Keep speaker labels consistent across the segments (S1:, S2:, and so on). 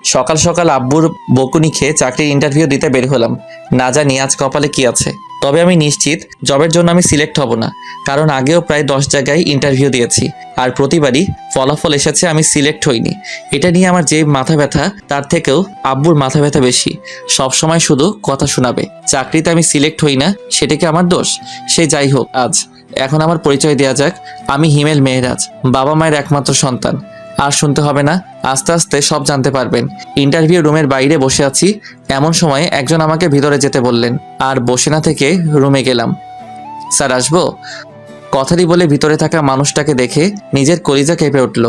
S1: সকাল সকাল আব্বুর বকুনি খেয়ে চাকরির ইন্টারভিউ দিতে বের হলাম। না জানি আজ কপালে কি আছে। তবে আমি নিশ্চিত জবের জন্য আমি সিলেক্ট হব না, কারণ আগেও প্রায় 10 জায়গায় ইন্টারভিউ দিয়েছি আর প্রতিবারই ফলাফল এসেছে আমি সিলেক্ট হইনি। এটা নিয়ে আমার যে মাথা ব্যথা তার থেকেও আব্বুর মাথা ব্যথা বেশি। সব সময় শুধু কথা শোনাবে, চাকরিতে আমি সিলেক্ট হই না সেটা কি আমার দোষ? সে যাই হোক, আজ এখন আমার পরিচয় দেওয়া যাক। আমি হিমেল মেহরাজ, বাবা মায়ের একমাত্র সন্তান। আর শুনতে হবে না, আস্তে আস্তে সব জানতে পারবেন। ইন্টারভিউ রুমের বাইরে বসে আছি, এমন সময় একজন আমাকে ভিতরে যেতে বললেন আর বসে না থেকে রুমে গেলাম। স্যার আসবো? কথাটি বলে ভিতরে থাকা মানুষটাকে দেখে নিজের কলিজা কেঁপে উঠল,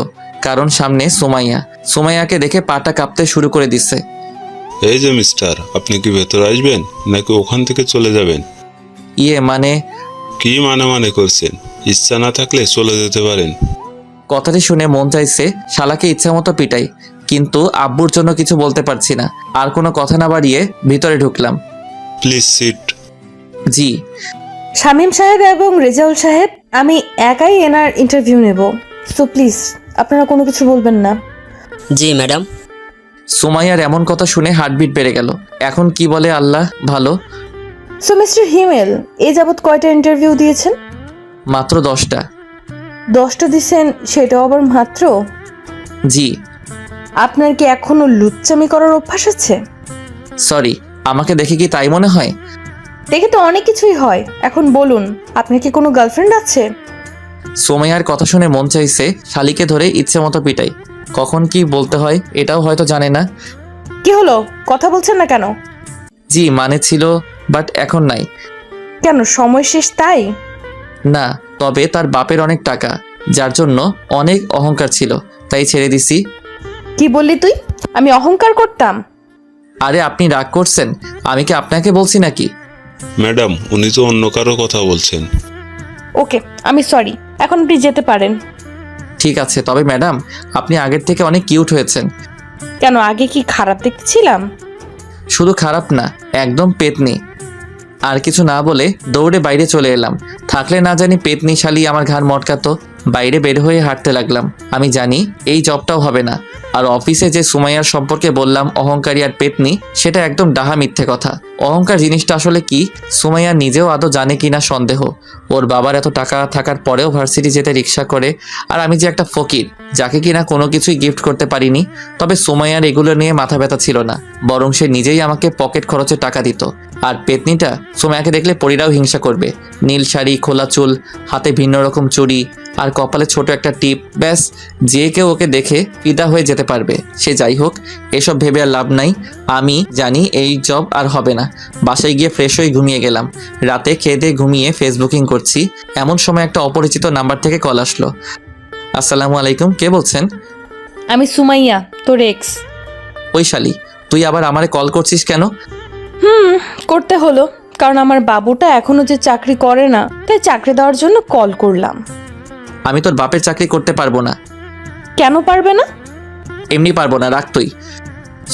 S1: কারণ সামনে সুমাইয়া। সুমাইয়াকে দেখে পাটা কাঁপতে শুরু করে দিচ্ছে।
S2: এই যে মিস্টার, আপনি কি ভেতরে আসবেন নাকি ওখান থেকে চলে যাবেন?
S1: মানে
S2: কি মানে করছেন? ইচ্ছা না থাকলে চলে যেতে পারেন।
S1: কথাটি শুনে মন চাইছে শালাকে ইচ্ছা মতো পিটাই, কিন্তু আব্বুর জন্য কিছু বলতে পারছি না। আর কোনো কথা না বাড়িয়ে ভিতরে ঢুকলাম।
S2: Please sit.
S1: জি।
S3: শামীম সাহেব এবং রেজাউল সাহেব, আমি একাই এনার ইন্টারভিউ নেব, সো প্লিজ আপনারা কোনো কিছু বলবেন না।
S4: জি ম্যাডাম।
S1: সুমাইয়ার এমন কথা শুনে হার্টবিট বেড়ে গেল। এখন কি বলে আল্লাহ ভালো।
S3: সো মিস্টার হিমেল, এই যাবৎ কয়টা ইন্টারভিউ দিয়েছেন?
S1: মাত্র 10টা।
S3: 10টা দিয়েছেন, সেটাও আবার মাত্র?
S1: জি।
S3: আপনার কি এখনো লুচ্চামি করার অভ্যাস আছে?
S1: সরি, আমাকে দেখে কি তাই মনে হয়?
S3: দেখে তো অনেক কিছুই হয়। এখন বলুন, আপনার কি কোনো গার্লফ্রেন্ড আছে?
S1: সুমাইয়ার কথা শুনে মন চাইছে শালিকে ধরে ইচ্ছে মতো পিটাই। কখন কি বলতে হয় এটাও হয়তো জানে না।
S3: কি হলো, কথা বলছেন না কেন?
S1: জি মানে ছিল, বাট এখন নাই।
S3: কেন, সময় শেষ তাই?
S1: না, তবে তার বাপের অনেক টাকা, যার জন্য অনেক অহংকার ছিল, তাই ছেড়ে দিছি।
S3: কি বললি তুই? আমি অহংকার করতাম?
S1: আরে আপনি রাগ করছেন? আমি কি আপনাকে বলছি নাকি?
S2: ম্যাডাম, উনি তো অন্য কারো কথা বলছেন।
S3: ওকে, আমি সরি, এখন আপনি যেতে পারেন।
S1: ঠিক আছে, তবে ম্যাডাম আপনি আগের থেকে অনেক কিউট হয়েছেন।
S3: কেন, আগে কি খারাপ দেখতেছিলাম?
S1: শুধু খারাপ না, একদম পেতনি। আর কিছু না বলে দৌড়ে বাইরে চলে এলাম। থাকলে না জানি পেতনি শালি আমার ঘাড় মটকাতো। বাইরে বের হয়ে হাঁটতে লাগলাম। আমি জানি এই জবটাও হবে না। আর অফিসে যে সুমাইয়ার সম্পর্কে বললাম অহংকারী আর পেতনি, সেটা একদম ডাহা মিথ্যে কথা। অহংকার জিনিসটা আসলে কি সুমাইয়া নিজেও আদৌ জানে কিনা সন্দেহ। ওর বাবার এত টাকা থাকার পরেও ভার্সিটি যেতে রিক্সা করে, আর আমি যে একটা ফকির যাকে কিনা কোনো কিছুই গিফট করতে পারিনি। তবে সুমাইয়ার এগুলো নিয়ে মাথা ব্যথা ছিল না, বরং সে নিজেই আমাকে পকেট খরচে টাকা দিত। আর পেতনিটা সুমাইয়াকে দেখলে পরীরাও হিংসা করবে। নীল শাড়ি, খোলা চুল, হাতে ভিন্ন রকম চুড়ি আর কপালে ছোট একটা টিপ, ব্যাস যে কেউ ওকে দেখে ফিদা হয়ে যেতে পারবে। সে যাই হোক, এসব ভেবে আর লাভ নাই। আমি জানি এই জব আর হবে না। বাসায় গিয়ে ফ্রেশ হয়ে ঘুমিয়ে গেলাম। রাতে খেয়ে দিয়ে ঘুমিয়ে ফেসবুকিং করছি, এমন সময় একটা অপরিচিত নাম্বার থেকে কল আসলো। আসসালামু আলাইকুম, কে বলছেন?
S3: আমি সুমাইয়া, তোর এক্স।
S1: ওই শালি, তুই আবার আমারে কল করছিস কেন?
S3: করতে হলো, কারণ আমার বাবুটা এখনো যে চাকরি করে না, তাই চাকরি দেওয়ার জন্য কল করলাম।
S1: আমি তোর বাপের চাকরি করতে পারবো না।
S3: কেন পারবে না?
S1: এমনি পারবো না, রাখ তুই।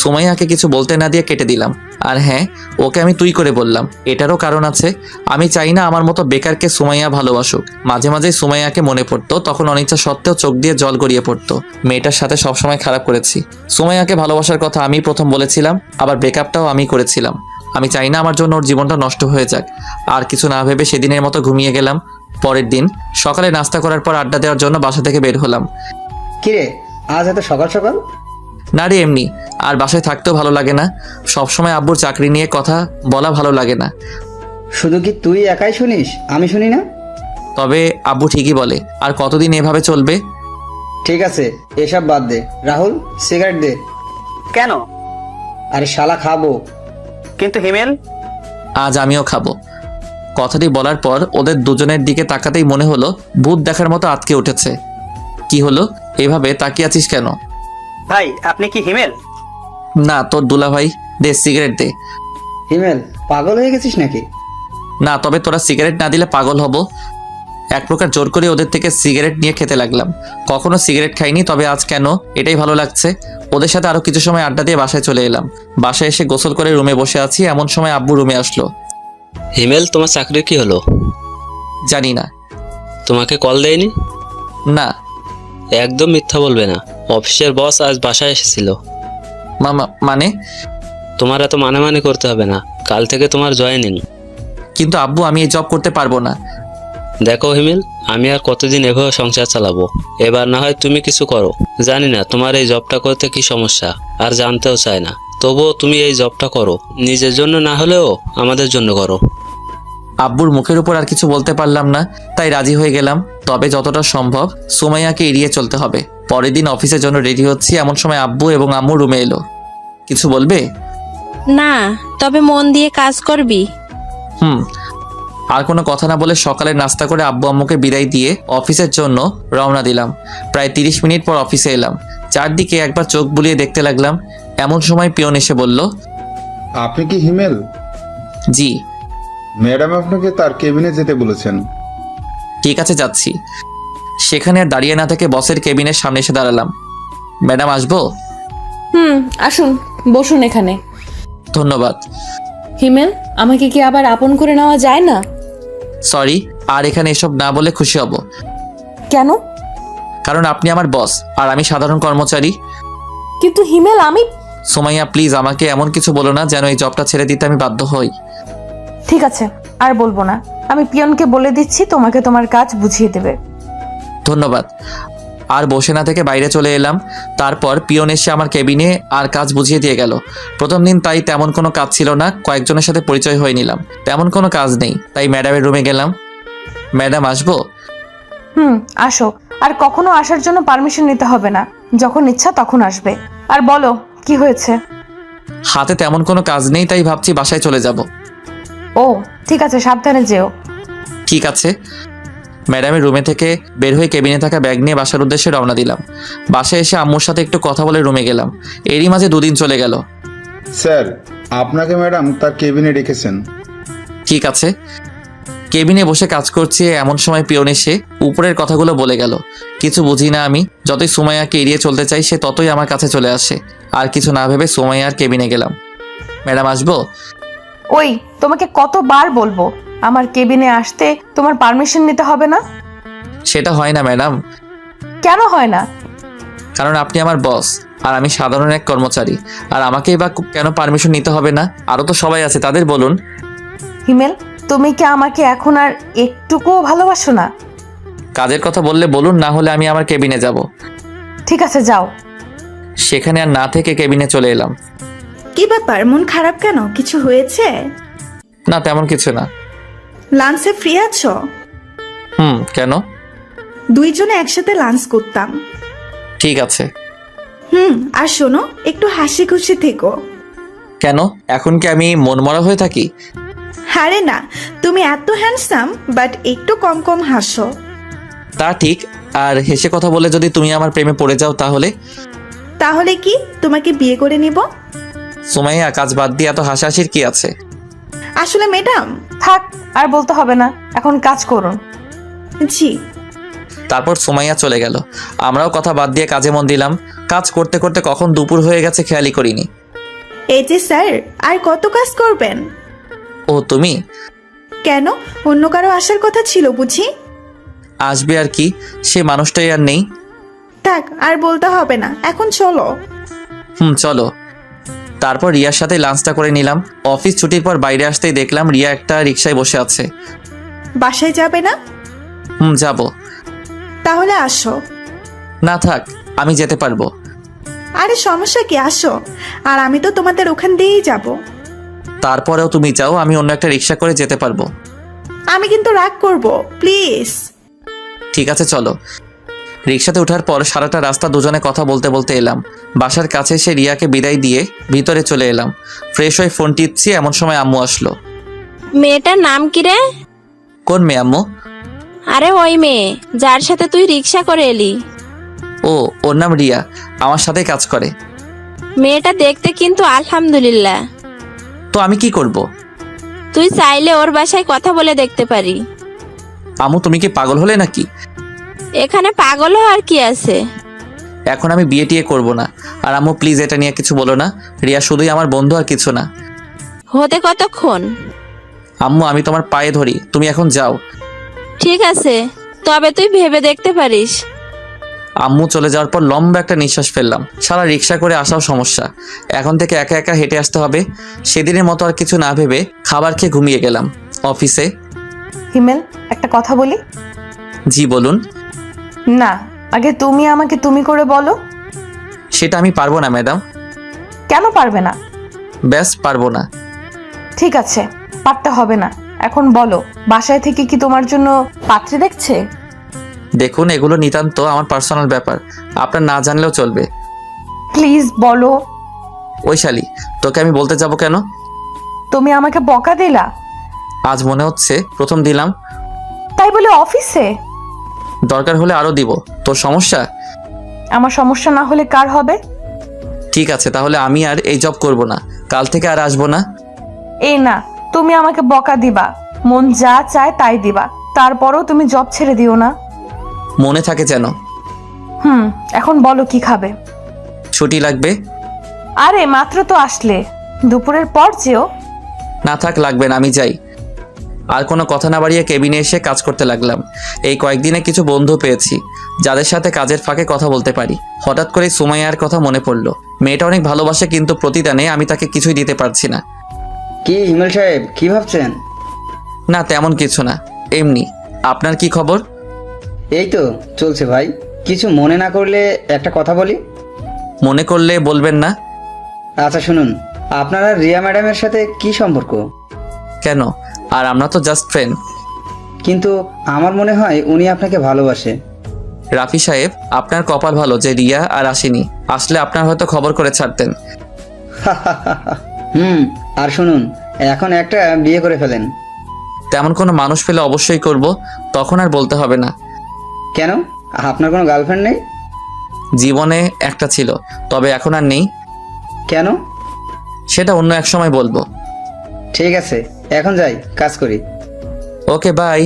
S1: সুমাইয়াকে কিছু বলতে না দিয়ে কেটে দিলাম। আর হ্যাঁ, ওকে আমি তুই করে বললাম, এটারও কারণ আছে। আমি চাই না আমার মতো বেকারকে সুমাইয়া ভালোবাসুক। মাঝে মাঝে সুমাইয়াকে মনে পড়তো, তখন অনিচ্ছা সত্ত্বেও চোখ দিয়ে জল গড়িয়ে পড়তো। মেয়েটার সাথে সবসময় খারাপ করেছি। সুমাইয়াকে ভালোবাসার কথা আমি প্রথম বলেছিলাম, আবার ব্রেকআপটাও আমি করেছিলাম। আমি চাই না আমার জন্য ওর জীবনটা নষ্ট হয়ে যাক। আর কিছু না ভেবে সেদিনের মতো ঘুমিয়ে গেলাম। পরের দিন সকালে নাস্তা করার পর আড্ডা দেওয়ার জন্য বাসা থেকে বের হলাম।
S5: কিরে, আজ এত সকাল সকাল?
S1: না রে, এমনি। আর বাসায় থাকতেও ভালো লাগে না। সবসময় আব্বুর চাকরি নিয়ে কথা বলা ভালো লাগে না।
S5: শুধু কি তুই একাই শুনিস, আমি শুনি না?
S1: তবে আব্বু ঠিকই বলে, আর কতদিন এভাবে চলবে?
S5: ঠিক আছে, এসব বাদ দে। রাহুল, সিগারেট দে।
S6: কেন?
S5: আরে শালা খাবো।
S6: কিন্তু হিমেল?
S1: আজ আমিও খাবো। কথাটি বলার পর ওদের দুজনের দিকে তাকাতেই মনে হলো ভূত দেখার মতো আটকে উঠেছে। কি হলো, এভাবে তাকিয়ে আছিস কেন?
S6: ভাই, আপনি কি হিমেল?
S1: না, তোর দুলা ভাই। দে সিগারেট দে।
S5: হিমেল, পাগল হয়ে গেছিস নাকি?
S1: না, তবে তোরা সিগারেট না দিলে পাগল হব। এক প্রকার জোর করে ওদের থেকে সিগারেট নিয়ে খেতে লাগলাম। কখনো সিগারেট খাইনি, তবে আজ কেন এটাই ভালো লাগছে। ওদের সাথে আরো কিছু সময় আড্ডা দিয়ে বাসায় চলে এলাম। বাসায় এসে গোসল করে রুমে বসে আছি, এমন সময় আব্বু রুমে আসলো।
S4: হিমেল, তোমার চাকরি কি হলো?
S1: জানি না।
S4: তোমাকে কল দেয়নি?
S1: না।
S4: একদম মিথ্যা বলবে না, অফিসের বস আজ বাসায় এসেছিল।
S1: মানে?
S4: তোমার এত মানে মানে করতে হবে না, কাল থেকে তোমার জয়েনিং।
S1: কিন্তু আব্বু আমি এই জব করতে পারবো না।
S4: দেখো হিমেল, আমি আর কতদিন এভাবে সংসার চালাবো? এবার না হয় তুমি কিছু করো। জানি না তোমার এই জবটা করতে কি সমস্যা, আর জানতেও চাই না। তবুও তুমি এই জবটা করো, নিজের জন্য না হলেও আমাদের জন্য করো।
S1: আব্বুর মুখের উপর আর কিছু বলতে পারলাম না, তাই রাজি হয়ে গেলাম। তবে যতটা সম্ভব সুমাইয়াকে এড়িয়ে চলতে হবে। পরের দিন অফিসের জন্য রেডি হচ্ছি, এমন সময় আব্বু এবং আম্মু রুমে এলো। কিছু বলবে?
S7: না, তবে মন দিয়ে কাজ করবি।
S1: আর কোনো কথা না বলে সকালে নাস্তা করে আব্বু আম্মুকে বিদায় দিয়ে অফিসের জন্য রওনা দিলাম। প্রায় 30 মিনিট পর অফিসে এলাম। চারদিকে একবার চোখ বুলিয়ে দেখতে লাগলাম। এমন সময় পিয়ন এসে বলল,
S8: আপনি কি হিমেল?
S1: জি।
S8: ম্যাডাম আপনাকে তার কেবিনে যেতে বলেছেন।
S1: ঠিক আছে, যাচ্ছি। সেখানে আর দাঁড়িয়ে না থেকে বসের কেবিনের সামনে এসে দাঁড়ালাম। ম্যাডাম আসবো?
S3: আসুন, বসুন এখানে।
S1: ধন্যবাদ।
S3: হিমেল, আমাকে কি আবার আপন করে নেওয়া যায় না?
S1: সরি, আর এখানে এসব না বলে খুশি হব।
S3: কেন?
S1: কারণ আপনি আমার বস আর আমি সাধারণ কর্মচারী।
S3: কিন্তু হিমেল, আমি...
S1: সুমাইয়া প্লিজ আমাকে এমন কিছু বলো না যেন এই জবটা ছেড়ে দিতে আমি বাধ্য হই।
S3: ঠিক আছে, আর বলবো না। আমি পিয়নকে বলে দিচ্ছি তোমাকে তোমার কাজ বুঝিয়ে দেবে।
S1: ধন্যবাদ। আর বসে না থেকে বাইরে চলে এলাম। তারপর পিয়ন এসে আমার কেবিনে আর কাজ বুঝিয়ে দিয়ে গেল। প্রথম দিন তাই তেমন কোনো কাজ ছিল না, কয়েকজনের সাথে পরিচয় হয়ে নিলাম। তেমন কোনো কাজ নেই, তাই ম্যাডামের রুমে গেলাম। ম্যাডাম আসবো?
S3: আসো। আর কখনো আসার জন্য পারমিশন নিতে হবে না, যখন ইচ্ছা তখন আসবে। আর বলো, কি হয়েছে?
S1: হাতে তেমন কোনো কাজ নেই, তাই ভাবছি বাসায় চলে যাব।
S3: ও ঠিক আছে, সাবধানে যেও।
S1: ঠিক আছে। ম্যাডামের রুমে থেকে বের হয়ে কেবিনে থাকা ব্যাগ নিয়ে বাসার উদ্দেশ্যে রওনা দিলাম। বাসায় এসে আম্মুর সাথে একটু কথা বলে রুমে গেলাম। এরই মাঝে 2 দিন চলে গেল।
S8: স্যার, আপনাকে ম্যাডাম তার কেবিনে রেখেছেন।
S1: ঠিক আছে। কেবিনে বসে কাজ করছি, এমন সময় পিয়ন এসে উপরের কথাগুলো বলে গেল। কিছু বুঝি না আমি। যতই সুমাইয়াকে এড়িয়ে চলতে চাই, সে ততই আমার কাছে চলে আসে। আর কিছু না ভেবে সুমাইয়ার কেবিনে গেলাম। ম্যাডাম আসবো?
S3: ওই, তোমাকে কতবার বলবো আমার কেবিনে আসতে তোমার পারমিশন নিতে হবে না?
S1: সেটা হয় না ম্যাডাম।
S3: কেন হয় না?
S1: কারণ আপনি আমার বস আর আমি সাধারণ এক কর্মচারী। আর আমাকেই বা কেন পারমিশন নিতে হবে না? আরও তো সবাই আছে, তাদের বলুন।
S3: হিমেল, তুমি কি আমাকে এখন আর একটুকুও ভালোবাসো না?
S1: কাজের কথা বললে বলুন, না হলে আমি আমার কেবিনে যাব।
S3: ঠিক আছে, যাও।
S1: সেখানে আর না থেকে কেবিনে চলে এলাম।
S9: কি ব্যাপার, মন খারাপ কেন? কিছু হয়েছে?
S1: না, তেমন কিছু না।
S9: লাঞ্চে ফ্রি আছো?
S1: কেন?
S9: দুইজনে একসাথে লাঞ্চ করতাম।
S1: ঠিক আছে।
S9: আর শোনো, একটু হাসি খুশি থেকো।
S1: কেন, এখন কি আমি মনমরা হয়ে থাকি?
S9: আরে না, তুমি এত হ্যান্ডসাম, বাট একটু কম কম হাসো।
S1: তা ঠিক। আর হেসে কথা বলে যদি তুমি আমার প্রেমে পড়ে যাও তাহলে?
S9: তাহলে কি তোমাকে বিয়ে করে নিব?
S1: সুমাইয়া, কাজ বাদ দিয়ে এত হাসাহাসির কি আছে?
S9: আসলে ম্যাডাম...
S3: থাক, আর বলতে হবে না, এখন কাজ করুন।
S9: জি।
S1: তারপর সুমাইয়া চলে গেল। আমরাও কথা বাদ দিয়ে কাজে মন দিলাম। কাজ করতে করতে কখন দুপুর হয়ে গেছে খেয়ালই করিনি।
S9: এই যে স্যার, আর কত কাজ করবেন?
S1: ও তুমি?
S9: কেন, অন্য কারো আসার কথা ছিল বুঝি?
S1: আসবে আর কি, সে মানুষটাই আর নেই।
S9: থাক, আর বলতে হবে না, এখন চলো।
S1: চলো। তারপর রিয়ার সাথে লাঞ্চটা করে নিলাম। অফিস ছুটির পর বাইরে আসতেই দেখলাম রিয়া একটা রিকশায় বসে আছে।
S9: বাসায় যাবে না?
S1: যাব।
S9: তাহলে আসো।
S1: না থাক, আমি যেতে পারবো।
S9: আরে সমস্যা কি, আসো। আর আমি তো তোমাদের ওখান দিয়েই যাব।
S1: তারপরেও তুমি চাও, আমি অন্য একটা রিকশা করে যেতে পারবো।
S9: আমি কিন্তু রাগ করব, প্লিজ।
S1: ঠিক আছে, চলো। রিকশাতে ওঠার পর সারাটা রাস্তা দুজনে কথা বলতে বলতে এলাম। বাসার কাছে এসে রিয়াকে বিদায় দিয়ে ভিতরে চলে এলাম। ফ্রেশ হয়ে ফোন টিপছি, এমন সময় আম্মু আসলো।
S7: মেয়েটার নাম কি রে?
S1: কোন মেয়ে আম্মু?
S7: আরে ওই মেয়ে যার সাথে তুই রিক্সা করে এলি।
S1: ও, ওর নাম রিয়া, আমার সাথে কাজ করে।
S7: মেয়েটা দেখতে কিন্তু আলহামদুলিল্লাহ।
S1: তো আমি কি করব?
S7: তুই চাইলে ওর বাসায় কথা বলে দেখতে পারি।
S1: আম্মু, তুমি কি পাগল হলে নাকি?
S7: এখানে পাগল হওয়ার কি আছে?
S1: এখন আমি বিয়ে টিয়ে করবো না। আর আম্মু প্লিজ এটা নিয়ে কিছু বলো না। রিয়া শুধুই আমার বন্ধু, আর কিছু না।
S7: হতে কতক্ষণ?
S1: আম্মু, আমি তোমার পায়ে ধরি, তুমি এখন যাও।
S7: ঠিক আছে, তবে তুই ভেবে দেখতে পারিস।
S1: আম্মু চলে যাওয়ার পর লম্বা একটা নিঃশ্বাস ফেললাম। সারা রিক্সা করে আসাও সমস্যা, এখন থেকে একা একা হেঁটে আসতে হবে। সেদিনের মতো আর কিছু না ভেবে খাবার খেয়ে ঘুমিয়ে গেলাম। অফিসে
S3: হিমেল, একটা কথা বলি?
S1: জি বলুন।
S3: না, আগে তুমি আমাকে তুমি করে বলো।
S1: সেটা আমি পারবো না ম্যাডাম।
S3: কেন পারবে না?
S1: ব্যাস পারবো না।
S3: ঠিক আছে, পারতে হবে না। এখন বলো, বাসায় থেকে কি তোমার জন্য পাত্রী দেখছে?
S1: দেখুন, এগুলো নিতান্ত আমার পার্সোনাল ব্যাপার, আপনার না জানলেও চলবে।
S3: প্লিজ বলো।
S1: ওইশালি, তোকে আমি বলতে যাব কেন?
S3: তুমি আমাকে বকা দিলা,
S1: আজ মনে হচ্ছে প্রথম দিলাম।
S3: তাই বলে অফিসে?
S1: দরকার হলে আরো দিব। তোর সমস্যা?
S3: আমার সমস্যা না হলে কার হবে?
S1: ঠিক আছে, তাহলে আমি আর এই জব করব না, কাল থেকে আর আসবো না।
S3: এই না, তুমি আমাকে বকা দিবা, মন যা চায় তাই দিবা, তারপরও তুমি জব ছেড়ে দিও না।
S1: মনে থাকে যেন।
S3: এখন বলো কি খাবে?
S1: ছুটি লাগবে।
S3: আরে মাত্র তো আসলে, দুপুরের পর যেও।
S1: না থাক, লাগবে না, আমি যাই। আর কোনো কথা না বাড়িয়ে কেবিনে এসে কাজ করতে লাগলাম। এই কয়েকদিনে কিছু বন্ধু পেয়েছি যাদের সাথে কাজের ফাঁকে কথা বলতে পারি। হঠাৎ করে সুমাইয়ার কথা মনে পড়লো। মেয়েটা অনেক ভালোবাসে, কিন্তু প্রতিদানে আমি তাকে কিছুই দিতে পারছি না।
S5: কি হিমেল সাহেব, কি ভাবছেন?
S1: না তেমন কিছু না, এমনি। আপনার কি খবর?
S5: এই তো চলছে ভাই। কিছু মনে না করলে একটা কথা বলি?
S1: মনে করলে বলবেন না।
S5: আচ্ছা শুনুন, আপনার আর রিয়া ম্যাডামের সাথে কি সম্পর্ক?
S1: কেন? আর আমরা তো জাস্ট ফ্রেন্ড।
S5: কিন্তু আমার মনে হয় উনি আপনাকে ভালোবাসে।
S1: রাফি সাহেব, আপনার কপাল ভালো যে রিয়া আর আসেনি, আসলে আপনার হয়তো খবর করে ছাড়তেন।
S5: আর শুনুন, এখন একটা বিয়ে করে ফেলেন।
S1: তেমন কোনো মানুষ পেলে অবশ্যই করব, তখন আর বলতে হবে না।
S5: কেন, আপনার কোনো গার্লফ্রেন্ড নেই?
S1: জীবনে একটা ছিল, তবে এখন আর নেই।
S5: কেন?
S1: সেটা অন্য এক সময় বলবো।
S5: ঠিক আছে, এখন যাই, কাজ করি।
S1: Okay bye.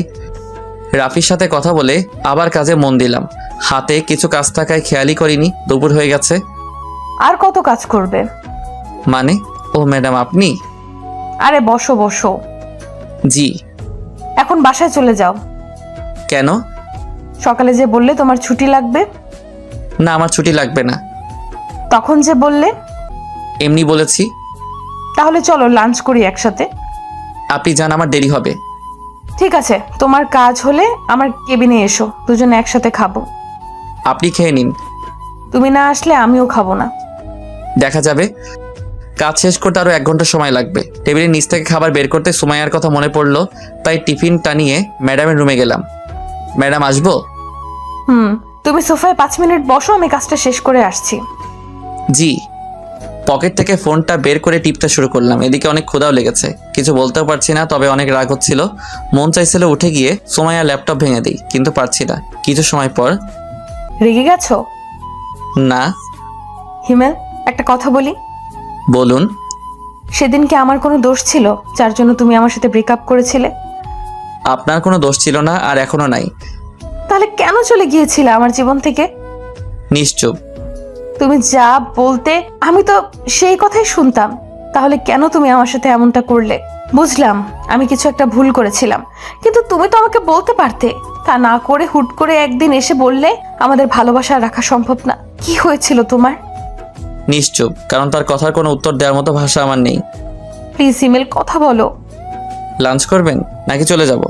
S1: রাফির সাথে কথা বলে আবার কাজে মন দিলাম। হাতে কিছু কাজ থাকায় খেয়ালই করিনি দুপুর হয়ে গেছে।
S3: আর কত কাজ করবে?
S1: মানে? ও ম্যাডাম আপনি?
S3: আরে বসো বসো।
S1: জি।
S3: এখন বাসায় চলে যাও।
S1: কেন?
S3: সকালে যে বললে তোমার ছুটি লাগবে।
S1: না, আমার ছুটি লাগবে না।
S3: তখন যে বললে।
S1: এমনি বলেছি।
S3: তাহলে চলো লাঞ্চ করি একসাথে।
S1: আপনি যান, আমার দেরি হবে।
S3: ঠিক আছে, তোমার কাজ হলে আমার কেবিনে এসো, দুজনে একসাথে খাবো।
S1: আপনি খেয়ে নিন।
S3: তুমি না আসলে আমিও খাবো না।
S1: দেখা যাবে। কাজ শেষ করতে আরো 1 ঘন্টা সময় লাগবে। টেবিলের নিচ থেকে খাবার বের করতে সুমাইয়ার কথা মনে পড়লো, তাই টিফিনটা নিয়ে ম্যাডামের রুমে গেলাম। ম্যাডাম আসবো?
S3: তুমি সোফায় 5 মিনিট বসো, আমি কাজটা শেষ করে আসছি।
S1: জি। পকেট থেকে ফোনটা বের করে টিপতে শুরু করলাম। এদিকে অনেক ক্ষুধাও লেগেছে, কিছু বলতেও পারছি না, তবে অনেক রাগ হচ্ছিল। মন চাইছিল উঠে গিয়ে সুমাইয়ার ল্যাপটপ ভেঙে দিই, কিন্তু পারছি না। কিছু সময় পর।
S3: রেগে গেছো?
S1: না।
S3: হিমেল, একটা কথা বলি?
S1: বলুন।
S3: সেদিন কি আমার কোনো দোষ ছিল যার জন্য তুমি আমার সাথে ব্রেকআপ করেছিলে?
S1: আপনার কোনো দোষ ছিল না, আর এখনো নাই।
S3: তাহলে কেন চলে গিয়েছিলে আমার জীবন থেকে?
S1: নিশ্চুপ।
S3: তুমি যা বলতে আমি তো সেই কথাই শুনতাম, তাহলে কেন তুমি আমার সাথে এমনটা করলে? বুঝলাম আমি কিছু একটা ভুল করেছিলাম, কিন্তু তুমি তো আমাকে বলতে পারতে। তা না করে হুট করে একদিন এসে বললে আমাদের ভালোবাসা রাখা সম্ভব না। কি হয়েছিল তোমার?
S1: নিশ্চুপ, কারণ তার কথার কোনো উত্তর দেওয়ার মতো ভাষা আমার নেই।
S3: প্লিজ ইমেল, কথা বলো।
S1: লাঞ্চ করবেন নাকি চলে যাব?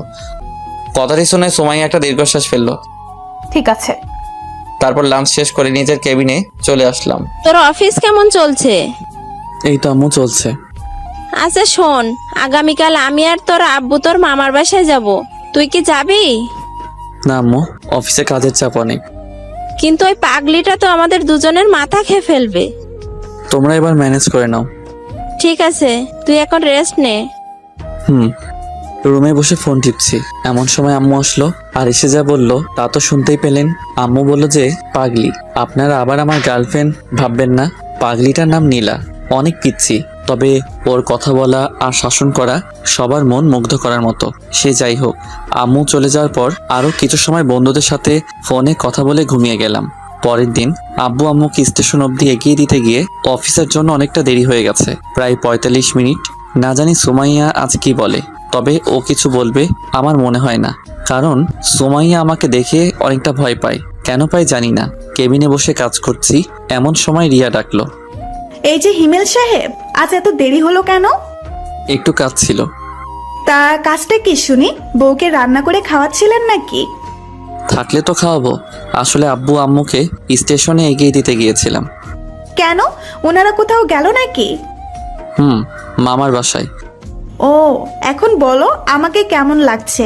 S1: কথাটি শুনে সুমাইয়া একটা দীর্ঘশ্বাস ফেললো।
S3: ঠিক আছে।
S1: তারপর লাঞ্চ শেষ করে নিজের কেবিনে চলে আসলাম।
S7: তোর অফিস কেমন চলছে?
S1: এই তো আম্মু, চলছে।
S7: আচ্ছা শোন, আগামীকাল আমি আর তোর আব্বু তোর মামার বাসায় যাব, তুই কি যাবি?
S1: না আম্মু, অফিসে কাজের চাপ অনেক।
S7: কিন্তু ওই পাগলিটা তো আমাদের দুজনের মাথা খেয়ে ফেলবে।
S1: তোমরা এবার ম্যানেজ করে নাও।
S7: ঠিক আছে, তুই এখন রেস্ট নে।
S1: রুমে বসে ফোন টিপছি, এমন সময় আম্মু আসলো আর এসে যা বললো তা তো শুনতেই পেলেন। আম্মু বলল যে পাগলি, আপনারা আবার আমার গার্লফ্রেন্ড ভাববেন না। পাগলিটার নাম নীলা, অনেক পিচ্ছি, তবে ওর কথা বলা আর শাসন করা সবার মন মুগ্ধ করার মতো। সে যাই হোক, আম্মু চলে যাওয়ার পর আরও কিছু সময় বন্ধুদের সাথে ফোনে কথা বলে ঘুমিয়ে গেলাম। পরের দিন আব্বু আম্মুকে স্টেশন অবধি এগিয়ে দিতে গিয়ে অফিসের জন্য অনেকটা দেরি হয়ে গেছে, প্রায় 45 মিনিট। না জানি সুমাইয়া আজ কি বলে, তবে ও কিছু বলবে আমার মনে হয় না, কারণ সুমাইয়া আমাকে দেখে অনেকটা ভয় পায়। কেন পাই জানি না, কেবিনে বসে কাজ করছি, এমন সময় রিয়া ডাকলো।
S9: এই যে হিমেল সাহেব, আজ এত দেরি হলো কেন?
S1: একটু কাজ ছিল।
S9: তা কাজটা কি শুনি? বউকে রান্না করে খাওয়াচ্ছিলেন নাকি?
S1: থাকলে তো খাওয়াবো, আসলে আব্বু আম্মুকে স্টেশনে এগিয়ে দিতে গিয়েছিলাম।
S9: কেন, ওনারা কোথাও গেল নাকি?
S1: মামার বাসায়।
S9: ও, এখন বলো আমাকে কেমন লাগছে?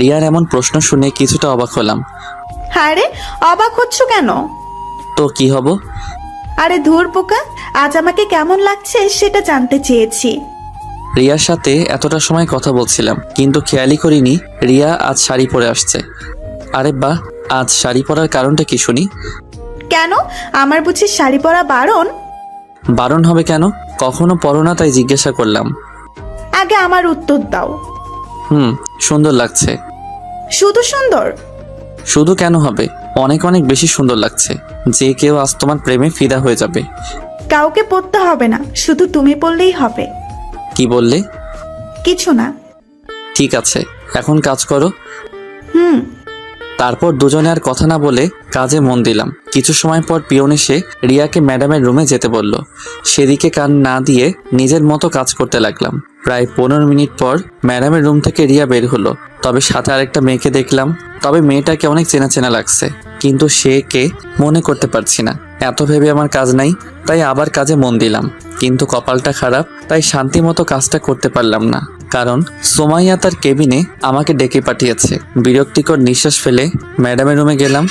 S1: রিয়ার এমন প্রশ্ন শুনে কিছুটা অবাক হলাম।
S9: আরে অবাক হচ্ছ কেন?
S1: তো কি হব?
S9: আরে ধুর পোকা, আজ আমাকে কেমন লাগছে সেটা জানতে চেয়েছি।
S1: রিয়ার সাথে এতটা সময় কথা বলছিলাম, কিন্তু খেয়ালই করিনি রিয়া আজ শাড়ি পরে আসছে। আরে বাহ, আজ শাড়ি পরার কারণটা কি শুনি?
S9: কেন, আমার বুঝি শাড়ি পরা বারণ?
S1: বারণ হবে কেন? কখনো পরো না তাই জিজ্ঞাসা করলাম।
S9: আগে আমার উত্তর দাও।
S1: সুন্দর লাগছে।
S9: শুধু সুন্দর?
S1: শুধু কেন হবে, অনেক অনেক বেশি সুন্দর লাগছে, যে কেউ আজ তোমার প্রেমে ফিদা হয়ে যাবে।
S9: কাউকে পড়তে হবে না, শুধু তুমি পড়লেই হবে।
S1: কি বললে?
S9: কিছু না।
S1: ঠিক আছে, এখন কাজ করো।
S9: হুম।
S1: তারপর দুজনে আর কথা না বলে কাজে মন দিলাম। কিছু সময় পর পিয়ন এসে রিয়াকে ম্যাডামের রুমে যেতে বলল। সেদিকে কান না দিয়ে নিজের মতো কাজ করতে লাগলাম। প্রায় 15 মিনিট পর ম্যাডামের রুম থেকে রিয়া বের হলো, তবে সাথে আরেকটা মেয়েকে দেখলাম। তবে মেয়েটাকে অনেক চেনা চেনা লাগছে, কিন্তু সে কে মনে করতে পারছি না। এত ভেবে আমার কাজ নাই, তাই আবার কাজে মন দিলাম। কিন্তু কপালটা খারাপ, তাই শান্তি মতো কাজটা করতে পারলাম না, কারণ সোমাইয়া তার কেবিনে আমাকে ডেকে পাঠিয়েছে। বিরক্তিকর নিঃশ্বাস ফেলে ম্যাডামের রুমে গেলাম।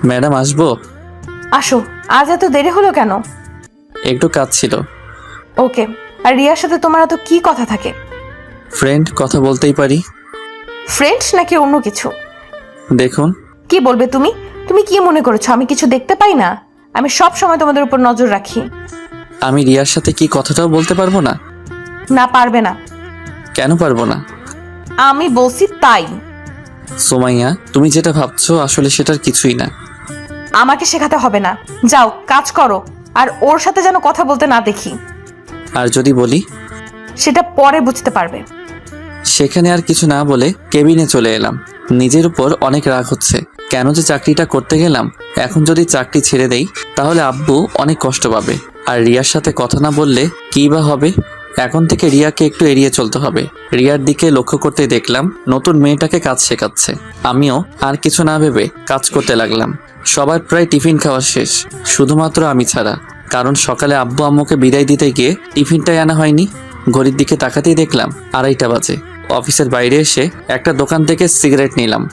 S1: ম্যাডাম আসবো?
S3: আসো। আজ এত দেরি হলো কেন?
S1: একটু কাজ ছিল।
S3: ওকে। আর রিয়ার সাথে তোমার এত কি কথা থাকে?
S1: ফ্রেন্ড, কথা বলতেই পারি।
S3: ফ্রেন্ড নাকি অন্য কিছু?
S1: দেখুন।
S3: কি বলবে তুমি? তুমি কি মনে করেছো আমি কিছু দেখতে পাই না? আমি সব সময় তোমাদের উপর নজর রাখি।
S1: আমি রিয়ার সাথে কি কথাটাও বলতে পারবো না?
S3: না, পারবে না।
S1: কেন পারবো না?
S3: আমি বলছি তাই।
S1: সোমাইয়া, তুমি যেটা ভাবছো আসলে সেটার কিছুই না।
S3: আমাকে শেখাতে হবে না, যাও কাজ করো। আর ওর সাথে যেন কথা বলতে না দেখি।
S1: আর যদি বলি?
S3: সেটা পরে বুঝতে পারবে।
S1: সেখানে আর কিছু না বলে কেবিনে চলে এলাম। নিজের উপর অনেক রাগ হচ্ছে, কেন যে চাকরিটা করতে গেলাম। এখন যদি চাকরি ছেড়ে দেই তাহলে আব্বু অনেক কষ্ট পাবে, আর রিয়ার সাথে কথা না বললে কী বা হবে। এখন থেকে রিয়াকে একটু এড়িয়ে চলতে হবে। রিয়ার দিকে লক্ষ্য করতে দেখলাম নতুন মেয়েটাকে কাজ শেখাচ্ছে। আমিও আর কিছু না ভেবে কাজ করতে লাগলাম। সবার প্রায় টিফিন খাওয়া শেষ, শুধুমাত্র আমি ছাড়া, কারণ সকালে আব্বু আম্মুকে বিদায় দিতে গিয়ে টিফিনটাই আনা হয়নি। ঘড়ির দিকে তাকাতেই দেখলাম 2:30 বাজে। অফিসের বাইরে এসে একটা দোকান থেকে সিগারেট নিলাম,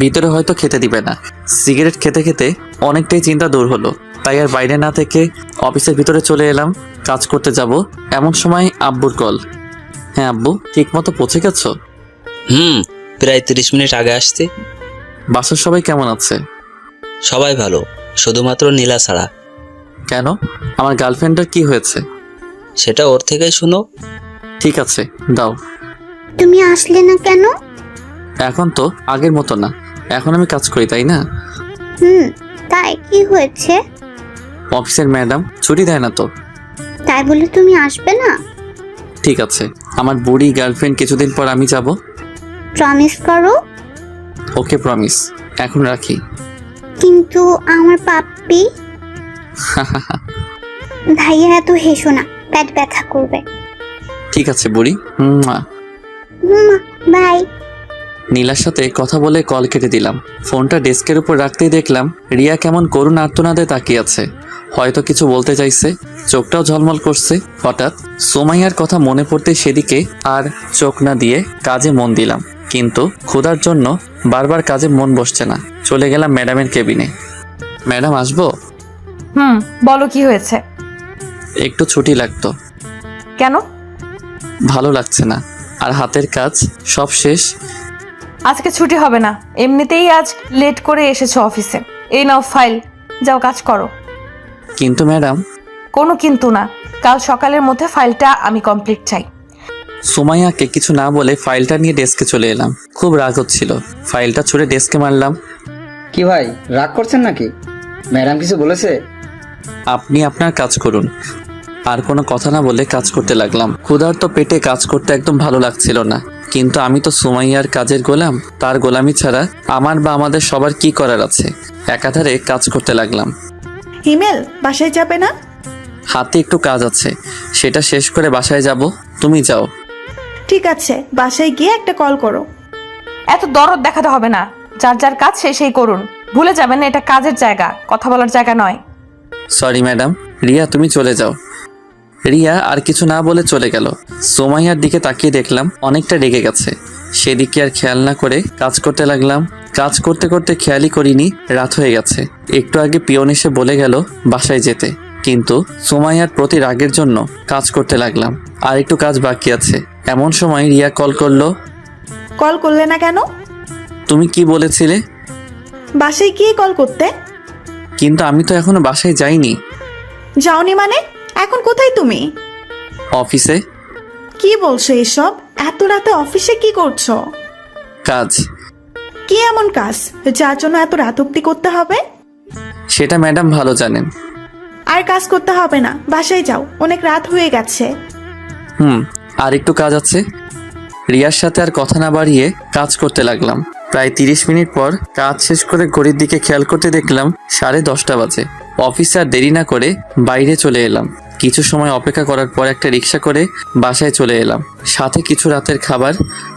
S1: ভিতরে হয়তো খেতে দিবে না। সিগারেট খেতে খেতে অনেকটাই চিন্তা দূর হলো, তাই আর বাইরে না থেকে অফিসের ভিতরে চলে এলাম। কাজ করতে যাব এমন সময় আব্বুর কল। হ্যাঁ আব্বু, ঠিক মতো পৌঁছে গেছো?
S4: প্রায় 30 মিনিট আগে আসছি।
S1: বাসার সবাই কেমন আছে?
S4: সবাই ভালো, শুধুমাত্র নীলা ছাড়া।
S1: কেন, আমার গার্লফ্রেন্ডের কি হয়েছে?
S4: সেটা ওর থেকেই শুনো।
S1: ঠিক আছে, দাও।
S10: তুমি আসলে না কেন?
S1: এখন তো আগের মতো না, এখন আমি কাজ করি, তাই না?
S10: তাই কি হয়েছে?
S1: অফিসের ম্যাডাম ছুটি দেয় না তো।
S10: তাই বলে তুমি আসবে না?
S1: ঠিক আছে, আমার বুড়ি গার্লফ্রেন্ড কিছুদিন পর আমি যাব।
S10: প্রমিস করো।
S1: ওকে, প্রমিস। এখন রাখি।
S10: কিন্তু আমার পাপ্পি। ভাইয়া এত হেসো না, পেট ব্যথা করবে।
S1: ঠিক আছে বুড়ি।
S10: বাই।
S1: নীলার সাথে কথা বলে কল কেটে দিলাম। ফোনটা ডেস্কের উপর রাখতেই দেখলাম রিয়া কেমন করুণ আর্তনাদে তাকিয়ে আছে, হয়তো কিছু বলতে চাইছে, চোখটাও ঝলমল করছে। হঠাৎ সোমাইয়ার কথা মনে পড়তে সেদিকে আর চোখ না দিয়ে কাজে মন দিলাম, কিন্তু ক্ষুধার জন্য বারবার কাজে মন বসছে না। চলে গেলাম ম্যাডামের কেবিনে। ম্যাডাম আসবো?
S3: বলো কি হয়েছে?
S1: একটু ছুটি লাগতো।
S3: কেন?
S1: ভালো লাগছে না, আর হাতের কাজ সব শেষ।
S3: আজকে ছুটি হবে না, এমনিতেই আজ লেট করে এসেছো অফিসে। এই নাও ফাইল, যাও কাজ করো।
S1: কিন্তু ম্যাডাম।
S3: কোনো কিন্তু না, কাল সকালের মধ্যে ফাইলটা আমি কমপ্লিট চাই।
S1: সোমাইয়াকে কিছু না বলে ফাইলটা নিয়ে ডেস্কে চলে এলাম। খুব রাগ হচ্ছিল, ফাইলটা ছুঁড়ে ডেস্কে মারলাম।
S5: কি ভাই, রাগ করছেন নাকি? ম্যাডাম কিছু বলেছে?
S1: আপনি আপনার কাজ করুন। আর কোনো কথা না বলে কাজ করতে লাগলাম। ক্ষুধার্ত পেটে কাজ করতে একদম ভালো লাগছিল না, কিন্তু আমি তো সুমাইয়ার কাজের গোলাম। তার গোলামি ছাড়া আমার বা আমাদের সবার কি করার আছে? একাধারে কাজ করতে লাগলাম।
S9: হিমেল বাসায় যাবে না?
S1: হাতে একটু কাজ আছে, সেটা শেষ করে বাসায় যাব। তুমি যাও।
S9: ঠিক আছে, বাসায় গিয়ে একটা কল করো।
S3: এত দরদ দেখাতে হবে না, যার যার কাজ সেই করুন। ভুলে যাবেন এটা কাজের জায়গা, কথা বলার জায়গা নয়।
S1: Sorry madam. রিয়া তুমি চলে যাও। রিয়া আর কিছু না বলে চলে গেল। সুমাইয়ার দিকে তাকিয়ে দেখলাম অনেকটা রেগে গেছে। সেদিকে আর খেয়াল না করে কাজ করতে লাগলাম। কাজ করতে করতে খেয়ালই করিনি রাত হয়ে গেছে। একটু আগে পিয়ন এসে বলে গেল বাসায় যেতে, কিন্তু সুমাইয়ার প্রতি রাগের জন্য কাজ করতে লাগলাম। আর একটু কাজ বাকি আছে। এমন সময় রিয়া কল করলো।
S9: কল করলে না কেন?
S1: তুমি কি বলেছিলে?
S9: বাসায় গিয়ে কল করতে।
S1: কিন্তু আমি তো এখনো বাসায় যাইনি।
S9: যাওনি মানে? এখন কোথায় তুমি?
S1: অফিসে।
S9: কি বলছো এসব? এত রাতে অফিসে কি করছো?
S1: কাজ।
S9: কি এমন কাজ যার জন্য এত রাত অব্দি করতে হবে?
S1: সেটা ম্যাডাম ভালো জানেন।
S9: আর কাজ করতে হবে না, বাসায় যাও, অনেক রাত হয়ে গেছে।
S1: আর একটু কাজ আছে। রিয়ার সাথে আর কথা না বাড়িয়ে কাজ করতে লাগলাম। প্রায় 30 মিনিট পর কাজ শেষ করে ঘড়ির দিকে খেয়াল করতে দেখলাম 10:30 বাজে। অফিসে আর দেরি না করে বাইরে চলে এলাম। কিছু সময় অপেক্ষা করার পর একটা রিক্সা করে বাসায় চলে এলাম। সাথে কিছু রাতের খাবার।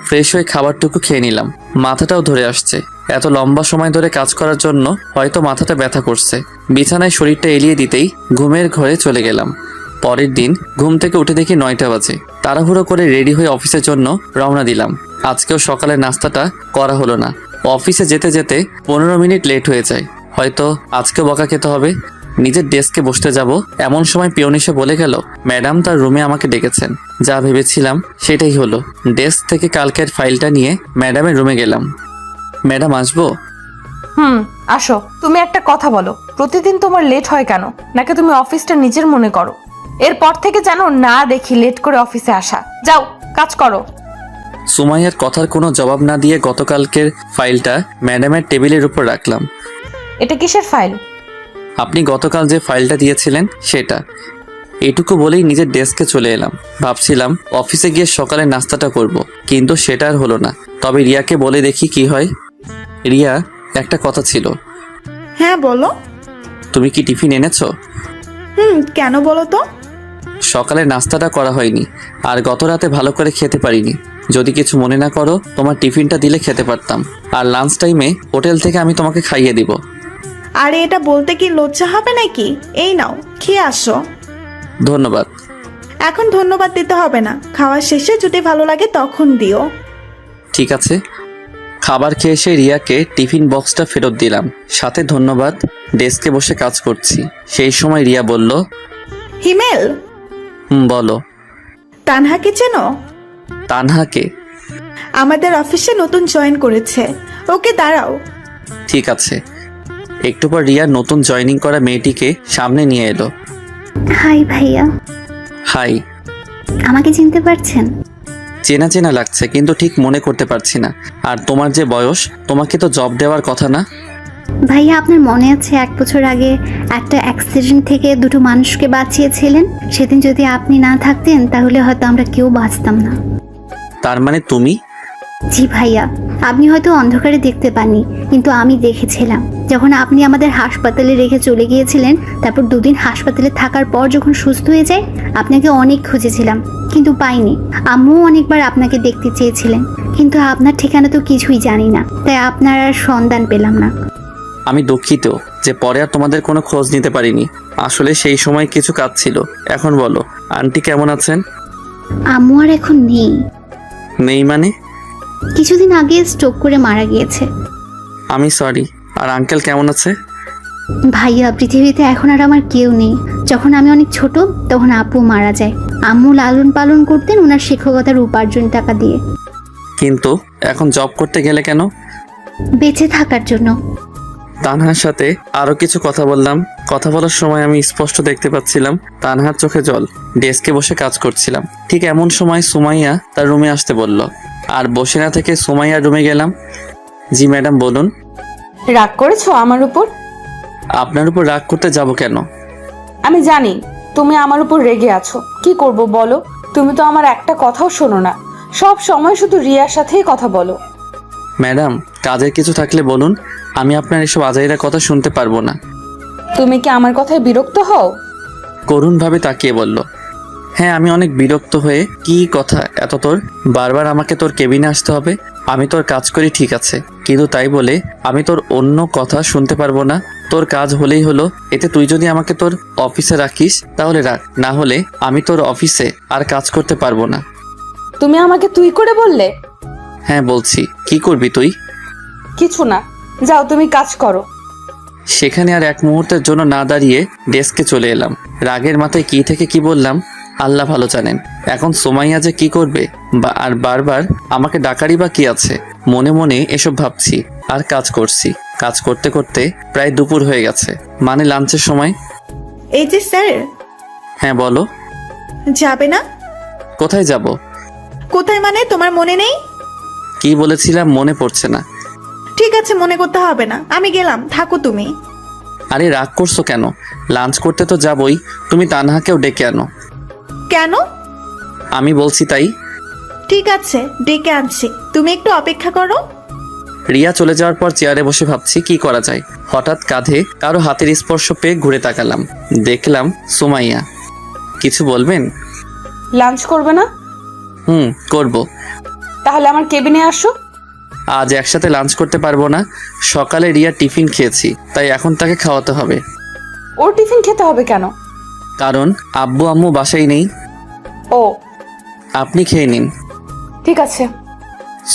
S1: ফ্রেশ হয়ে খাবারটুকু খেয়ে নিলাম। মাথাটাও ধরে আসছে। এত লম্বা সময় ধরে কাজ করার জন্য হয়তো মাথাটা ব্যথা করছে। বিছানায় শরীরটা এলিয়ে দিতেই ঘুমের ঘরে চলে গেলাম। পরের দিন ঘুম থেকে উঠে দেখি 9টা বাজে। তাড়াহুড়ো করে রেডি হয়ে অফিসের জন্য রওনা দিলাম। আজকেও সকালের নাস্তাটা করা হলো না। অফিসে যেতে যেতে 15 মিনিট লেট হয়ে যায়। হয়তো আজকে বকা খেতে হবে। নিজের ডেস্কে বসতে যাব, এমন সময় পিয়ন এসে বলে গেল ম্যাডাম তার রুমে আমাকে ডেকেছেন। যা ভেবেছিলাম সেটাই হলো। ডেস্ক থেকে কালকের ফাইলটা নিয়ে ম্যাডামের রুমে গেলাম। ম্যাডাম আসবো?
S3: আসো। তুমি একটা কথা বলো, প্রতিদিন তোমার লেট হয় কেন? নাকি তুমি অফিসটা নিজের মনে করো? এরপর থেকে যেন না দেখি লেট করে অফিসে আসা। যাও কাজ করো।
S1: সুমাইয়ার কথার কোনো জবাব না দিয়ে গতকালকের ফাইলটা ম্যাডামের টেবিলের উপর রাখলাম।
S3: এটা কিসের ফাইল?
S1: আপনি গতকাল যে ফাইলটা দিয়েছিলেন সেটা। এটুকু বলেই নিজের ডেস্কে চলে এলাম। ভাবছিলাম অফিসে গিয়ে সকালে নাস্তাটা করব, কিন্তু সেটা আর হলো না। তবে রিয়াকে বলে দেখি কি হয়। রিয়া, একটা কথা ছিল।
S9: হ্যাঁ বলো।
S1: তুমি কি টিফিন এনেছো?
S9: কেন বলো তো?
S1: সকালে নাস্তাটা করা হয়নি, আর গত রাতে ভালো করে খেতে পারিনি। যদি কিছু মনে না করো, তোমার টিফিনটা দিলে খেতে পারতাম। আর লাঞ্চ টাইমে হোটেল থেকে আমি তোমাকে খাইয়ে দিব।
S9: আরে এটা বলতে কি লজ্জা হবে নাকি? এই নাও, খেয়ে আসো।
S1: ধন্যবাদ।
S9: এখন ধন্যবাদ দিতে হবে না, খাওয়ার শেষে যদি ভালো লাগে তখন দিও।
S1: ঠিক আছে। খাবার খেয়ে এসে রিয়াকে টিফিন বক্সটা ফেরত দিলাম, সাথে ধন্যবাদ। ডেস্কে বসে কাজ করছি। সেই সময় রিয়া বলল,
S9: হিমেল,
S1: বলো।
S9: তানহাকে চেনো?
S1: তানহাকে?
S9: আমাদের অফিসে নতুন জয়েন করেছে। ওকে দাঁড়াও।
S1: ঠিক আছে। একটু পর রিয়া নতুন জয়েনিং করা মেয়েটিকে সামনে নিয়ে এলো।
S10: হাই ভাইয়া।
S1: হাই।
S10: আমাকে চিনতে পারছেন?
S1: চেনা চেনা লাগছে, কিন্তু ঠিক মনে করতে পারছি না। আর তোমার যে বয়স, তোমাকে তো জব দেওয়ার কথা না?
S10: ভাইয়া আপনার মনে আছে 1 বছর আগে একটা অ্যাক্সিডেন্ট থেকে 2টো মানুষকে বাঁচিয়েছিলেন? সেদিন যদি আপনি না থাকতেন তাহলে হয়তো আমরা কেউ বাঁচতাম না।
S1: তার মানে তুমি?
S10: জি ভাইয়া, আপনি হয়তো অন্ধকারে দেখতে পাননি, কিন্তু আমি দেখেছিলাম। যখন আপনি আমাদের হাসপাতালে রেখে চলে গিয়েছিলেন, তারপর 2 দিন হাসপাতালে থাকার পর যখন সুস্থ হয়ে যায়, আপনাকে অনেক খুঁজেছিলাম কিন্তু পাইনি। আম্মুও অনেকবার আপনাকে দেখতে চেয়েছিলেন, কিন্তু আপনার ঠিকানা তো কিছুই জানি না, তাই আপনার আর সন্ধান পেলাম না।
S1: আমি দুঃখিত যে পরে আর তোমাদের কোনো খোঁজ নিতে পারিনি। আসলে সেই সময় কিছু কাজ ছিল। এখন বলো, আন্টি কেমন আছেন?
S10: আম্মু আর এখন নেই।
S1: নেই মানে?
S10: কিছুদিন আগে স্ট্রোক করে মারা গিয়েছে।
S1: আমি সরি। আর আঙ্কেল কেমন আছে?
S10: ভাইয়া, পৃথিবীতে এখন আর আমার কেউ নেই। যখন আমি অনেক ছোট তখন আপু মারা যায়। আম্মু লালন পালন করতেন ওনার শিক্ষকতার উপার্জন টাকা দিয়ে।
S1: কিন্তু এখন জব করতে গেলে কেন?
S10: বেঁচে থাকার জন্য।
S1: তানহার সাথে আরো কিছু কথা বললাম। কথা বলার সময় আমি স্পষ্ট দেখতে পাচ্ছিলাম তানহার চোখে জল। ডেস্কে বসে কাজ করছিলাম। ঠিক এমন সময় সুমাইয়া তার রুমে আসতে বলল, আর বসে না থেকে সুমাইয়ার রুমে গেলাম। জি ম্যাডাম, বলুন।
S3: রাগ করেছো আমার উপর?
S1: আপনার উপর রাগ করতে যাব কেন?
S3: আমি জানি তুমি আমার উপর রেগে আছো। কি করব বলো? তুমি তো আমার একটা কথাও শোনো না। সব সময় শুধু রিয়ার সাথেই কথা বলো।
S1: ম্যাডাম, কাজের কিছু থাকলে বলুন, আমি আপনার এসব আজাইরা কথা শুনতে পারবো না।
S3: তুমি কি আমার কথায় বিরক্ত হও?
S1: করুণভাবে তাকিয়ে বলল, হ্যাঁ আমি অনেক বিরক্ত হয়ে। কি কথা এত তোর? বারবার আমাকে তোর কেবিনে আসতে হবে? আমি তোর কাজ করি ঠিক আছে, কিন্তু তাই বলে আমি তোর অন্য কথা শুনতে পারবো না? তোর কাজ হলেই হলো, এতে তুই যদি আমাকে তোর অফিসে রাখিস তাহলে রাখ, না হলে আমি তোর অফিসে আর কাজ করতে পারবো না।
S3: তুমি আমাকে তুই করে বললে?
S1: হ্যাঁ বলছি, কি করবি তুই?
S3: কিছু না, যাও তুমি কাজ করো।
S1: সেখানে আর এক মুহূর্তের জন্য না দাঁড়িয়ে ডেস্কে চলে এলাম। রাগের মাথায় কি থেকে কি বললাম আল্লাহ ভালো জানেন। এখন সোমাইয়া যে কি করবে আর বারবার আমাকে ডাকারই বা কি আছে? মনে মনে এসব ভাবছি আর কাজ করছি। কাজ করতে করতে প্রায় দুপুর হয়ে গেছে, মানে লাঞ্চের সময়।
S9: এই যে স্যার,
S1: হ্যাঁ বলো।
S9: যাবে না?
S1: কোথায় যাব?
S9: কোথায় মানে তোমার মনে নেই?
S1: কি বলেছিলাম মনে পড়ছে না।
S9: ঠিক আছে, মনে করতে হবে না, আমি গেলাম, থাকো তুমি।
S1: আরে রাগ করছো কেন? লাঞ্চ করতে তো যাবই, তুমি তানহাকেও ডেকে আনো।
S9: কেন?
S1: আমি বলছি তাই।
S9: ঠিক আছে, ডেকে আনছি, তুমি একটু অপেক্ষা করো।
S1: রিয়া চলে যাওয়ার পর চেয়ারে বসে ভাবছি কি করা যায়। হঠাৎ কাঁধে কারো হাতের স্পর্শ পেয়ে ঘুরে তাকালাম, দেখলাম সুমাইয়া। কিছু বলবেন?
S3: লাঞ্চ করবে না?
S1: করব।
S3: তাহলে আমার কেবিনে আসো।
S1: আজ একসাথে লাঞ্চ করতে পারবো না, সকালে রিয়া টিফিন খেয়েছি, তাই এখন তাকে খাওয়াতে হবে।
S3: ওর টিফিন খেতে হবে কেন?
S1: কারণ আব্বু আম্মু বাসায় নেই।
S3: ও,
S1: আপনি খেয়ে নিন।
S3: ঠিক আছে।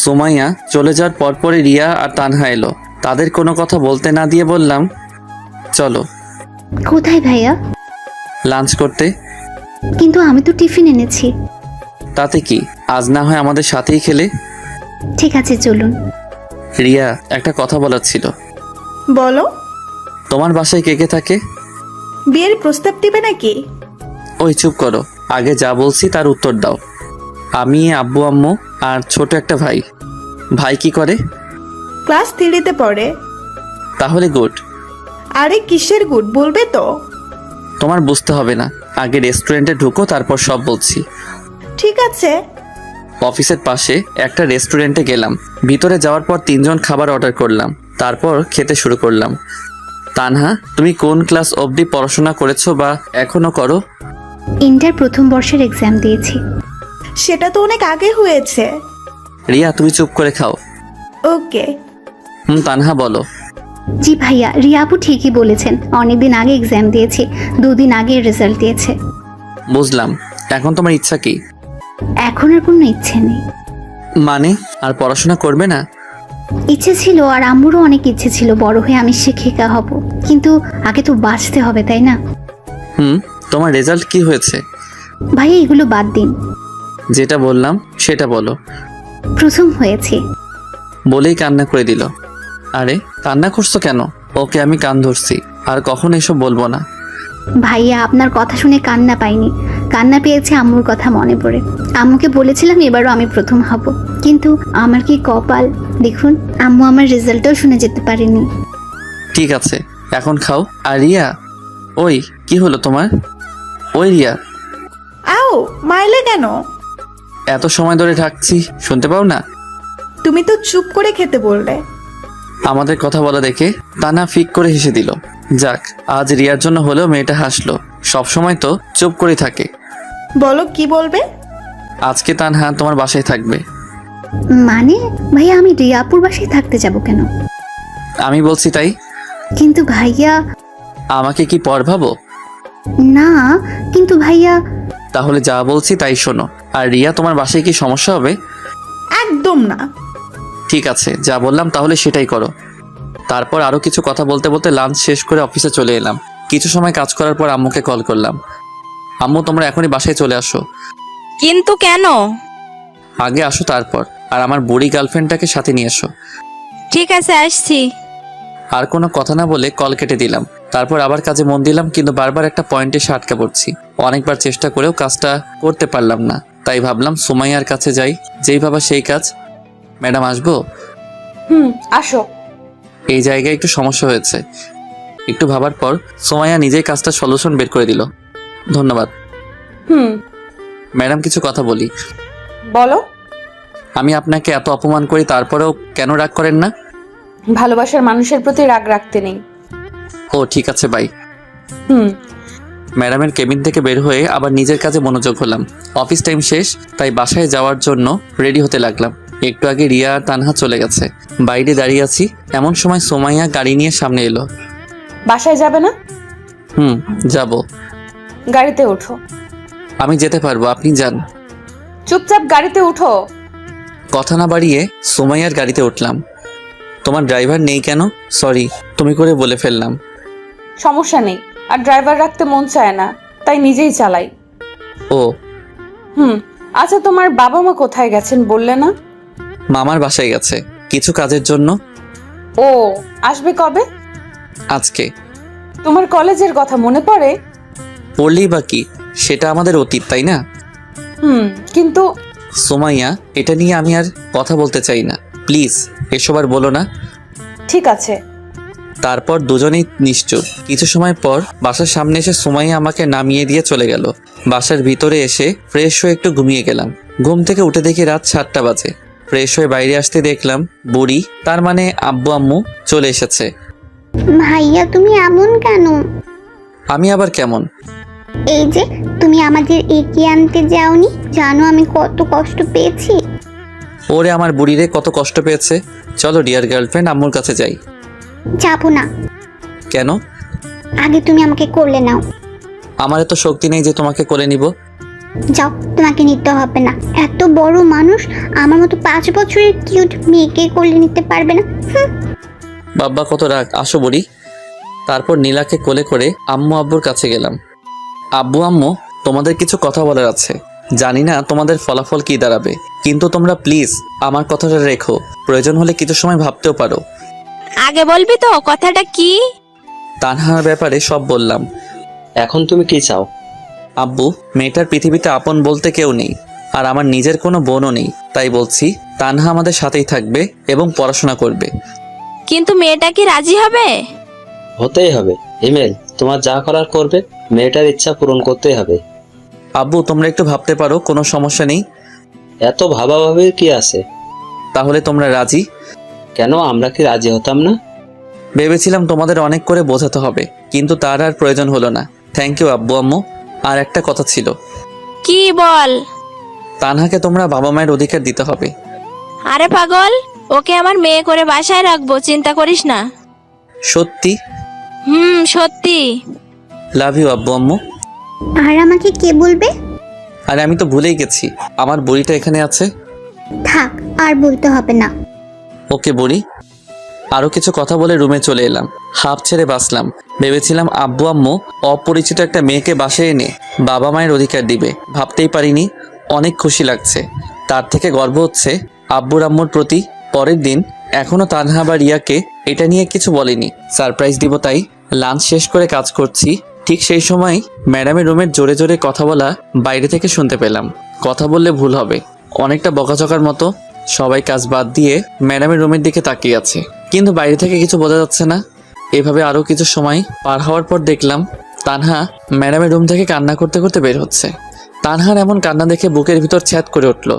S1: সুমাইয়া চলে যাওয়ার পরপরই রিয়া আর তানহা এলো। তাদের কোনো কথা বলতে না দিয়ে বললাম, চলো।
S10: কোথায় ভাইয়া?
S1: লাঞ্চ করতে।
S10: কিন্তু আমি তো টিফিন এনেছি।
S1: তাতে কি, আজ না হয় আমাদের সাথেই খেলে।
S10: ঠিক আছে চলুন।
S1: রিয়া, একটা কথা বলার ছিল।
S9: বলো।
S1: তোমার বাসায় কে কে থাকে?
S9: বিয়ের প্রস্তাব দিবে নাকি?
S1: ওই চুপ করো, আগে যা বলছি তার উত্তর দাও। আমি, আব্বু আম্মু আর ছোট একটা ভাই। ভাই কি করে?
S9: ক্লাস 3-তে পড়ে।
S1: তাহলে গুড।
S9: আরে কিসের গুড, বলবে তো?
S1: তোমার বুঝতে হবে না, আগে রেস্টুরেন্টে ঢুকো, তারপর সব বলছি।
S9: ঠিক আছে।
S1: অফিসের পাশে একটা রেস্টুরেন্টে গেলাম। ভিতরে যাওয়ার পর 3জন খাবার অর্ডার করলাম, তারপর খেতে শুরু করলাম। তানহা, তুমি কোন ক্লাস অবধি পড়াশোনা করেছো বা এখনো করো?
S10: ইন্টার প্রথম বর্ষের এক্সাম দিয়েছি।
S9: সেটা তো অনেক আগে হয়েছে।
S1: রিয়া, তুমি চুপ করে খাও।
S9: ওকে।
S1: তানহা বলো।
S10: জি ভাইয়া, রিয়া আপু ঠিকই বলেছেন, অনেকদিন আগে এক্সাম দিয়েছি, 2 দিন আগে রেজাল্ট দিয়েছে।
S1: বুঝলাম, এখন তোমার ইচ্ছা কি?
S10: এখন আর কোনো ইচ্ছে নেই।
S1: মানে আর পড়াশোনা করবে না?
S10: ইচ্ছে ছিল, আর আম্মুরও অনেক ইচ্ছে ছিল বড় হয়ে আমি শিক্ষিকা হব, কিন্তু আগে তো বাঁচতে হবে তাই না?
S1: তোমার রেজাল্ট কি হয়েছে?
S10: ভাইয়া এগুলো বাদ দিন,
S1: যেটা বললাম সেটা বলো।
S10: প্রথম হয়েছে।
S1: বলেই কান্না করে দিল। আরে কান্না করছো কেন? ওকে আমি কান ধরছি, আর কখন এসব বলবো না।
S10: ভাইয়া আপনার কথা শুনে কান্না পাইনি, কান্না পেয়েছে আম্মুর কথা মনে পড়ে। আম্মুকে বলেছিলাম এবারও আমি প্রথম হব, কিন্তু আমার কি কপাল দেখুন, আম্মু আমার রেজাল্টও শুনে যেতে পারেনি।
S1: ঠিক আছে, এখন খাও। আর রিয়া, ওই কি হলো তোমার? ওই রিয়া,
S9: আও, মাইলে কেন?
S1: এত সময় ধরে ডাকছি, শুনতে পাও না?
S9: তুমি তো চুপ করে খেতে বললে।
S1: আমাদের কথা বলা দেখে তানা ফিক করে হেসে দিল। যাক, আজ রিয়ার জন্য হলেও মেয়েটা হাসলো। সবসময় তো চুপ করে থাকে।
S9: বলো কি বলবে?
S1: আজকে তানহা তোমার বাসায় থাকবে।
S10: মানে ভাইয়া আমি রিয়াপুর বাসায় থাকতে যাব কেন?
S1: আমি বলছি তাই।
S10: কিন্তু ভাইয়া।
S1: আমাকে কি পর ভাবো?
S10: না, কিন্তু ভাইয়া।
S1: তাহলে যা বলছি তাই শোনো। আর রিয়া, তোমার বাসায় কি সমস্যা হবে?
S9: একদম না।
S1: ঠিক আছে, যা বললাম তাহলে সেটাই করো। তারপর আরো কিছু কথা বলতে বলতে লাঞ্চ শেষ করে অফিসে চলে এলাম। কিছু সময় কাজ করার পর আম্মুকে কল করলাম। আম্মু, তোমরা এখনই বাসায় চলে আসো।
S7: কিন্তু কেন?
S1: আগে আসো, তারপর আর আমার বুড়ি গার্লফ্রেন্ডটাকে সাথে নিয়ে এসো।
S7: ঠিক আছে, আসছি।
S1: আর কোনো কথা না বলে কল কেটে দিলাম। তারপর আবার কাজে মন দিলাম, কিন্তু বারবার একটা পয়েন্টে এসে আটকা পড়ছি। অনেকবার চেষ্টা করেও কাজটা করতে পারলাম না, তাই ভাবলাম সুমাইয়ার কাছে যাই, যেই ভাবা সেই কাজ। ম্যাডাম আসবো?
S3: আসো।
S1: এই জায়গায় একটু সমস্যা হয়েছে। একটু ভাবার পর সুমাইয়া নিজেই কাজটা সলিউশন বের করে দিল। ধন্যবাদ।
S3: হুম,
S1: ম্যাডাম, কিছু কথা বলি।
S3: বলো।
S1: আমি আপনাকে এত অপমান করি তারপরেও কেন রাগ করেন না?
S3: ভালোবাসার মানুষের প্রতি রাগ রাখতে নেই।
S1: ও ঠিক আছে বাই।
S3: হুম।
S1: ম্যাডামের কেবিন থেকে বের হয়ে আবার নিজের কাজে মনোযোগ হলাম। অফিস টাইম শেষ, তাই বাসায় যাওয়ার জন্য রেডি হতে লাগলাম। একটু আগে রিয়া আর তানহা চলে গেছে। বাইরে দাঁড়িয়ে আছি, এমন সময় সোমাইয়া গাড়ি নিয়ে সামনে এলো।
S3: বাসায় যাবে না?
S1: যাব।
S3: গাড়িতে ওঠো।
S1: আমি যেতে পারবো, আপনি যান।
S3: চুপচাপ গাড়িতে উঠো।
S1: কথা না বাড়িয়ে সোমাইয়ার গাড়িতে উঠলাম। তোমার ড্রাইভার নেই কেন? সরি, তুমি করে বলে ফেললাম।
S3: সমস্যা নেই, আর ড্রাইভার রাখতে মন চায় না, তাই নিজেই চালাই।
S1: ও
S3: আচ্ছা, তোমার বাবা মা কোথায় গেছেন বললে না?
S1: মামার বাসায় গেছে কিছু কাজের জন্য।
S3: ও আসবে কবে?
S1: আজকে।
S3: তোমার কলেজের কথা মনে পড়ে?
S1: পড়লেই বা কি, সেটা আমাদের অতীত, তাই না?
S3: কিন্তু
S1: সোমাইয়া, এটা নিয়ে আমি আর কথা বলতে চাই না, প্লিজ এসব আর বলো না।
S3: ঠিক আছে।
S1: তারপর দুজনেই নিশ্চুপ। কিছু সময় পর বাসার সামনে এসে সোমাইয়া আমাকে নামিয়ে দিয়ে চলে গেল। বাসার ভিতরে এসে ফ্রেশ হয়ে একটু ঘুমিয়ে গেলাম। ঘুম থেকে উঠে দেখি রাত 7টা বাজে। ফ্রেশ হয়ে বাইরে আসতে দেখলাম বুড়ি, তার মানে আব্বু আম্মু চলে এসেছে।
S10: ভাইয়া তুমি এমন কেন?
S1: আমি আবার কেমন?
S10: এই যে তুমি আমাদের এগিয়ে আনতে যাওনি, জানো আমি কত কষ্ট পেয়েছি।
S1: ওরে আমার বুড়িরে কত কষ্ট পেয়েছে। চলো ডিয়ার গার্লফ্রেন্ড, আম্মুর কাছে যাই।
S10: যাবো না।
S1: কেন?
S10: আগে তুমি আমাকে কোলে নাও।
S1: আমার এত শক্তি নেই যে তোমাকে কোলে নিব।
S10: যাও, তোমাকে নিতে হবে না। এত বড় মানুষ আমার মতো 5 বছরের কিউট মেয়েকে কোলে নিতে পারবে না।
S1: বাব্বা কত রাগ, আসো বুড়ি। তারপর নীলাকে কোলে করে আম্মু আব্বুর কাছে গেলাম। আব্বু আম্মু, তোমাদের কিছু কথা বলার আছে। জানি না তোমাদের ফলাফল কি দাঁড়াবে, কিন্তু তোমরা প্লিজ আমার কথাটা রেখো। প্রয়োজন হলে কিছু সময় ভাবতেও পারো।
S7: আগে বলবি তো কথাটা কি?
S1: তানহার ব্যাপারে সব বললাম।
S4: এখন তুমি কি চাও?
S1: আব্বু, মেয়েটার পৃথিবীতে আপন বলতে কেউ নেই, আর আমার নিজের কোনো বোনও নেই। তাই বলছি তানহা আমাদের সাথেই থাকবে এবং পড়াশোনা করবে।
S7: কিন্তু মেয়েটা কি রাজি হবে?
S4: হতেই হবে। হিমেল, তোমার যা করার করবে, মেয়েটার ইচ্ছা পূরণ করতেই হবে।
S1: আব্বু, তোমরা একটু ভাবতে পারো, কোনো সমস্যা নেই।
S4: এত ভাবাভাবির কি আছে?
S1: তাহলে তোমরা রাজি?
S4: কেন, আমরা কি রাজি হতাম না?
S1: ভেবেছিলাম তোমাদের অনেক করে বোঝাতে হবে, কিন্তু তার আর প্রয়োজন হলো না। থ্যাংক ইউ আব্বু আম্মু। আর একটা কথা ছিল।
S7: কি বল?
S1: তানহাকে তোমরা বাবা মায়ের অধিকার দিতে হবে।
S7: আরে পাগল, ওকে আমার মেয়ে করে বাসায় রাখবো, চিন্তা করিস না।
S1: সত্যি?
S7: সত্যি।
S1: লাভ ইউ আব্বু আম্মু।
S10: আর আমাকে কে বলবে?
S1: আরে আমি তো ভুলেই গেছি, আমার বুড়িটা এখানে আছে।
S10: থাক, আর বলতে হবে না।
S1: ওকে বুড়ি। আরও কিছু কথা বলে রুমে চলে এলাম। হাফ ছেড়ে বাঁচলাম। ভেবেছিলাম আব্বু আম্মু অপরিচিত একটা মেয়েকে বাসায় এনে বাবা মায়ের অধিকার দিবে, ভাবতেই পারিনি। অনেক খুশি লাগছে, তার থেকে গর্ব হচ্ছে আব্বুর আম্মুর প্রতি। পরের দিন এখনও তানহা বা রিয়াকে এটা নিয়ে কিছু বলেনি, সারপ্রাইজ দিব তাই। লাঞ্চ শেষ করে কাজ করছি, ঠিক সেই সময় ম্যাডামের রুমের জোরে জোরে কথা বলা বাইরে থেকে শুনতে পেলাম। কথা বললে ভুল হবে, অনেকটা বকাঝকার মতো। সবাই কাজ বাদ দিয়ে ম্যাডামের রুমের দিকে তাকিয়ে আছে, কিন্তু বাইরে থেকে কিছু বোঝা যাচ্ছে না। এভাবে আরও কিছু সময় পার হওয়ার পর দেখলাম তানহা ম্যাডামের রুম থেকে কান্না করতে করতে বের হচ্ছে। তানহার এমন কান্না দেখে বুকের ভিতর ছ্যাদ করে উঠল।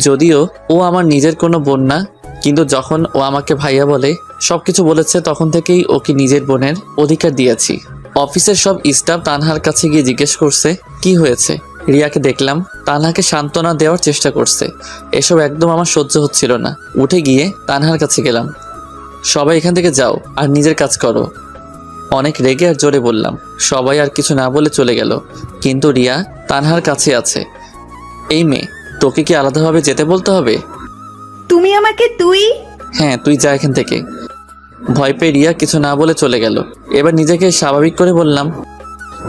S1: যদিও ও আমার নিজের কোনো বোন না, কিন্তু যখন ও আমাকে ভাইয়া বলে, সব কিছু বলেছে, তখন থেকেই ওকে নিজের বোনের অধিকার দিয়েছি। অফিসের সব স্টাফ তানহার কাছে গিয়ে জিজ্ঞেস করছে কি হয়েছে। রিয়াকে দেখলাম তানহাকে সান্ত্বনা দেওয়ার চেষ্টা করছে। এসব একদম আমার সহ্য হচ্ছিল না। উঠে গিয়ে তানহার কাছে গেলাম। সবাই এখান থেকে যাও আর নিজের কাজ করো। অনেক রেগে আর জোরে বললাম। সবাই আর কিছু না বলে চলে গেল, কিন্তু রিয়া তানহার কাছে আছে। এই মেয়ে, তোকে কি আলাদাভাবে যেতে বলতে হবে?
S9: তুমি আমাকে তুই?
S1: হ্যাঁ, তুই যা এখান থেকে। ভয় পেয়ে রিয়া কিছু না বলে চলে গেল। এবার নিজেকে স্বাভাবিক করে বললাম,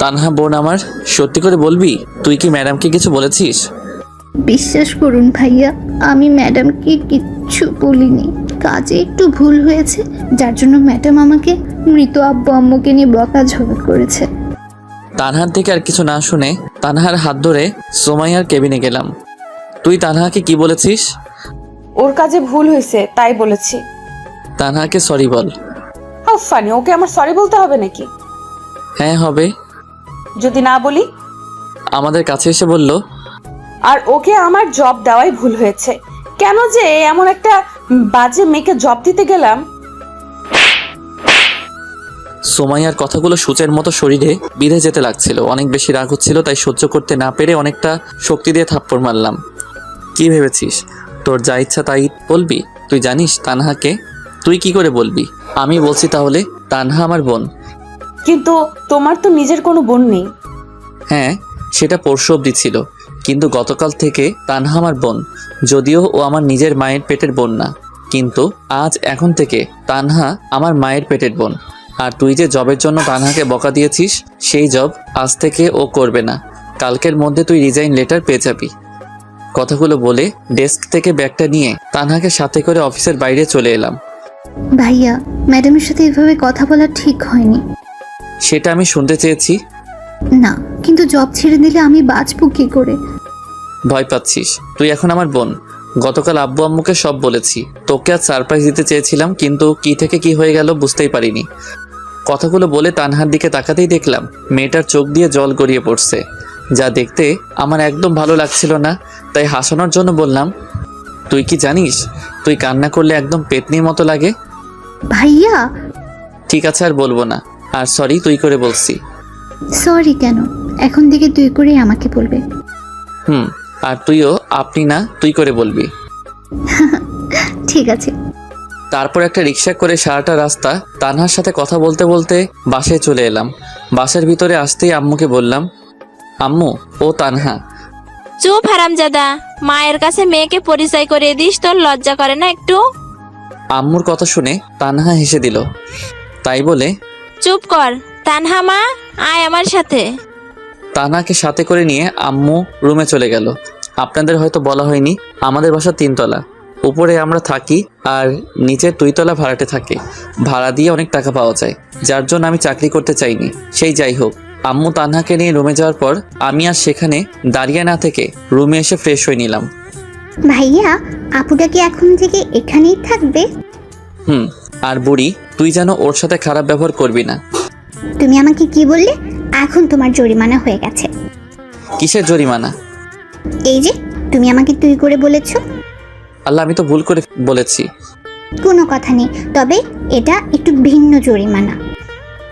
S1: তানহা বোন আমার, সত্যি করে বলবি তুই কি ম্যাডামকে কিছু বলেছিস?
S10: বিশ্বাস করুন ভাইয়া, আমি ম্যাডামকে কিচ্ছু বলিনি। কাজে একটু ভুল হয়েছে, যার জন্য ম্যাডাম আমাকে মৃত আব্বু আম্মুকে নিয়ে বকাঝকা করেছে।
S1: তানহার থেকে আর কিছু না শুনে তানহার হাত ধরে সোমাইয়ার কেবিনে গেলাম। তুই তানহাকে কি বলেছিস?
S3: ওর কাজে ভুল হয়েছে তাই বলেছি।
S1: তানহাকে সরি বল।
S3: হাউ ফানি, ওকে আমার সরি বলতে হবে নাকি?
S1: হ্যাঁ হবে।
S3: যদি না বলি?
S1: আমাদের কাছে এসে বলল,
S3: আর ওকে আমার জব দেওয়াই ভুল হয়েছে। কেন যে এমন একটা বাজে মেয়েকে জব দিতে গেলাম।
S1: সোমাইয়ার কথাগুলো সূচের মতো শরীরে বিঁধে যেতে লাগছিল। অনেক বেশি রাগ হচ্ছিল, তাই সহ্য করতে না পেরে অনেকটা শক্তি দিয়ে থাপ্পড় মারলাম। কি ভেবেছিস তোর যা ইচ্ছা তাই বলবি? তুই জানিস তানহাকে? তুই কি করে বলবি? আমি বলছি তাহলে, তানহা আমার বোন।
S3: কিন্তু তোমার তো নিজের কোনো বোন নেই।
S1: হ্যাঁ, সেটা পরশু অবধি ছিল, কিন্তু গতকাল থেকে তানহা আমার বোন। যদিও ও আমার নিজের মায়ের পেটের বোন না, কিন্তু এখন থেকে তানহা আমার মায়ের পেটের বোন। আর তুই যে জবের জন্য তানহাকে বকা দিয়েছিস, সেই জব আজ থেকে ও করবে না। কালকের মধ্যে তুই রিজাইন লেটার পেয়ে যাবি। কথাগুলো বলে ডেস্ক থেকে ব্যাগটা নিয়ে তানহাকে সাথে করে অফিসের বাইরে চলে এলাম।
S10: ভাইয়া, ম্যাডামের সাথে এভাবে কথা বলা ঠিক হয়নি।
S1: সেটা আমি শুনতে চেয়েছি।
S10: না, কিন্তু জব ছেড়ে দিলে আমি বাঁচবো কি করে?
S1: ভয় পাচ্ছিস? তুই এখন আমার বোন। গতকাল আব্বু আম্মুকে সব বলেছি। তোকে আজ সারপ্রাইজ দিতে চেয়েছিলাম, কিন্তু কি থেকে কি হয়ে গেল বুঝতেই পারিনি। কথাগুলো বলে তানহার দিকে তাকাতেই দেখলাম মেয়েটার চোখ দিয়ে জল গড়িয়ে পড়ছে, যা দেখতে আমার একদম ভালো লাগছিল না। তাই হাসানোর জন্য বললাম, তুই কি জানিস তুই কান্না করলে একদম পেতনির মতো লাগে।
S10: ভাইয়া।
S1: ঠিক আছে, আর বলবো না। আর সরি তুই করে বলছি।
S10: সরি কেন? এখন থেকে তুই করেই আমাকে বলবে।
S1: আর তুইও আপনি না তুই করে বলবি।
S10: ঠিক আছে।
S1: তারপর একটা রিক্সা করে সারাটা রাস্তা তানহার সাথে কথা বলতে বলতে বাসায় চলে এলাম। বাসার ভিতরে আসতেই আম্মুকে বললাম, আম্মু ও তানহা।
S7: চুপ হারামজাদা, মায়ের কাছে মেয়েকে পরিচয় করিয়ে দিস, তোর লজ্জা করে না একটু?
S1: আম্মুর কথা শুনে তানহা হেসে দিল। তাই বলে,
S7: চুপ কর। তানহা মা, আয় আমার সাথে।
S1: তানহাকে সাথে করে নিয়ে আম্মু রুমে চলে গেল। আপনাদের হয়তো বলা হয়নি, আমাদের বাসা 3 তলা। উপরে আমরা থাকি আর নিচে 2 তলা ভাড়াটে থাকে। ভাড়া দিয়ে অনেক টাকা পাওয়া যায়, যার জন্য আমি চাকরি করতে চাইনি। সেই যাই হোক, আম্মু তানহাকে নিয়ে রুমে যাওয়ার পর আমি আর সেখানে দাঁড়িয়ে না থেকে রুমে এসে ফ্রেশ হয়ে নিলাম।
S10: ভাইয়া, আপুটা কি এখন থেকে এখানেই থাকবে?
S1: আর বুড়ি, তুই যেন ওর সাথে খারাপ ব্যবহার করবি না।
S10: তুমি আমাকে কি বললে? এখন তোমার জরিমানা হয়ে গেছে।
S1: কিসের জরিমানা?
S10: এই যে তুমি আমাকে তুই করে বলেছো।
S1: আল্লাহ, আমি তো ভুল করে বলেছি।
S10: কোনো কথা নেই, তবে এটা একটু ভিন্ন জরিমানা।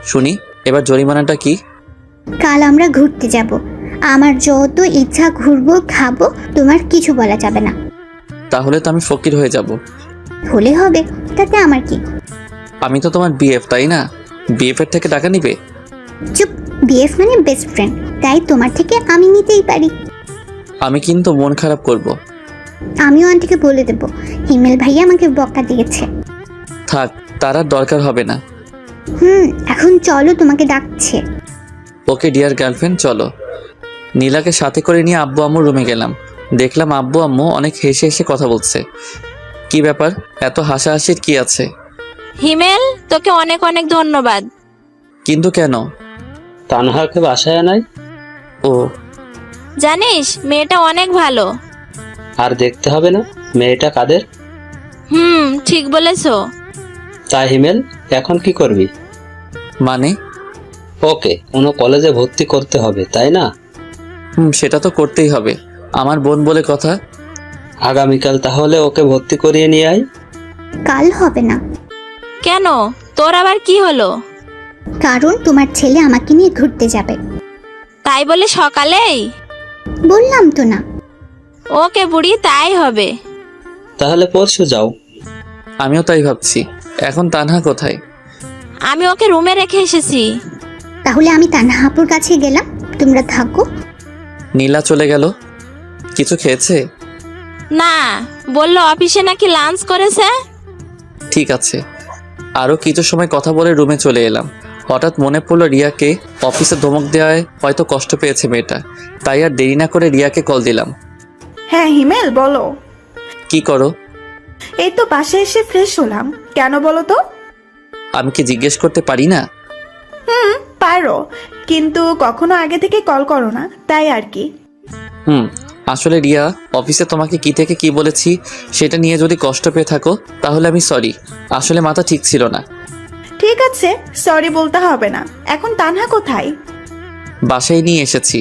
S1: শুনি, এবার জরিমানাটা কি?
S10: কাল আমরা ঘুরতে যাব। আমার যত ইচ্ছা ঘুরবো, খাবো, তোমার কিছু বলা যাবে না।
S1: তাহলে তো আমি ফকির হয়ে যাব।
S10: হলে হবে, তাতে আমার কি?
S1: আমি তো তোমার বিএফ, তাই না? বিএফ এর থেকে টাকা নিবে?
S10: চুপ। বিএফ মানে বেস্ট ফ্রেন্ড, তাই তোমার থেকে আমি নিতেই পারি।
S1: আমি কিন্তু মন খারাপ করব।
S10: আমিও আন্টিকে বলে দেব হিমেল ভাইয়া আমাকে বকা দিয়েছে।
S1: থাক, তার আর দরকার হবে না।
S10: এখন চলো, তোমাকে ডাকছে।
S1: ওকে ডিয়ার গার্লফ্রেন্ড, চলো। নীলাকে সাথে করে নিয়ে আব্বু আম্মুর রুমে গেলাম। দেখলাম আব্বু আম্মু অনেক হেসে হেসে কথা বলছে। কি ব্যাপার, এত হাসাহাসির কি আছে?
S7: হিমেল, তোকে অনেক অনেক ধন্যবাদ।
S1: কিন্তু কেন?
S4: তানহাকে বাসায় আনাই।
S1: ও,
S7: জানিস মেয়েটা অনেক ভালো।
S4: আর দেখতে হবে না মেয়েটা কাদের।
S7: ঠিক বলেছো।
S4: তাই হিমেল, এখন কি করবি?
S1: মানে?
S4: ওকে কোনো কলেজে ভর্তি করতে হবে, তাই না?
S1: সেটা তো করতেই হবে, আমার বোন বলে কথা।
S4: আগামীকাল তাহলে ওকে ভর্তি করিয়ে নিয়ে আয়।
S10: কাল হবে না।
S7: কেন, তোর আবার কি হলো?
S10: কারণ তোমার ছেলে আমাকে নিয়ে ঘুরতে যাবে।
S7: তাই বলে সকালেই?
S10: বললাম তো না।
S7: ওকে বুড়ি, তাই হবে।
S4: তাহলে পরশু যাও।
S1: আমিও তাই ভাবছি। এখন তানহা কোথায়?
S7: আমি ওকে রুমে রেখে এসেছি।
S10: তাহলে আমি তানহাপুর কাছে গেলাম, তোমরা থাকো।
S1: নীলা চলে গেল। কিছু খেয়েছে?
S7: না, বললো অফিসে নাকি লাঞ্চ করেছে।
S1: ঠিক আছে। আরও কিছু সময় কথা বলে রুমে চলে এলাম। হঠাৎ মনে পড়লো রিয়াকে অফিসে ধমক দেওয়ায় হয়তো কষ্ট পেয়েছে মেয়েটা। তাই আর দেরি না করে রিয়াকে কল দিলাম।
S9: হ্যাঁ হিমেল, বলো।
S1: কি করো?
S9: এই তো বাসায় এসে ফ্রেশ হলাম। কেন বলো তো?
S1: আমি কি জিজ্ঞেস করতে পারি না?
S9: পারো, কিন্তু কখনো আগে থেকে কল করো না, তাই আর কি।
S1: আসলে রিয়া, অফিসে তোমাকে কি থেকে কি বলেছি সেটা নিয়ে যদি কষ্ট পেয়ে থাকো তাহলে আমি সরি। আসলে মাথা ঠিক ছিল না।
S9: ঠিক আছে, সরি বলতে হবে না। এখন তানহা কোথায়?
S1: বাসায় নিয়ে এসেছি।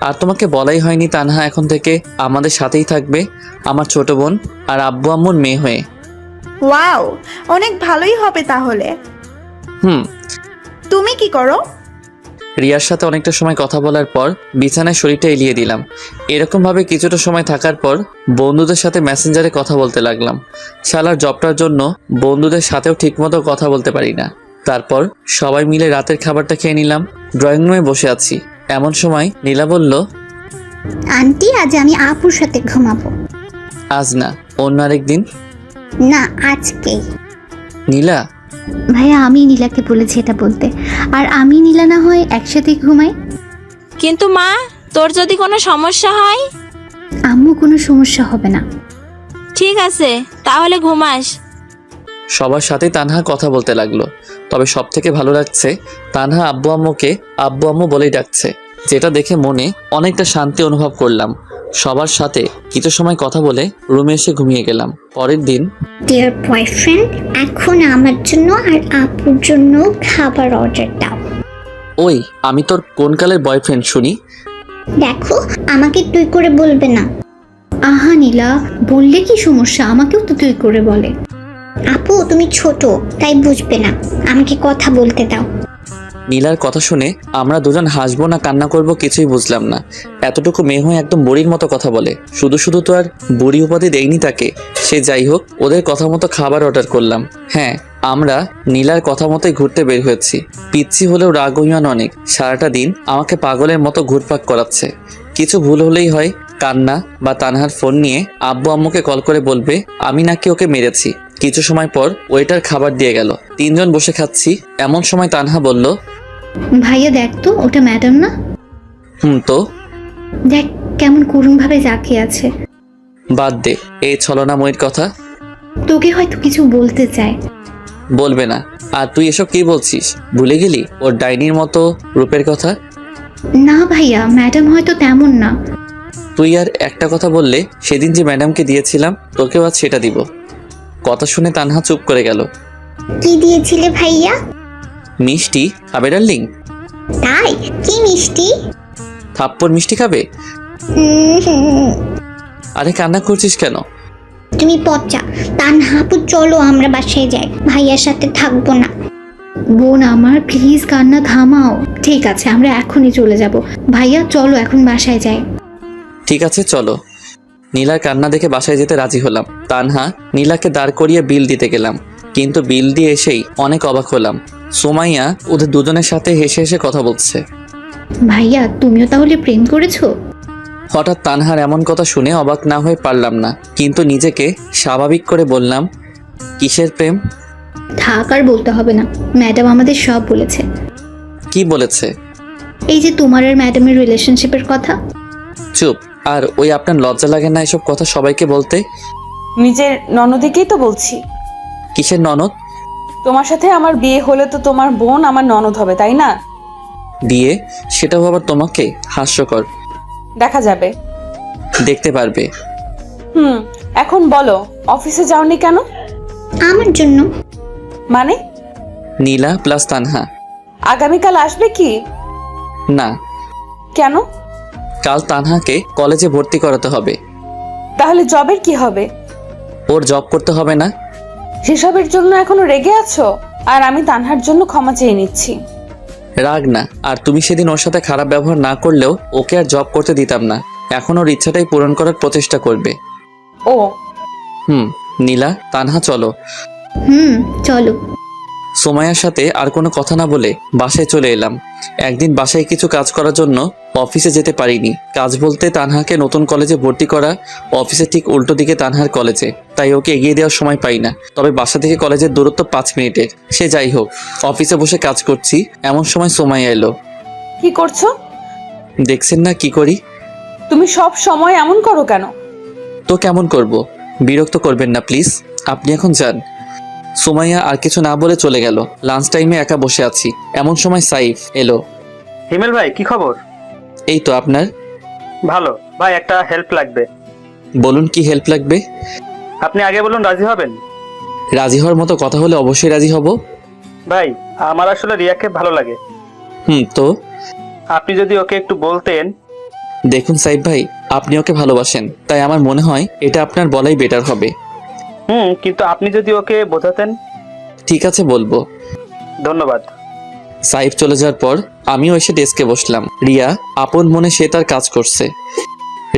S1: আর তোমাকে বলাই হয়নি তানহা এখন থেকে আমাদের সাথেই থাকবে, আমার ছোট বোন আর আব্বু আম্মুর মেয়ে হয়ে।
S9: ওয়াও, অনেক ভালোই হবে তাহলে।
S1: হুম।
S9: তুমি কি করো?
S1: রিয়ার সাথে অনেকটা সময় কথা বলার পর বিছানায় শরীরটা এলিয়ে দিলাম। এরকমভাবে কিছুটা সময় থাকার পর বন্ধুদের সাথে মেসেঞ্জারে কথা বলতে লাগলাম। শালার জবটার জন্য বন্ধুদের সাথেও ঠিকমতো কথা বলতে পারি না। তারপর সবাই মিলে রাতের খাবারটা খেয়ে নিলাম। ড্রয়িং রুমে বসে আছি, এমন সময় নীলা বলল,
S10: আন্টি আজ আমি আপুর সাথে ঘুমাবো।
S1: আজ না, অন্য আরেকদিন।
S10: না, আজকেই।
S1: নীলা,
S10: ভাইয়া আমি নীলাকে বলেছি এটা বলতে, আর আমি নীলা না হয় একসাথে ঘুমাই।
S7: কিন্তু মা, তোর যদি কোনো সমস্যা হয়?
S10: আম্মু কোনো সমস্যা হবে না।
S7: ঠিক আছে, তাহলে ঘুমাস।
S1: সবার সাথেই তানহা কথা বলতে লাগলো। তবে সব থেকে ভালো লাগছে তানহা আব্বু আম্মুকে আব্বু আম্মু বলেই ডাকছে, যেটা দেখে মনে অনেকটা শান্তি অনুভব করলাম। সবার সাথে কিছু সময় কথা বলে রুমে এসে ঘুমিয়ে গেলাম। পরের দিন,
S10: ডিয়ার বয়ফ্রেন্ড, এখন আমার জন্য আর আপুর জন্য খাবার অর্ডার দাও।
S1: ওই আমি তোর কোন কালের বয়ফ্রেন্ড শুনি?
S10: দেখো, আমাকে তুই করে বলবে না। আহা নীলা, বললে কি সমস্যা? আমাকেও তো তুই করে বলে। আপু তুমি ছোট, তাই বুঝবে না, আমাকে কথা বলতে দাও।
S1: নীলার কথা শুনে আমরা দুজন হাসবো না কান্না করব কিছুই বুঝলাম না। এতটুকু মেয়ে হয়ে একদম বুড়ির মতো কথা বলে। শুধু শুধু তো আর বুড়ি উপাধি দেয়নি তাকে। সে যাই হোক, ওদের কথা মতো খাবার অর্ডার করলাম। হ্যাঁ, আমরা নীলার কথা মতোই ঘুরতে বের হয়েছি। পিচ্ছি হলেও রাগ অভিমান অনেক। সারাটা দিন আমাকে পাগলের মতো ঘুরপাক করাচ্ছে। কিছু ভুল হলেই হয় কান্না বা তানহার ফোন নিয়ে আব্বু আম্মুকে কল করে বলবে আমি নাকি ওকে মেরেছি। কিছু সময় পর ওয়েটার খাবার দিয়ে গেল। তিনজন বসে খাচ্ছি, এমন সময় তানহা বলল,
S10: ভাইয়া দেখ তো, ওটা ম্যাডাম না?
S1: তো
S10: দেখ কেমন করুণ ভাবে জাকিয়ে আছে।
S1: বাদ দে এই ছলনাময়ীর কথা।
S10: তোকে হয়তো কিছু বলতে চায়।
S1: বলবে না। আর তুই এসব কি বলছিস? ভুলে গেলি ওর ডাইনির মতো রূপের কথা?
S10: না ভাইয়া, ম্যাডাম হয়তো তেমন না।
S1: তুই আর একটা কথা বললে সেদিন যে ম্যাডামকে দিয়েছিলাম তোকেও আজ সেটা দিব। কথা শুনে তানহা চুপ করে গেল।
S10: কি দিয়েছিলে ভাইয়া?
S1: মিষ্টি খাবে ডার্লিং?
S10: তাই? কি মিষ্টি?
S1: থাপ্পড় মিষ্টি খাবে? আরে কান্না করছিস কেন?
S10: তুমি পচা। তানহা আপু চলো আমরা বাসায় যাই, ভাইয়ার সাথে থাকবো না। বোন আমার, প্লিজ কান্না থামাও। ঠিক আছে, আমরা এখনই চলে যাব। ভাইয়া চলো এখন বাসায় যাই।
S1: ঠিক আছে চলো। নীলার কান্না দেখে বাসায় যেতে রাজি হলাম। তানহা নীলাকে দাঁড় করিয়ে বিল দিতে গেলাম, কিন্তু বিল দিয়ে এসেই অনেক অবাক হলাম। সুমাইয়া ওদের দুজনের সাথে হেসে হেসে কথা বলছে।
S10: ভাইয়া তুমিও তাহলে প্রেম করেছো?
S1: হঠাৎ তানহার এমন কথা শুনে অবাক না হয়ে পারলাম না, কিন্তু নিজেকে স্বাভাবিক করে বললাম, কিসের প্রেম?
S10: থাক আর বলতে হবে না, ম্যাডাম আমাদের সব বলেছে।
S1: কি বলেছে?
S10: এই যে তোমার আর ম্যাডামের রিলেশনশিপের কথা।
S1: চুপ। আর ওই আপনার লজ্জা লাগে না এসব কথা সবাইকে বলতে?
S3: নিজের ননদিকেই তো বলছি।
S1: কিসের ননদ?
S3: তোমার সাথে আমার বিয়ে হলে তো তোমার বোন আমার ননদ হবে, তাই না?
S1: বিয়ে? সেটাও আবার তোমাকে? হাস্যকর।
S3: দেখা যাবে।
S1: দেখতে পারবে।
S3: এখন বলো, অফিসে যাওনি কেন?
S10: আমার জন্য।
S3: মানে?
S1: নীলা প্লাস তানহা।
S3: আগামীকাল আসবে কি?
S1: না।
S3: কেন?
S1: কাল তানহাকে কলেজে ভর্তি করাতে হবে।
S3: তাহলে জবের কি হবে?
S1: ওর জব করতে হবে না?
S3: সেসবের জন্য এখনো রেগে আছো? আর আমি তানহার জন্য ক্ষমা চেয়ে নিচ্ছি।
S1: রাগ না। আর তুমি সেদিন ওর সাথে খারাপ ব্যবহার না করলেও ওকে আর জব করতে দিতাম না। এখন ওর ইচ্ছাটাই পূরণ করার প্রচেষ্টা করবে।
S3: ও
S1: নীলা, তানহা চলো।
S10: চলো।
S1: সুমাইয়ার সাথে আর কোনো কথা না বলে বাসায় চলে এলাম। একদিন বাসায় কিছু কাজ করার জন্য অফিসে যেতে পারিনি। কাজ বলতে তানহাকে নতুন কলেজে ভর্তি করা, অফিসে ঠিক উল্টো দিকে তানহার কলেজে, তাই ওকে এগিয়ে দেওয়ার সময় পাই না। তবে বাসা থেকে কলেজের দূরত্ব 5 মিনিটের। সে যাই হোক, অফিসে বসে কাজ করছি, এমন সময় সুমাইয়া এলো।
S3: কি করছো?
S1: দেখছেন না কি করি?
S3: তুমি সব সময় এমন করো কেন?
S1: তো কেমন করব? বিরক্ত করবেন না প্লিজ, আপনি এখন যান। সুমাইয়া আর কিছু না বলে চলে গেল। লাঞ্চ টাইমে একা বসে আছি, এমন সময় সাইফ এলো।
S6: হিমেল ভাই, কি খবর?
S1: এই তো আপনার।
S6: ভালো ভাই, একটা হেল্প লাগবে।
S1: বলুন কি হেল্প লাগবে?
S6: আপনি আগে বলুন, রাজি হবেন?
S1: রাজি হওয়ার মতো কথা হলে অবশ্যই রাজি হব।
S6: ভাই, আমার আসলে রিয়াকে ভালো লাগে।
S1: তো
S6: আপনি যদি ওকে একটু বলতেন।
S1: দেখুন সাইব ভাই, আপনি ওকে ভালোবাসেন, তাই আমার মনে হয় এটা আপনার বলাই বেটার হবে।
S6: কিন্তু আপনি যদি ওকে বোঝাতেন।
S1: ঠিক আছে, বলবো।
S6: ধন্যবাদ।
S1: সাইব চলে যাওয়ার পর আমিও এসে ডেস্কে বসলাম। রিয়া আপন মনে সে তার কাজ করছে।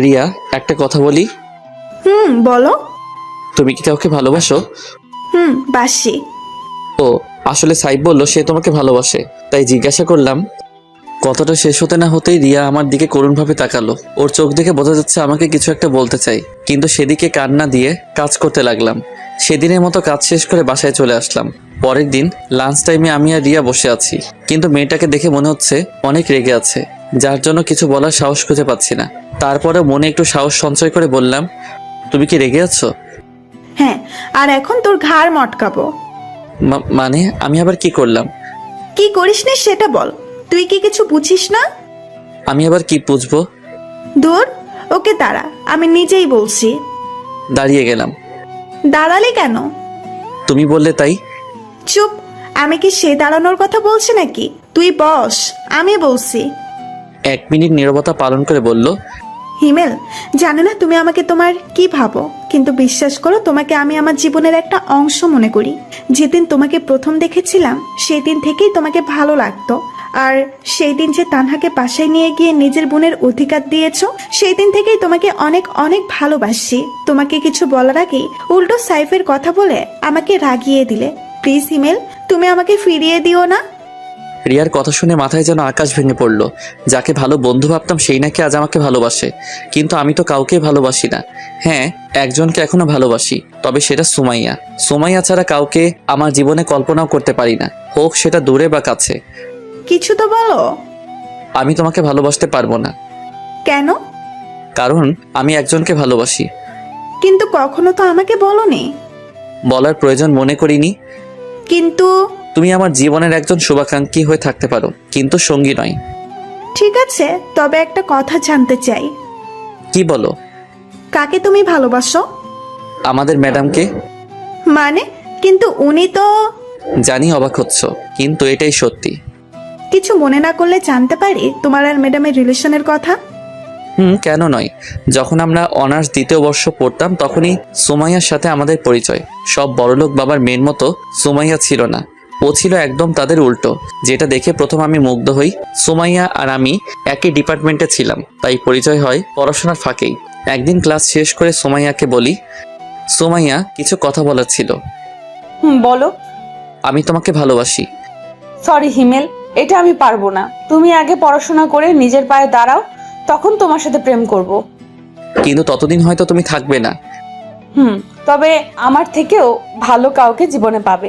S1: রিয়া, একটা কথা বলি,
S9: বলো।
S1: তুমি কি কাউকে ভালোবাসো?
S9: বাসি।
S1: ও, আসলে সাইব বলল সে তোমাকে ভালোবাসে, তাই জিজ্ঞাসা করলাম। কথাটা শেষ হতে না হতেই রিয়া আমার দিকে করুণভাবে তাকালো। ওর চোখ দেখে বোঝা যাচ্ছে আমাকে কিছু একটা বলতে চাই, কিন্তু সেদিকে কান না দিয়ে কাজ করতে লাগলাম। সেদিনের মতো কাজ শেষ করে বাসায় চলে আসলাম। পরের দিন লাঞ্চ টাইমে আমি আর রিয়া বসে আছি, কিন্তু মেয়েটাকে দেখে মনে হচ্ছে অনেক রেগে আছে, যার জন্য কিছু বলার সাহস খুঁজে পাচ্ছি না। তারপরে মনে একটু সাহস সঞ্চয় করে বললাম, তুমি কি রেগে আছো?
S9: হ্যাঁ, আর এখন তোর ঘাড় মটকাবো।
S1: মানে আমি আবার কি করলাম?
S9: কি করিস নি সেটা বল। তুই কি কিছু বুঝিস না?
S1: আমি আবার কি বুঝবো?
S9: দূর, ওকে দাঁড়া, আমি নিজেই বলছি।
S1: দাঁড়িয়ে গেলাম।
S9: দাঁড়ালি কেন?
S1: তুমি বললে তাই।
S9: চুপ, আমি কি সে দাঁড়ানোর কথা বলছি নাকি? তুই বস, আমি বলছি।
S1: 1 মিনিট নীরবতা পালন করে বলল,
S9: হিমেল, জানি না তুমি আমাকে তোমার কি ভাবো, কিন্তু বিশ্বাস করো, তোমাকে আমি আমার জীবনের একটা অংশ মনে করি। যেদিন তোমাকে প্রথম দেখেছিলাম সেই দিন থেকেই তোমাকে ভালো লাগতো। আর সেই দিন যে তানহাকে বাসায় নিয়ে গিয়ে নিজের বোনের অধিকার দিয়েছো, সেই দিন থেকেই তোমাকে অনেক অনেক ভালোবাসি। তোমাকে কিছু বলার আগেই উল্টো সাইফের কথা বলে আমাকে রাগিয়ে দিলে। প্লিজ হিমেল, তুমি আমাকে ফিরিয়ে দিও না।
S1: রিয়ার কথা শুনে মাথায় যেন আকাশ ভেঙে পড়লো। যাকে ভালো বন্ধু ভাবতাম সেই নাকি আজ আমাকে ভালোবাসে, কিন্তু আমি তো কাউকে ভালোবাসি না। হ্যাঁ, একজনকে এখনো ভালোবাসি, তবে সেটা সুমাইয়া। সুমাইয়া ছাড়া কাউকে আমার জীবনে কল্পনাও করতে পারি না, হোক সেটা দূরে বা কাছে।
S9: কিছু তো বলো।
S1: আমি তোমাকে ভালোবাসতে পারবো না।
S9: কেন?
S1: কারণ আমি একজনকে ভালোবাসি।
S9: কিন্তু কখনো তো আমাকে বলোনি।
S1: বলার প্রয়োজন মনে করিনি।
S9: কিন্তু
S1: তুমি আমার জীবনের একজন শুভাকাঙ্ক্ষী হয়ে থাকতে পারো, কিন্তু সঙ্গী নয়।
S9: ঠিক আছে, তবে একটা কথা জানতে চাই।
S1: কি বলো?
S9: কাকে তুমি ভালোবাসো?
S1: আমাদের ম্যাডামকে।
S9: মানে? কিন্তু উনি তো।
S1: জানি অবাক হচ্ছ, কিন্তু এটাই সত্যি।
S9: কিছু মনে না করলে জানতে পারি তোমার আর ম্যাডামের রিলেশনের কথা?
S1: কেন নয়। যখন আমরা অনার্স 2য় বর্ষ পড়তাম তখনই সুমাইয়ার সাথে আমাদের পরিচয়। সব বড়লোক বাবার মেয়ের মতো সুমাইয়া ছিল না, ও ছিল একদম তাদের উল্টো। যেটা দেখে প্রথম আমি মুগ্ধ হই। সুমাইয়া আর আমি একই ডিপার্টমেন্টে ছিলাম, তাই পরিচয় হয় পড়াশোনার ফাঁকেই। একদিন ক্লাস শেষ করে সুমাইয়াকে বলি, সুমাইয়া, কিছু কথা বলার ছিল।
S3: বলো।
S1: আমি তোমাকে ভালোবাসি।
S3: সরি হিমেল, এটা আমি পারবো না। তুমি আগে পড়াশোনা করে নিজের পায়ে দাঁড়াও, তখন তোমার সাথে প্রেম করব।
S1: কিন্তু ততদিন হয়তো তুমি থাকবে না।
S3: তবে আমার থেকেও ভালো কাউকে জীবনে পাবে।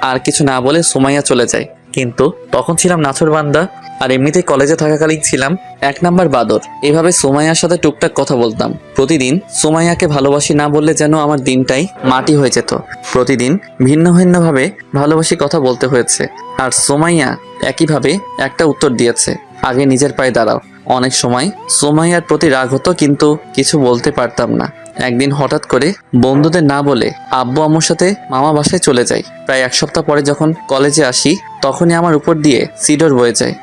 S1: আর কিছু না বলে সুমাইয়া চলে যায়। কিন্তু তখন ছিলাম নাছোড়বান্দা, আর এমনিতেই কলেজে থাকাকালীন ছিলাম 1 নাম্বার বাদর। এভাবে সুমাইয়ার সাথে টুকটাক কথা বলতাম। প্রতিদিন সুমাইয়াকে ভালোবাসি না বললে যেন আমার দিনটাই মাটি হয়ে যেত। প্রতিদিন ভিন্ন ভিন্নভাবে ভালোবাসি কথা বলতে হয়েছে, আর সুমাইয়া একইভাবে একটা উত্তর দিয়েছে, আগে নিজের পায়ে দাঁড়াও। অনেক সময় সুমাইয়ার প্রতি রাগ হতো, কিন্তু কিছু বলতে পারতাম না। একদিন হঠাৎ করে বন্ধুদের না বলে আব্বু আম্মুর সাথে মামা বাসায় চলে যাই। প্রায় 1 সপ্তাহ পরে যখন কলেজে আসি তখনই আমার উপর দিয়ে সিডর বয়ে যায়।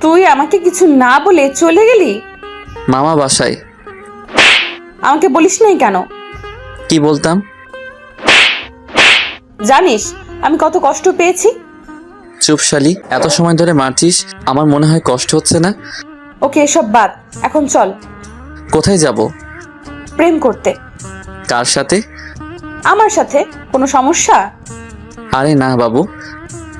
S3: তুই আমাকে কিছু না বলে চলে গেলি?
S1: মামা বাসায়।
S3: আমাকে বলিস নাই কেন?
S1: কি বলতাম?
S3: জানিস আমি কত কষ্ট পেয়েছি?
S1: চুপ শালি, এত সময় ধরে মারছিস, আমার মনে হয় কষ্ট হচ্ছে না?
S3: ওকে, এসব বাদ, এখন চল।
S1: কোথায় যাব?
S3: প্রেম করতে।
S1: কার সাথে?
S3: আমার সাথে। কোনো সমস্যা?
S1: আরে না বাবু।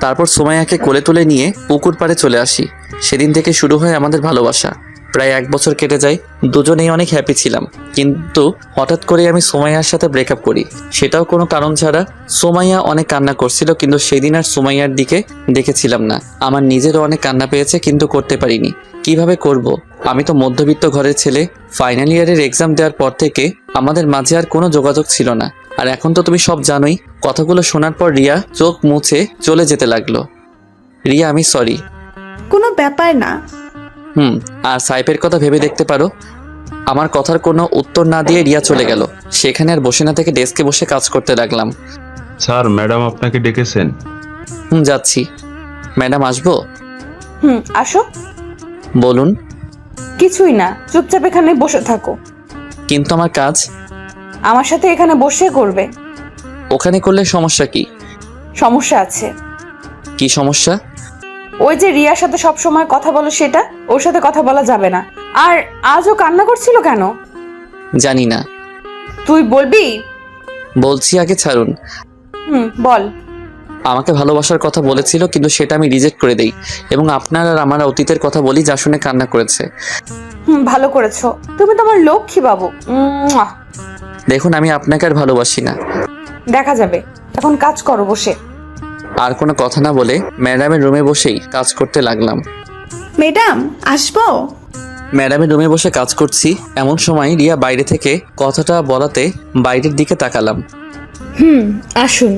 S1: তারপর সুমাইয়াকে কোলে তুলে নিয়ে পুকুর পাড়ে চলে আসি। সেদিন থেকে শুরু হয় আমাদের ভালোবাসা। প্রায় 1 বছর কেটে যায়, দুজনেই অনেক হ্যাপি ছিলাম। কিন্তু হঠাৎ করে আমি সুমাইয়ার সাথে ব্রেকআপ করি, সেটাও কোনো কারণ ছাড়া। সুমাইয়া অনেক কান্না করছিল, কিন্তু সেদিন আর সুমাইয়ার দিকে দেখেছিলাম না। আমার নিজেরও অনেক কান্না পেয়েছে, কিন্তু করতে পারিনি। কিভাবে করব? আমি তো মধ্যবিত্ত ঘরের ছেলে। ফাইনাল ইয়ারের এক্সাম দেওয়ার পর থেকে আমাদের মাঝে আর কোনো যোগাযোগ ছিল না। আর এখন তো তুমি সব জানোই। কথাগুলো শোনার পর রিয়া চোখ মুছে চলে যেতে লাগলো। রিয়া, আমি সরি।
S9: কোনো ব্যাপার না।
S1: আর সাইফের কথা ভেবে দেখতে পারো। আমার কথার কোনো উত্তর না দিয়ে রিয়া চলে গেল। সেখানে আর বসে না থেকে ডেস্কে বসে কাজ করতে লাগলাম।
S2: স্যার, ম্যাডাম আপনাকে ডেকেছেন।
S1: যাচ্ছি। ম্যাডাম আসবো?
S3: আসো।
S1: বলুন।
S3: কিছুই না, চুপচাপ এখানে বসে থাকো।
S1: কিন্তু আমার কাজ
S3: আমার সাথে এখানে বসে করবে।
S1: ওখানে করলে সমস্যা কি?
S3: সমস্যা আছে।
S1: কি সমস্যা?
S3: ওই যে রিয়ার সাথে সব সময় কথা বলো, সেটা ওর সাথে কথা বলা যাবে না। আর আজও কান্না করছিল কেন?
S1: জানি না।
S3: তুই বলবি?
S1: বলছি, আগে ছাড়ুন।
S3: বল।
S1: আমাকে ভালোবাসার কথা বলেছিল, কিন্তু সেটা আমি রিজেক্ট করে দেই এবং আপনার আর আমার অতীতের কথা বলি, যা শুনে কান্না করেছে।
S3: ভালো করেছো, তুমি তো আমার লক্ষ্মী বাবু। মুয়া।
S1: দেখুন, আমি আপনাকে আর ভালোবাসি না।
S3: দেখা যাবে, এখন কাজ করো বসে।
S1: আর কোনো কথা না বলে ম্যাডামের রুমে বসেই কাজ করতে লাগলাম।
S9: ম্যাডাম আসবো?
S1: ম্যাডামের রুমে বসে কাজ করছি, এমন সময় রিয়া বাইরে থেকে কথাটা বলাতে বাইরের দিকে তাকালাম।
S3: আসুন।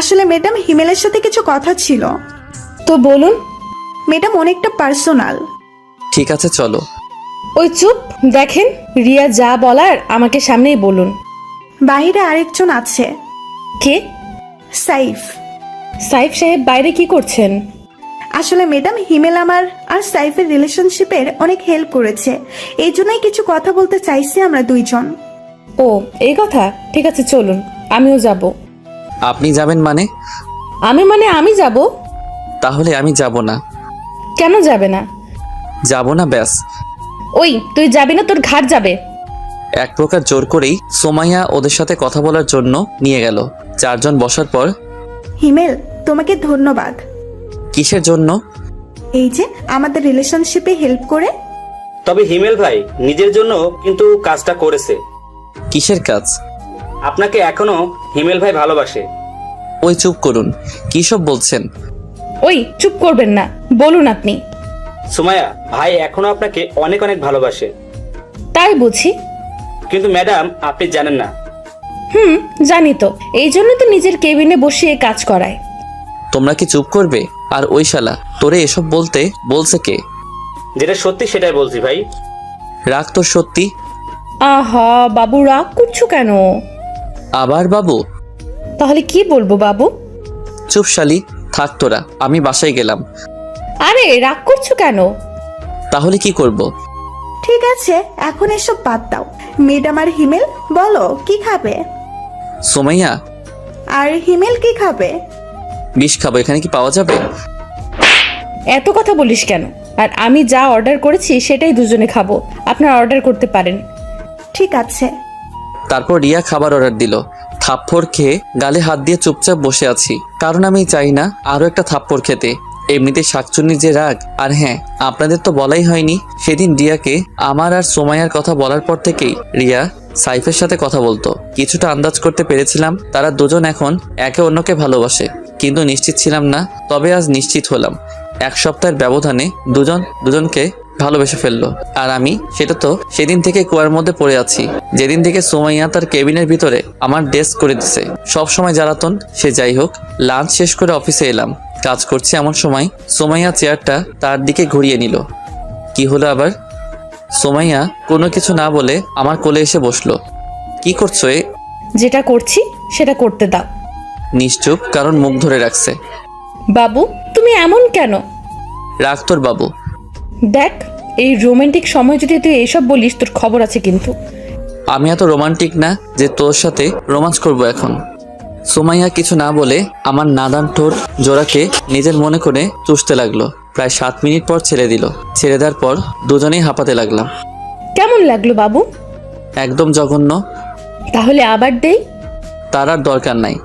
S9: আসলে ম্যাডাম হিমেলের সাথে কিছু কথা ছিল।
S3: তো বলুন।
S9: ম্যাডাম অনেকটা পার্সোনাল।
S1: ঠিক আছে, চলো।
S3: ওই চুপ, দেখেন রিয়া যা বলার আমাকে সামনেই বলুন।
S9: বাইরে আরেকজন আছে।
S3: কে?
S9: সাইফ।
S3: সাইফ সাহেব বাইরে কি করছেন?
S9: আসলে ম্যাডাম হিমেল আমার আর সাইফের রিলেশনশিপের অনেক হেল্প করেছে, এই জন্যই কিছু কথা বলতে চাইছি আমরা দুইজন।
S3: ও এই কথা, ঠিক আছে চলুন, আমিও যাব।
S1: আপনি যাবেন মানে?
S3: আমি যাব।
S1: তাহলে আমি যাব না।
S3: কেন যাবে না?
S1: যাব না, ব্যাস।
S3: ওই তুই যাবি না, তোর ঘাট যাবে।
S1: এক প্রকার জোর করেই সোমাইয়া ওদের সাথে কথা বলার জন্য নিয়ে গেল। চারজন বসার পর,
S9: হিমেল তোমাকে ধন্যবাদ।
S1: কিসের জন্য?
S9: এই যে আমাদের রিলেশনশিপে হেল্প করে।
S6: তবে হিমেল ভাই নিজের জন্য কিন্তু কাজটা করেছে।
S1: কিসের কাজ?
S6: আপনাকে এখনো হিমেল ভাই ভালোবাসে।
S1: ওই চুপ করুন, কি সব বলছেন?
S3: ওই চুপ করবেন না, বলুন আপনি।
S6: সুমাইয়া, ভাই এখনো আপনাকে অনেক অনেক ভালোবাসে।
S3: তাই বুঝি?
S6: কিন্তু ম্যাডাম আপনি জানেন না।
S3: জানি তো, এই জন্য তো নিজের কেবিনে বসিয়ে কাজ করায়।
S1: তোমরা কি চুপ করবে? আর ওই শালা তোরে এসব বলতে বলছে কে?
S6: যেটা সত্যি সেটাই বলছি ভাই।
S1: রাগ তোর সত্যি?
S3: আহা বাবু, রাগ করছো কেন?
S1: আবার বাবু?
S3: তাহলে কি বলবো বাবু?
S1: চুপ শালি, থাক তোরা, আমি বাসায় গেলাম।
S3: আরে রাগ করছো কেন?
S1: তাহলে কি করব?
S9: ঠিক আছে, এখন এসব বাদ দাও। ম্যাডাম আর হিমেল বলো কি খাবে?
S1: সোমাইয়া,
S9: আর হিমেল কি খাবে?
S1: বিষ খাবো, এখানে কি পাওয়া যাবে?
S3: এত কথা বলিস কেন? আর আমি যা অর্ডার করেছি সেটাই দুজনে খাবো, আপনারা অর্ডার করতে পারেন।
S9: ঠিক আছে।
S1: তারপর রিয়া খাবার অর্ডার দিল। থাপ্পড় খেয়ে গালে হাত দিয়ে চুপচাপ বসে আছি, কারণ আমি চাই না আরো একটা থাপ্পড় খেতে। এমনিতে শাকচুন্নির যে রাগ। আর হ্যাঁ, আপনাদের তো বলাই হয়নি, সেদিন রিয়াকে আমার আর সোমাইয়ার কথা বলার পর থেকেই রিয়া সাইফের সাথে কথা বলতো। কিছুটা আন্দাজ করতে পেরেছিলাম তারা দুজন এখন একে অন্যকে ভালোবাসে, কিন্তু নিশ্চিত ছিলাম না। তবে আজ নিশ্চিত হলাম। এক সপ্তাহের ব্যবধানে দুজন দুজনকে ভালোবেসে ফেললো। আর আমি সেটা তো সেদিন থেকে কুয়ার মধ্যে পড়ে আছি, যেদিন থেকে সোমাইয়া তার কেবিনের ভিতরে আমার ডেস্ক করে দিছে। সব সময় জ্বালাতন, সে যাই হোক। লাঞ্চ শেষ করে অফিসে এলাম, কাজ করছি এমন সময় সোমাইয়া চেয়ারটা তার দিকে ঘুরিয়ে নিল। কি হলো আবার? সোমাইয়া কোনো কিছু না বলে আমার কোলে এসে বসলো। কি করছো এ?
S3: যেটা করছি সেটা করতে দাও।
S1: নিশ্চুপ, কারণ মুখ ধরে রাখছে।
S3: বাবু তুমি এমন কেন?
S1: রাখ তোর বাবু।
S3: দেখ, এই রোমান্টিক সময় যদি তুই এইসব বলিস, তোর খবর আছে কিন্তু।
S1: আমি এত রোমান্টিক না যে তোর সাথে রোমান্স করব এখন। সোমাইয়া কিছু না বলে আমার নাদান ঠোঁট জোড়াকে নিজের মনে করে চুষতে লাগলো। প্রায় 7 মিনিট পর ছেড়ে দিল। ছেড়ে দেওয়ার পর দুজনেই হাঁপাতে লাগলাম।
S3: কেমন লাগলো বাবু?
S1: একদম জঘন্য।
S3: তাহলে আবার দেই?
S1: তার আর দরকার নাই।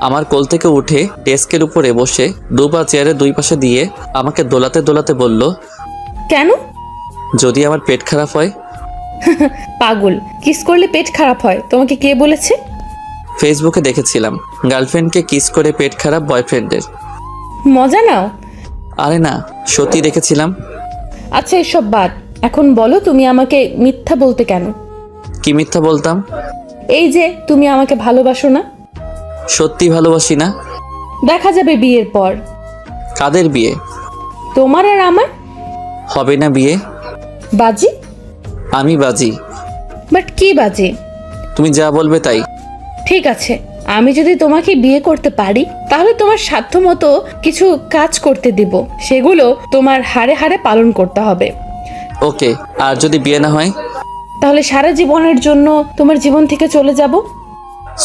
S1: আমার কোল থেকে উঠে ডেস্কের উপরে বসে দুপা চেয়ারের দুই পাশে দিয়ে আমাকে দোলাতে দোলাতে বলল,
S3: কেন?
S1: যদি আমার পেট খারাপ হয়।
S3: পাগল, কিস করলে পেট খারাপ হয় তোমাকে কে বলেছে?
S1: ফেসবুকে দেখেছিলাম গার্লফ্রেন্ডকে কিস করে পেট খারাপ বয়ফ্রেন্ডের।
S3: মজা নাও।
S1: আরে না, সত্যি দেখেছিলাম।
S3: আচ্ছা এসব বাদ, এখন বলো তুমি আমাকে মিথ্যা বলতে কেন?
S1: কি মিথ্যা বলতাম?
S3: এই যে তুমি আমাকে ভালোবাসো না।
S1: সত্যি ভালোবাসি না।
S3: দেখা যাবে বিয়ের পর।
S1: কাদের বিয়ে?
S3: তোমার আর আমার।
S1: হবে না বিয়ে।
S3: বাজি?
S1: আমি বাজি।
S3: বাট কি বাজি?
S1: তুমি যা বলবে তাই।
S3: ঠিক আছে, আমি যদি তোমাকে বিয়ে করতে পারি তাহলে তোমার সাধ্যমতো কিছু কাজ করতে দিব, সেগুলো তোমার হাড়ে হাড়ে পালন করতে হবে।
S1: ওকে, আর যদি বিয়ে না হয়?
S3: তাহলে সারা জীবনের জন্য তোমার জীবন থেকে চলে যাব।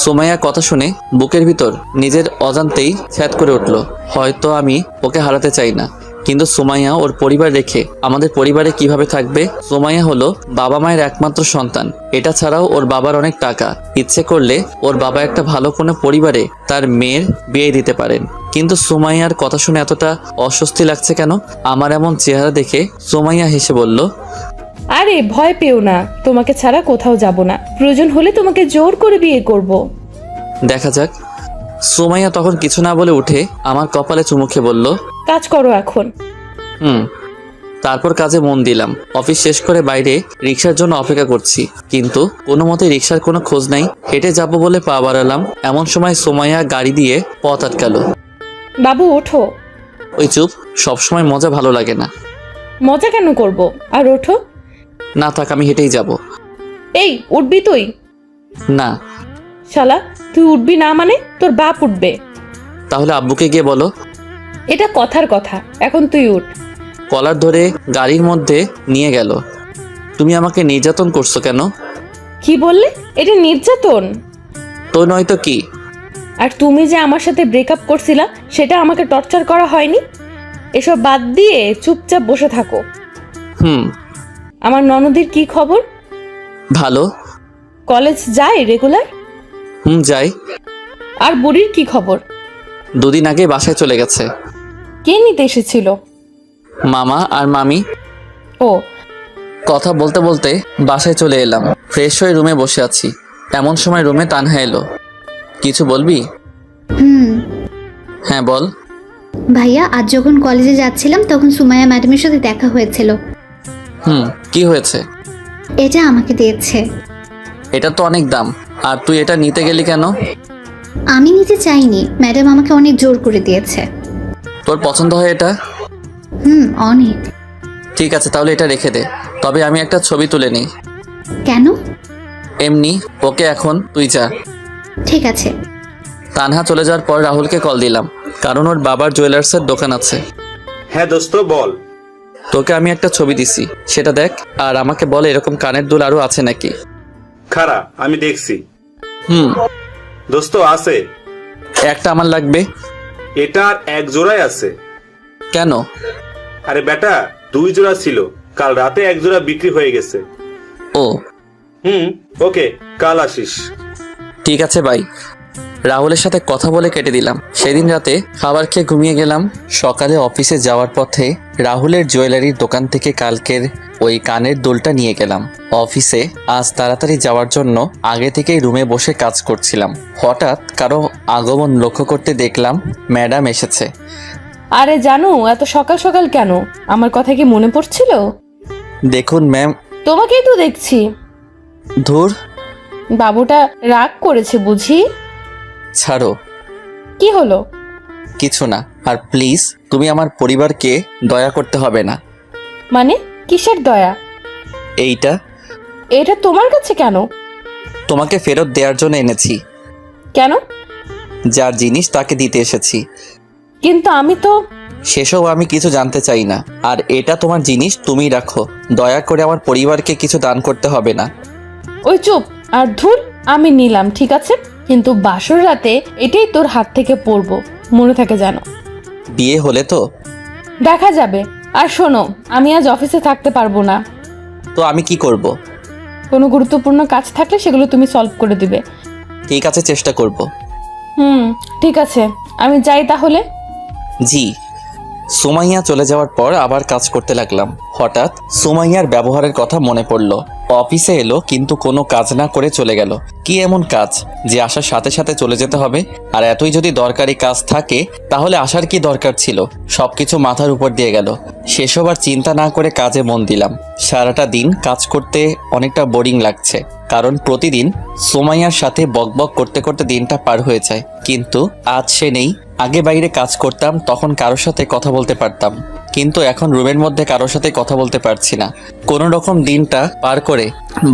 S1: সুমাইয়া কথা শুনে বুকের ভিতর নিজের অজান্তেই ছ্যাদ করে উঠল। হয়তো আমি ওকে হারাতে চাই না, কিন্তু সুমাইয়া ওর পরিবার রেখে আমাদের পরিবারে কিভাবে থাকবে? সুমাইয়া হলো বাবা মায়ের একমাত্র সন্তান। এটা ছাড়াও ওর বাবার অনেক টাকা। ইচ্ছে করলে ওর বাবা একটা ভালো কোনো পরিবারে তার মেয়ের বিয়ে দিতে পারেন। কিন্তু সুমাইয়ার কথা শুনে এতটা অস্বস্তি লাগছে কেন? আমার এমন চেহারা দেখে সুমাইয়া হেসে বলল,
S3: আরে ভয় পেও না, তোমাকে ছাড়া কোথাও যাব না। প্রয়োজন হলে তোমাকে জোর করে বিয়ে করব।
S1: দেখা যাক। সুমাইয়া তখন কিছু না বলে উঠে আমার কপালে চুমু খেয়ে বলল,
S3: কাজ করো এখন।
S1: তারপর কাজে মন দিলাম। অফিস শেষ করে বাইরে রিক্সার জন্য অপেক্ষা করছি, কিন্তু কোনো মতে রিক্সার কোনো খোঁজ নাই। হেঁটে যাব বলে পা বাড়ালাম, এমন সময় সুমাইয়া গাড়ি দিয়ে পথ আটকালো।
S3: বাবু ওঠো।
S1: ওই চুপ, সবসময় মজা ভালো লাগে না।
S3: মজা কেন করব? আর ওঠো।
S1: না থাক, আমি হেঁটেই যাব।
S3: এই উঠবি তুই?
S1: না।
S3: শালা, তুই উঠবি না মানে তোর বাপ উঠবে।
S1: তাহলে আব্বুকে গিয়ে বলো।
S3: এটা কথার কথা, এখন তুই উঠ।
S1: কলার ধরে গাড়ির মধ্যে নিয়ে গেল। তুমি আমাকে নির্যাতন করছো কেন?
S3: কি বললে? এটা নির্যাতন?
S1: তো নয়তো কি?
S3: আর তুমি যে আমার সাথে ব্রেকআপ করছিলা সেটা আমাকে টর্চার করা হয়নি? এসব বাদ দিয়ে চুপচাপ বসে থাকো। আমার ননদের কি খবর?
S1: ভালো।
S3: কলেজ যায় রেগুলার?
S1: যাই।
S3: আর বুড়ির কি খবর?
S1: 2 দিন আগে বাসায় চলে গেছে।
S3: কে নিতে এসেছিল?
S1: মামা আর মামি।
S3: ও।
S1: কথা বলতে বলতে বাসায় চলে এলাম। ফ্রেশ হয়ে রুমে বসে আছি, এমন সময় রুমে তানহা এলো। কিছু বলবি? হ্যাঁ বল।
S10: ভাইয়া, আজ যখন কলেজে যাচ্ছিলাম তখন সুমাইয়া ম্যাডামের সাথে দেখা হয়েছিল।
S1: কি হয়েছে?
S10: এটা আমাকে দিয়েছে।
S1: এটা তো অনেক দাম, আর তুই এটা নিতে গেলি কেন?
S10: আমি নিতে চাইনি, ম্যাডাম আমাকে অনেক জোর করে দিয়েছে।
S1: তোর পছন্দ হয় এটা?
S10: অনেক।
S1: ঠিক আছে, তাহলে এটা রেখে দে। তবে আমি একটা ছবি তুলে নিই।
S10: কেন?
S1: এমনি। ওকে, এখন তুই যা।
S10: ঠিক আছে।
S1: তানহা চলে যাওয়ার পর রাহুলকে কল দিলাম, কারণ ওর বাবার জুয়েলার্সের দোকান আছে।
S6: হ্যাঁ দোস্ত বল।
S1: তোকে আমি একটা ছবি দিছি, সেটা দেখ, আর আমাকে বলে এরকম কানের দুল আরো আছে নাকি।
S6: খারা, আমি দেখছি। দোস্ত আছে।
S1: একটা আমার লাগবে।
S6: এটার 1 জোড়াই আছে।
S1: কেন?
S6: আরে বেটা, 2 জোড়া ছিল, কাল রাতে 1 জোড়া বিক্রি হয়ে গেছে।
S1: ও।
S6: ওকে, কাল আসিস।
S1: ঠিক আছে ভাই। রাহুলের সাথে কথা বলে কেটে দিলাম। সেদিন রাতে খাবার খেয়ে ঘুমিয়ে গেলাম। সকালে অফিসে যাওয়ার পথে রাহুলের জুয়েলারির দোকান থেকে কালকের ওই কানের দুলটা নিয়ে গেলাম। অফিসে আজ তাড়াতাড়ি যাওয়ার জন্য আগে থেকেই রুমে বসে কাজ করছিলাম। হঠাৎ কারো আগমন লক্ষ্য করতে দেখলাম ম্যাডাম এসেছে।
S3: আরে জানো, এত সকাল সকাল কেন? আমার কথা কি মনে পড়ছিল?
S1: দেখুন ম্যাম।
S3: তোমাকেই তো দেখছি।
S1: ধুর,
S3: বাবুটা রাগ করেছে বুঝি?
S1: ছাড়ো।
S3: কি হলো?
S1: কিছু না। আর প্লিজ, তুমি আমার পরিবারকে দয়া করতে হবে না।
S3: মানে কিসের দয়া?
S1: এইটা।
S3: এটা তোমার কাছে কেন?
S1: তোমাকে ফেরত দেওয়ার জন্য এনেছি।
S3: কেন?
S1: যার জিনিস তাকে দিতে এসেছি।
S3: কিন্তু আমি তো।
S1: সেসব আমি কিছু জানতে চাই না। আর এটা তোমার জিনিস, তুমি রাখো। দয়া করে আমার পরিবারকে কিছু দান করতে হবে না।
S3: ওই চুপ। আর ধুর, আমি নিলাম ঠিক আছে, কিন্তু বাসর রাতে এটাই তোর হাত থেকে পড়বো, মনে থাকে জানো।
S1: বিয়ে হলে তো
S3: দেখা যাবে। আর শোনো, আমি আজ অফিসে থাকতে পারবো না।
S1: তো আমি কি করব?
S3: কোনো গুরুত্বপূর্ণ কাজ থাকলে সেগুলো তুমি সলভ করে দিবে।
S1: ঠিক আছে, চেষ্টা করব।
S3: ঠিক আছে, আমি যাই তাহলে।
S1: জি। সুমাইয়া চলে যাওয়ার পর আবার কাজ করতে লাগলাম। হঠাৎ সুমাইয়ার ব্যবহারের কথা মনে পড়ল। অফিসে এলো কিন্তু কোনো কাজ না করে চলে গেল। কি এমন কাজ যে আসার সাথে সাথে চলে যেতে হবে? আর এতই যদি দরকারি কাজ থাকে তাহলে আসার কি দরকার ছিল? সবকিছু মাথার উপর দিয়ে গেল। সেসব আর চিন্তা না করে কাজে মন দিলাম। সারাটা দিন কাজ করতে অনেকটা বোরিং লাগছে। কারণ প্রতিদিন সোমাইয়ার সাথে বকবক করতে করতে দিনটা পার হয়ে যায়, কিন্তু আজ সে নেই। আগে বাইরে কাজ করতাম, তখন কারোর সাথে কথা বলতে পারতাম, কিন্তু এখন রুমের মধ্যে কারোর সাথে কথা বলতে পারছি না। কোনো রকম দিনটা পার করে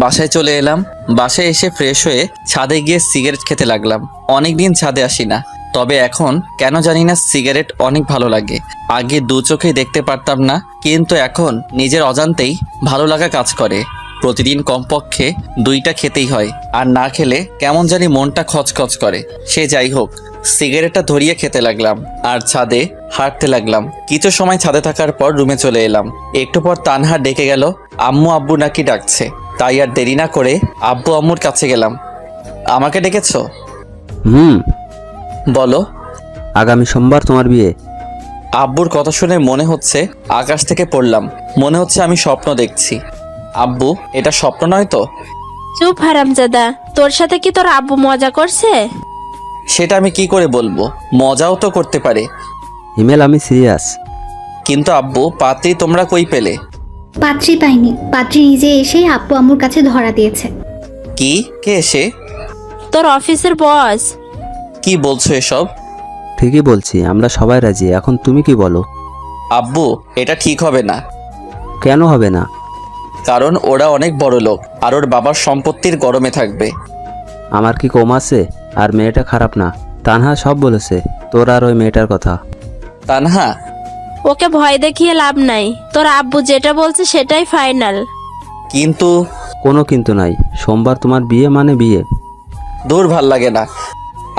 S1: বাসায় চলে এলাম। বাসায় এসে ফ্রেশ হয়ে ছাদে গিয়ে সিগারেট খেতে লাগলাম। অনেক দিন ছাদে আসি না, তবে এখন কেন জানি না সিগারেট অনেক ভালো লাগে। আগে দু চোখেই দেখতে পারতাম না, কিন্তু এখন নিজের অজান্তেই ভালো লাগা কাজ করে। প্রতিদিন কমপক্ষে 2টা খেতেই হয়, আর না খেলে কেমন জানি মনটা খচখচ করে। সে যাই হোক, সিগারেটটা ধরিয়ে খেতে লাগলাম আর ছাদে হাঁটতে লাগলাম। কিছু সময় ছাদে থাকার পর রুমে চলে এলাম। একটু পর তানহা ডেকে গেল, আম্মু আব্বু নাকি ডাকছে। তাই আর দেরি না করে আব্বু আম্মুর কাছে গেলাম। আমাকে ডেকেছো? বলো।
S11: আগামী সোমবার তোমার বিয়ে।
S1: আব্বুর কথা শুনে মনে হচ্ছে আকাশ থেকে পড়লাম। মনে হচ্ছে আমি স্বপ্ন দেখছি। আব্বু, এটা স্বপ্ন নয় তো?
S7: চুপ হারামজাদা, তোর সাথে কি তোর আব্বু মজা করছে?
S1: সেটা আমি কি করে বলবো, মজাও তো করতে পারে।
S11: হিমেল, আমি সিরিয়াস।
S1: কিন্তু আব্বু, পাত্রী তোমরা কই পেলে?
S10: পাত্রী পাইনি, পাত্রী নিজে এসেই আব্বু আম্মুর কাছে ধরা দিয়েছে।
S1: কি? কে এসে?
S7: তোর অফিসের বস।
S1: কি বলছো এসব?
S11: ঠিকই বলছি, আমরা সবাই রাজি। এখন তুমি কি বলো?
S1: আব্বু, এটা ঠিক হবে না।
S11: কেন হবে না?
S1: কারণ ওরা অনেক বড় লোক, আর ওর বাবার সম্পত্তির গরমে থাকবে।
S11: আমার কি কম আছে? আর মেয়েটা খারাপ না। তানহা সব বলেছে তোর আর ওই মেয়েটার কথা।
S1: তানহা,
S7: ওকে ভয় দেখিয়ে লাভ নাই, তোর আব্বু যেটা বলছে সেটাই ফাইনাল।
S1: কিন্তু
S11: কোনো কিন্তু নাই, সোমবার তোমার বিয়ে মানে বিয়ে।
S1: দূর, ভাল লাগে না।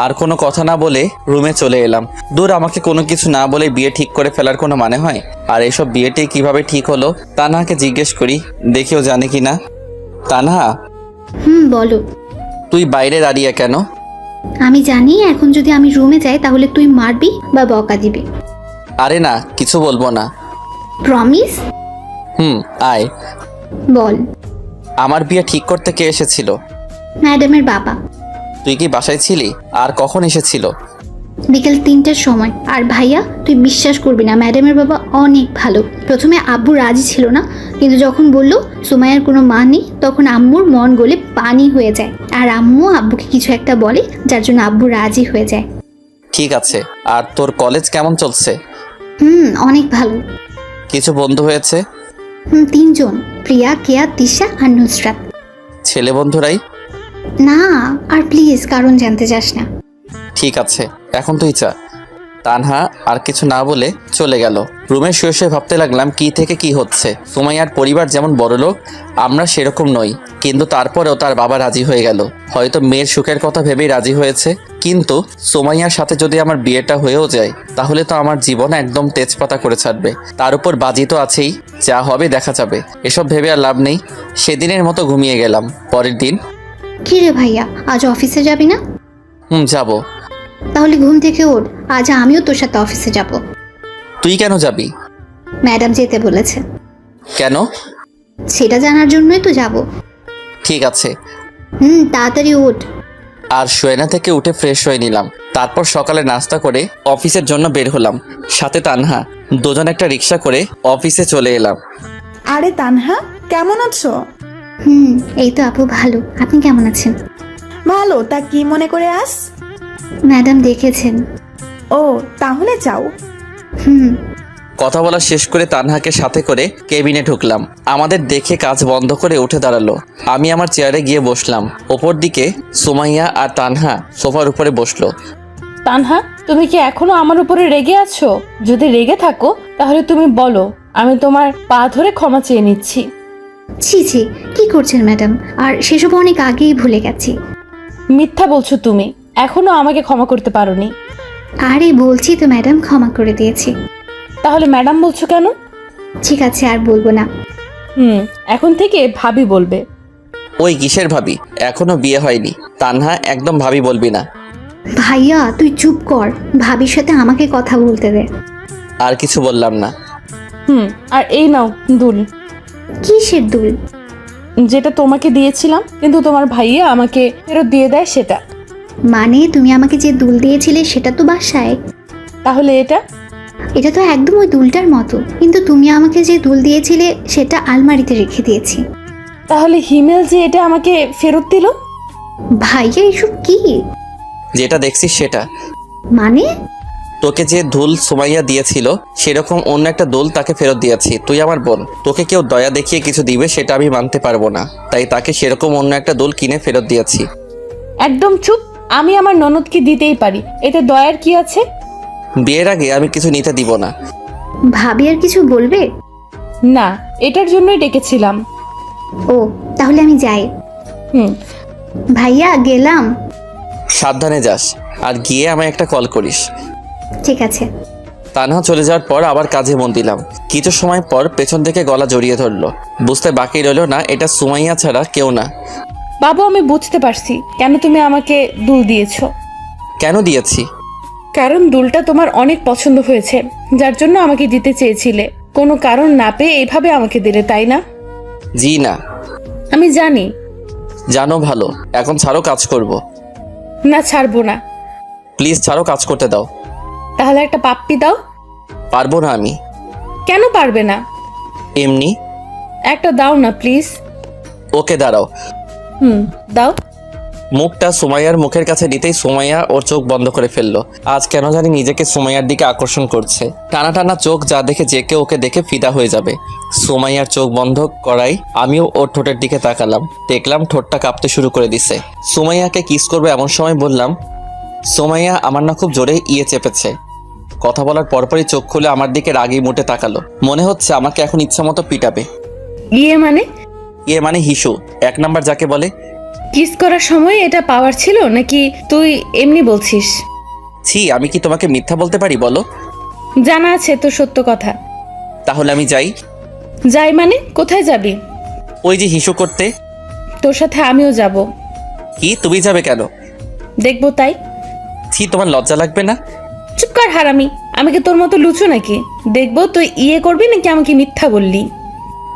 S1: আর কোনো কথা না বলে রুমে চলে এলাম। দূর, আমাকে কোনো কিছু না বলে বিয়ে ঠিক করে ফেলার কোনো মানে হয়? আর এসব বিয়েটি কিভাবে ঠিক হলো তানহাকে জিজ্ঞেস করি, দেখিও জানে কি না। তানহা,
S10: বলো।
S1: তুই বাইরে দাঁড়িয়ে কেন?
S10: আমি জানি এখন যদি আমি রুমে যাই তাহলে তুই মারবি বা বকা দিবি।
S1: আরে না, কিছু বলবো না।
S10: প্রমিস?
S1: আয়।
S10: বল।
S1: আমার বিয়ে ঠিক করতে কে এসেছিল?
S10: ম্যাডামের বাবা।
S1: তুই কি বাসায় ছিলি? আর কখন এসেছিল?
S10: বিকেল 3টার সময়। আর ভাইয়া, তুই বিশ্বাস করবি না, ম্যাডামের বাবা অনেক ভালো। প্রথমে আব্বু রাজি ছিল না, কিন্তু যখন বলল সুমাইয়ার কোনো মা নেই, তখন আম্মুর মন গলে পানি হয়ে যায়। আর আম্মু আব্বুকে কিছু একটা বলে, যার জন্য আব্বু রাজি হয়ে যায়।
S1: ঠিক আছে। আর তোর কলেজ কেমন চলছে?
S10: অনেক ভালো।
S1: কিছু বন্ধু হয়েছে?
S10: 3জন, প্রিয়া, কেয়া, তিশা আর নুসরাত।
S1: ছেলে বন্ধুরাই?
S10: না, আর প্লিজ কারণ জানতে চাস না।
S1: ঠিক আছে, এখন তুই চা। তানহা আর কিছু না বলে চলে গেল। রুমে শুয়ে শুয়ে ভাবতে লাগলাম কি থেকে কি হচ্ছে। সুমাইয়ার পরিবার যেমন বড়লোক, আমরা সেরকম নই, কিন্তু তারপরেও তার বাবা রাজি হয়ে গেল। হয়তো মেয়ের সুখের কথা ভেবেই রাজি হয়েছে। কিন্তু সুমাইয়ার সাথে যদি আমার বিয়েটা হয়েও যায়, তাহলে তো আমার জীবন একদম তেজপাতা করে ছাড়বে। তার উপর বাজি তো আছেই, যা হবে দেখা যাবে। এসব ভেবে আর লাভ নেই। সেদিনের মতো ঘুমিয়ে গেলাম। পরের দিন।
S10: কি রে ভাইয়া, আজ অফিসে যাবি না?
S1: যাব।
S10: তাহলে ঘুম থেকে ওঠ, আজ আমিও তোর সাথে অফিসে যাব।
S1: তুই কেন যাবি?
S10: ম্যাডাম যেতে বলেছে।
S1: কেন?
S10: সেটা জানার জন্যই তো যাব।
S1: ঠিক আছে।
S10: তাড়াতাড়ি ওঠ।
S1: আর শোয়না থেকে উঠে ফ্রেশ হয়ে নিলাম। তারপর সকালে নাস্তা করে অফিসের জন্য বের হলাম। সাথে তানহা। দুজন একটা রিক্সা করে অফিসে চলে এলাম।
S9: আরে তানহা, কেমন আছো?
S10: এই তো আপু ভালো। আপনি কেমন আছেন?
S9: ভালো। তা কি মনে করে আস?
S10: ম্যাডাম দেখেছেন।
S9: ও, তাহলে যাও।
S1: কথা বলা শেষ করে তানহাকে সাথে করে কেবিনে ঢুকলাম। আমাদের দেখে কাজ বন্ধ করে উঠে দাঁড়ালো। আমি আমার চেয়ারে গিয়ে বসলাম। ওপর দিকে সুমাইয়া আর তানহা সোফার উপরে বসলো।
S3: তানহা, তুমি কি এখনো আমার উপরে রেগে আছো? যদি রেগে থাকো তাহলে তুমি বলো, আমি তোমার পা ধরে ক্ষমা চেয়ে নিচ্ছি।
S10: ছি ছি, কি করছেন ম্যাডাম? আর সেসব অনেক আগেই ভুলে গেছি।
S3: মিথ্যা বলছো তুমি, এখনো আমাকে ক্ষমা করতে পারোনি।
S10: আরে বলছি তো ম্যাডাম, ক্ষমা করে দিয়েছি।
S3: তাহলে ম্যাডাম বলছো কেন?
S10: ঠিক আছে, আর বলবো না।
S3: এখন থেকে ভাবি বলবে।
S1: ওই কিসের ভাবি? এখনো বিয়ে হয়নি। তানহা, একদম ভাবি বলবি না।
S10: ভাইয়া তুই চুপ কর, ভাবির সাথে আমাকে কথা বলতে দে।
S1: আর কিছু বললাম না।
S3: আর এই নাও দুল।
S10: কিসের দুল?
S3: যেটা তোমাকে দিয়েছিলাম কিন্তু তোমার ভাইয়া আমাকে ফেরত দিয়ে দেয় সেটা।
S10: মানে তুমি আমাকে যে দুল দিয়েছিলে সেটা তো বাসায়।
S3: তাহলে এটা?
S10: এটা তো একদম ওই দুলটার মতো, কিন্তু তুমি আমাকে যে দুল দিয়েছিলে সেটা আলমারিতে রেখে দিয়েছি।
S3: তাহলে হিমেল যে এটা আমাকে ফেরত দিল?
S10: ভাইয়া এসব কি?
S1: যেটা দেখছিস সেটা।
S10: মানে?
S1: তোকে যে দুল সুমাইয়া দিয়েছিল সেরকম অন্য একটা দুল তাকে ফেরত দিয়েছি। তুই আমার বোন, তোকে কেউ দয়া দেখিয়ে কিছু দিবে সেটা আমি মানতে পারবো না, তাই তাকে সেরকম অন্য একটা দুল কিনে ফেরত দিয়েছি।
S3: একদম চুপ। আমি আমার ননদকে দিতেই পারি, এতে দয়ার কি আছে?
S1: বিয়ের আগে আমি কিছু নিতে দিব না।
S10: ভাবি আর কিছু বলবে?
S3: না, এটার জন্যই ডেকেছিলাম।
S10: ও, তাহলে আমি যাই।
S3: হুম।
S10: ভাইয়া গেলাম।
S1: সাবধানে যাস, আর গিয়ে আমায় একটা কল করিস।
S10: ঠিক আছে।
S1: তানহা চলে যাওয়ার পর আবার কাজে মন দিলাম। কিছু সময় পর পেছন থেকে গলা জড়িয়ে ধরলো। বুঝতে বাকি রইল না এটা সুমাইয়া ছাড়া কেউ না।
S3: বাবু, আমি বুঝতে পারছি কেন তুমি আমাকে দুল দিয়েছো।
S1: কেন দিয়েছি?
S3: কারণ দুলটা তোমার অনেক পছন্দ হয়েছে, যার জন্য আমাকে দিতে চেয়েছিলে। কোনো কারণ না পেয়ে এইভাবে আমাকে দিলে, তাই না?
S1: জি না।
S3: আমি জানি।
S1: জানো ভালো, এখন ছাড়ো, কাজ করব।
S3: না, ছাড়বো না।
S1: প্লিজ ছাড়ো, কাজ করতে দাও।
S3: তাহলে একটা পাপ্পি দাও।
S1: পারবো না আমি।
S3: কেন পারবে না?
S1: এমনি।
S3: একটা দাও না প্লিজ।
S1: ওকে দাঁড়াও।
S3: দাও।
S1: মুখটা সুমাইয়ার মুখের কাছে নিতেই সুমাইয়া ওর চোখ বন্ধ করে ফেললো। আজ কেন জানি নিজেকে সুমাইয়ার দিকে আকর্ষণ করছে। টানা টানা চোখ যা দেখে যে কেউ ওকে দেখে ফিদা হয়ে যাবে। সুমাইয়ার চোখ বন্ধ করাই আমিও ওর ঠোঁটের দিকে তাকালাম। দেখলাম ঠোঁটটা কাঁপতে শুরু করে দিছে। সুমাইয়াকে কিস করবে এমন সময় বললাম, সুমাইয়া আমার না খুব জোরে চেপেছে। কথা বলার পরপরই চোখ খুলে আমার দিকে রাগি মুটে তাকালো। মনে হচ্ছে আমাকে এখন ইচ্ছা মতো পিটাবে। মানে হিসু, 1 নাম্বার যাকে বলে।
S3: কিস করার সময় এটা পাওয়ার ছিল নাকি তুই এমনি বলছিস?
S1: ছি, আমি কি তোমাকে মিথ্যা বলতে পারি বলো?
S3: জানা আছে তো সত্য কথা।
S1: তাহলে আমি যাই।
S3: যাই মানে? কোথায় যাবি?
S1: ওই যে হিসু করতে।
S3: তোর সাথে আমিও যাব।
S1: কি, তুমি যাবে কেন?
S3: দেখবো তাই।
S1: ছি, তোমার লজ্জা লাগবে না?
S3: চুপ কর হারামি, আমি কি তোর মতো লুচু নাকি? দেখবো তুই করবি নাকি আমাকে মিথ্যা বললি।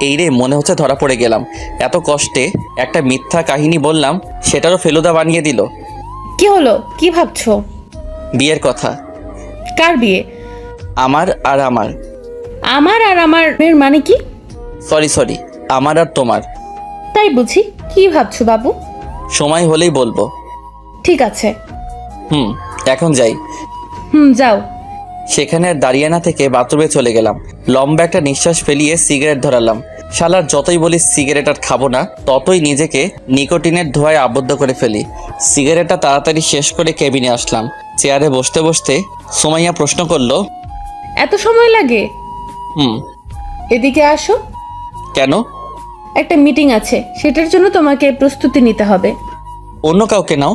S1: এই রে, মনে হচ্ছে ধরা পড়ে গেলাম। এত কষ্টে একটা মিথ্যা কাহিনী বললাম, সেটারও ফেলুদা বানিয়ে দিল।
S3: কি হলো? কি ভাবছো?
S1: বিয়ের কথা।
S3: কার বিয়ে?
S1: আমার আর আমার।
S3: আমার আর আমার এর মানে কি?
S1: সরি, আমার আর তোমার।
S3: তাই বুঝি। কি ভাবছো বাবু?
S1: সময় হলেই বলবো।
S3: ঠিক আছে।
S1: এখন যাই।
S3: যাও।
S1: সেখানে আর দাঁড়িয়ে না থেকে বাথরুমে চলে গেলাম। লম্বা একটা নিঃশ্বাস ফেলিয়ে সিগারেট ধরালাম। শালার যতই বলি সিগারেট আর খাবো না, ততই নিজেকে নিকোটিনের ধোঁয়ায় আবদ্ধ করে ফেলি। সিগারেটটা তাড়াতাড়ি শেষ করে কেবিনে আসলাম। চেয়ারে বসতে বসতে সুমাইয়া প্রশ্ন করলো,
S3: এত সময় লাগে?
S1: হুম।
S3: এদিকে আসো।
S1: কেন?
S3: একটা মিটিং আছে, সেটার জন্য তোমাকে প্রস্তুতি নিতে হবে।
S1: অন্য কাউকে নাও।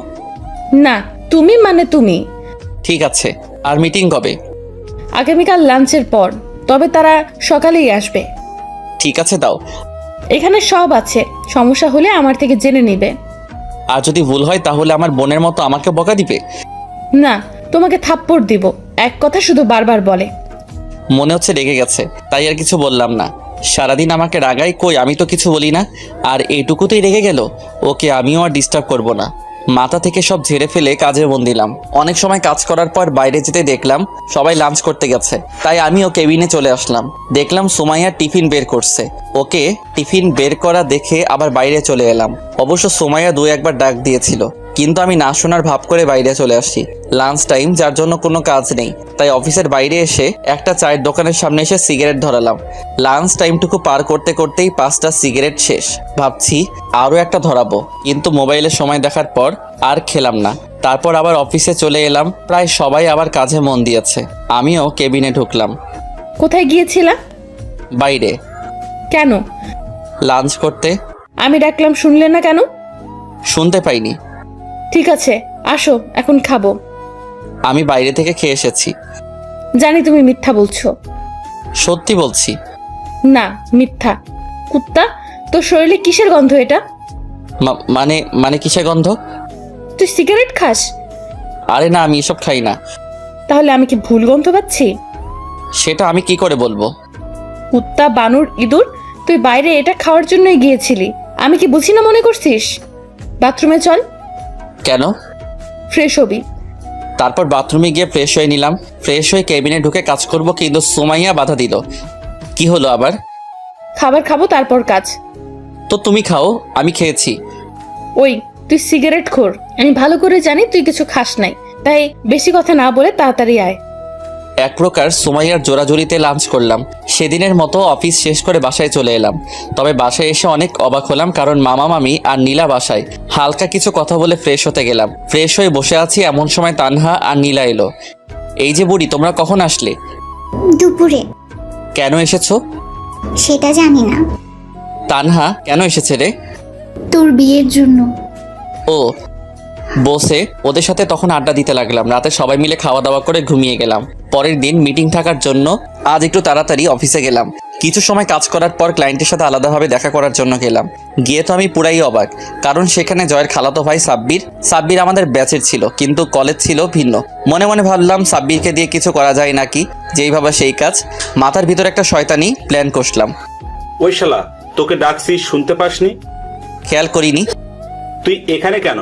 S3: না, তুমি মানে তুমি।
S1: ঠিক আছে। আর মিটিং কবে?
S3: আগামীকাল লাঞ্চের পর, তবে তারা সকালেই আসবে।
S1: ঠিক আছে, দাও।
S3: এখানে সব আছে, সমস্যা হলে আমার থেকে জেনে নিবে।
S1: আর যদি ভুল হয় তাহলে আমার বোনের মতো আমাকে বকা দিবে?
S3: না, তোমাকে থাপ্পড় দিব। এক কথা শুধু বারবার বলে।
S1: মনে হচ্ছে রেগে গেছে, তাই আর কিছু বললাম না। সারাদিন আমাকে রাগাই, কই আমি তো কিছু বলি না, আর এইটুকুতেই রেগে গেল। ওকে আমিও আর ডিস্টার্ব করব না। মাথা থেকে সব ঝেড়ে ফেলে কাজে মন দিলাম। অনেক সময় কাজ করার পর বাইরে যেতে দেখলাম সবাই লাঞ্চ করতে গেছে, তাই আমিও কেবিনে চলে আসলাম। দেখলাম সুমাইয়া টিফিন বের করছে। ওকে টিফিন বের করা দেখে আবার বাইরে চলে এলাম। অবশ্য সুমাইয়া 2-1 বার ডাক দিয়েছিল, কিন্তু আমি না শোনার ভাব করে বাইরে চলে আসি। লাঞ্চ টাইম, যার জন্য কোনো কাজ নেই, তাই অফিসের বাইরে এসে একটা চায়ের দোকানের সামনে এসে সিগারেট ধরালাম। লাঞ্চ টাইমটুকু পার করতে করতেই 5টা সিগারেট শেষ। ভাবছি আরও একটা ধরাবো, কিন্তু মোবাইলে সময় দেখার পর আর খেলাম না। তারপর আবার অফিসে চলে এলাম। প্রায় সবাই আবার কাজে মন দিয়েছে। আমিও কেবিনে ঢুকলাম।
S3: কোথায় গিয়েছিলা?
S1: বাইরে।
S3: কেন?
S1: লাঞ্চ করতে।
S3: আমি ডাকলাম শুনলে না কেন?
S1: শুনতে পাইনি।
S3: ঠিক আছে, আসো, এখন খাবো।
S1: আমি বাইরে থেকে খেয়ে এসেছি।
S3: জানি তুমি মিথ্যা বলছো।
S1: সত্যি বলছি।
S3: না, মিথ্যা। কুত্তা, তোর শরীরে কিসের গন্ধ এটা?
S1: মানে কিসের গন্ধ?
S3: তুই সিগারেট খাস?
S1: আরে না, আমি এসব খাই না।
S3: তাহলে আমি কি ভুল গন্ধ পাচ্ছি?
S1: সেটা আমি কি করে বলবো?
S3: কুত্তা, বানর, ইঁদুর, তুই বাইরে এটা খাওয়ার জন্যই গিয়েছিলি। আমি কি বুঝি না মনে করছিস? বাথরুমে চল।
S1: কেন?
S3: ফ্রেশ হবি।
S1: তারপর বাথরুমে গিয়ে ফ্রেশ হয়ে নিলাম। ফ্রেশ হয়ে কেবিনে ঢুকে কাজ করব, কিন্তু সুমাইয়া বাধা দিল। কি হলো আবার?
S3: খাবার খাবো, তারপর কাজ।
S1: তো তুমি খাও, আমি খেয়েছি।
S3: ওই তুই সিগারেট খোর, আমি ভালো করে জানি তুই কিছু খাস নাই, তাই বেশি কথা না বলে তাড়াতাড়ি আয়।
S1: এক প্রকার সুমাইয়ার জোরাজুরিতে লাঞ্চ করলাম। সেদিনের মতো অফিস শেষ করে বাসায় চলে এলাম। তবে বাসায় এসে অনেক অবাক হলাম, কারণ মামা মামি আর নীলা বাসায়। হালকা কিছু কথা বলে ফ্রেশ হতে গেলাম। ফ্রেশ হয়ে বসে আছি, এমন সময় তানহা আর নীলা এলো। এই যে বুড়ি, তোমরা কখন আসলে?
S10: দুপুরে।
S1: কেন এসেছো?
S10: সেটা জানি না।
S1: তানহা কেন এসেছে রে?
S10: তোর বিয়ের জন্য।
S1: ও, বসে ওদের সাথে তখন আড্ডা দিতে লাগলাম। রাতে সবাই মিলে খাওয়া দাওয়া করে ঘুমিয়ে গেলাম। পরের দিন মিটিং থাকার জন্য আজ একটু তাড়াতাড়ি অফিসে গেলাম। কিছু সময় কাজ করার পর ক্লায়েন্টের সাথে আলাদাভাবে দেখা করার জন্য গেলাম। গিয়ে তো আমি পুরাই অবাক, কারণ সেখানে জয়ের খালাতো ভাই সাব্বির আমাদের ব্যাচের ছিল, কিন্তু কলেজ ছিল ভিন্ন। মনে মনে ভাবলাম সাব্বিরকে দিয়ে কিছু করা যায় নাকি, যেই ভাবা সেই কাজ। মাথার ভিতর একটা শয়তানি প্ল্যান কষলাম।
S6: ওই শালা, তোকে ডাকছি শুনতে পাসনি?
S1: খেয়াল করিনি।
S6: তুই এখানে কেন?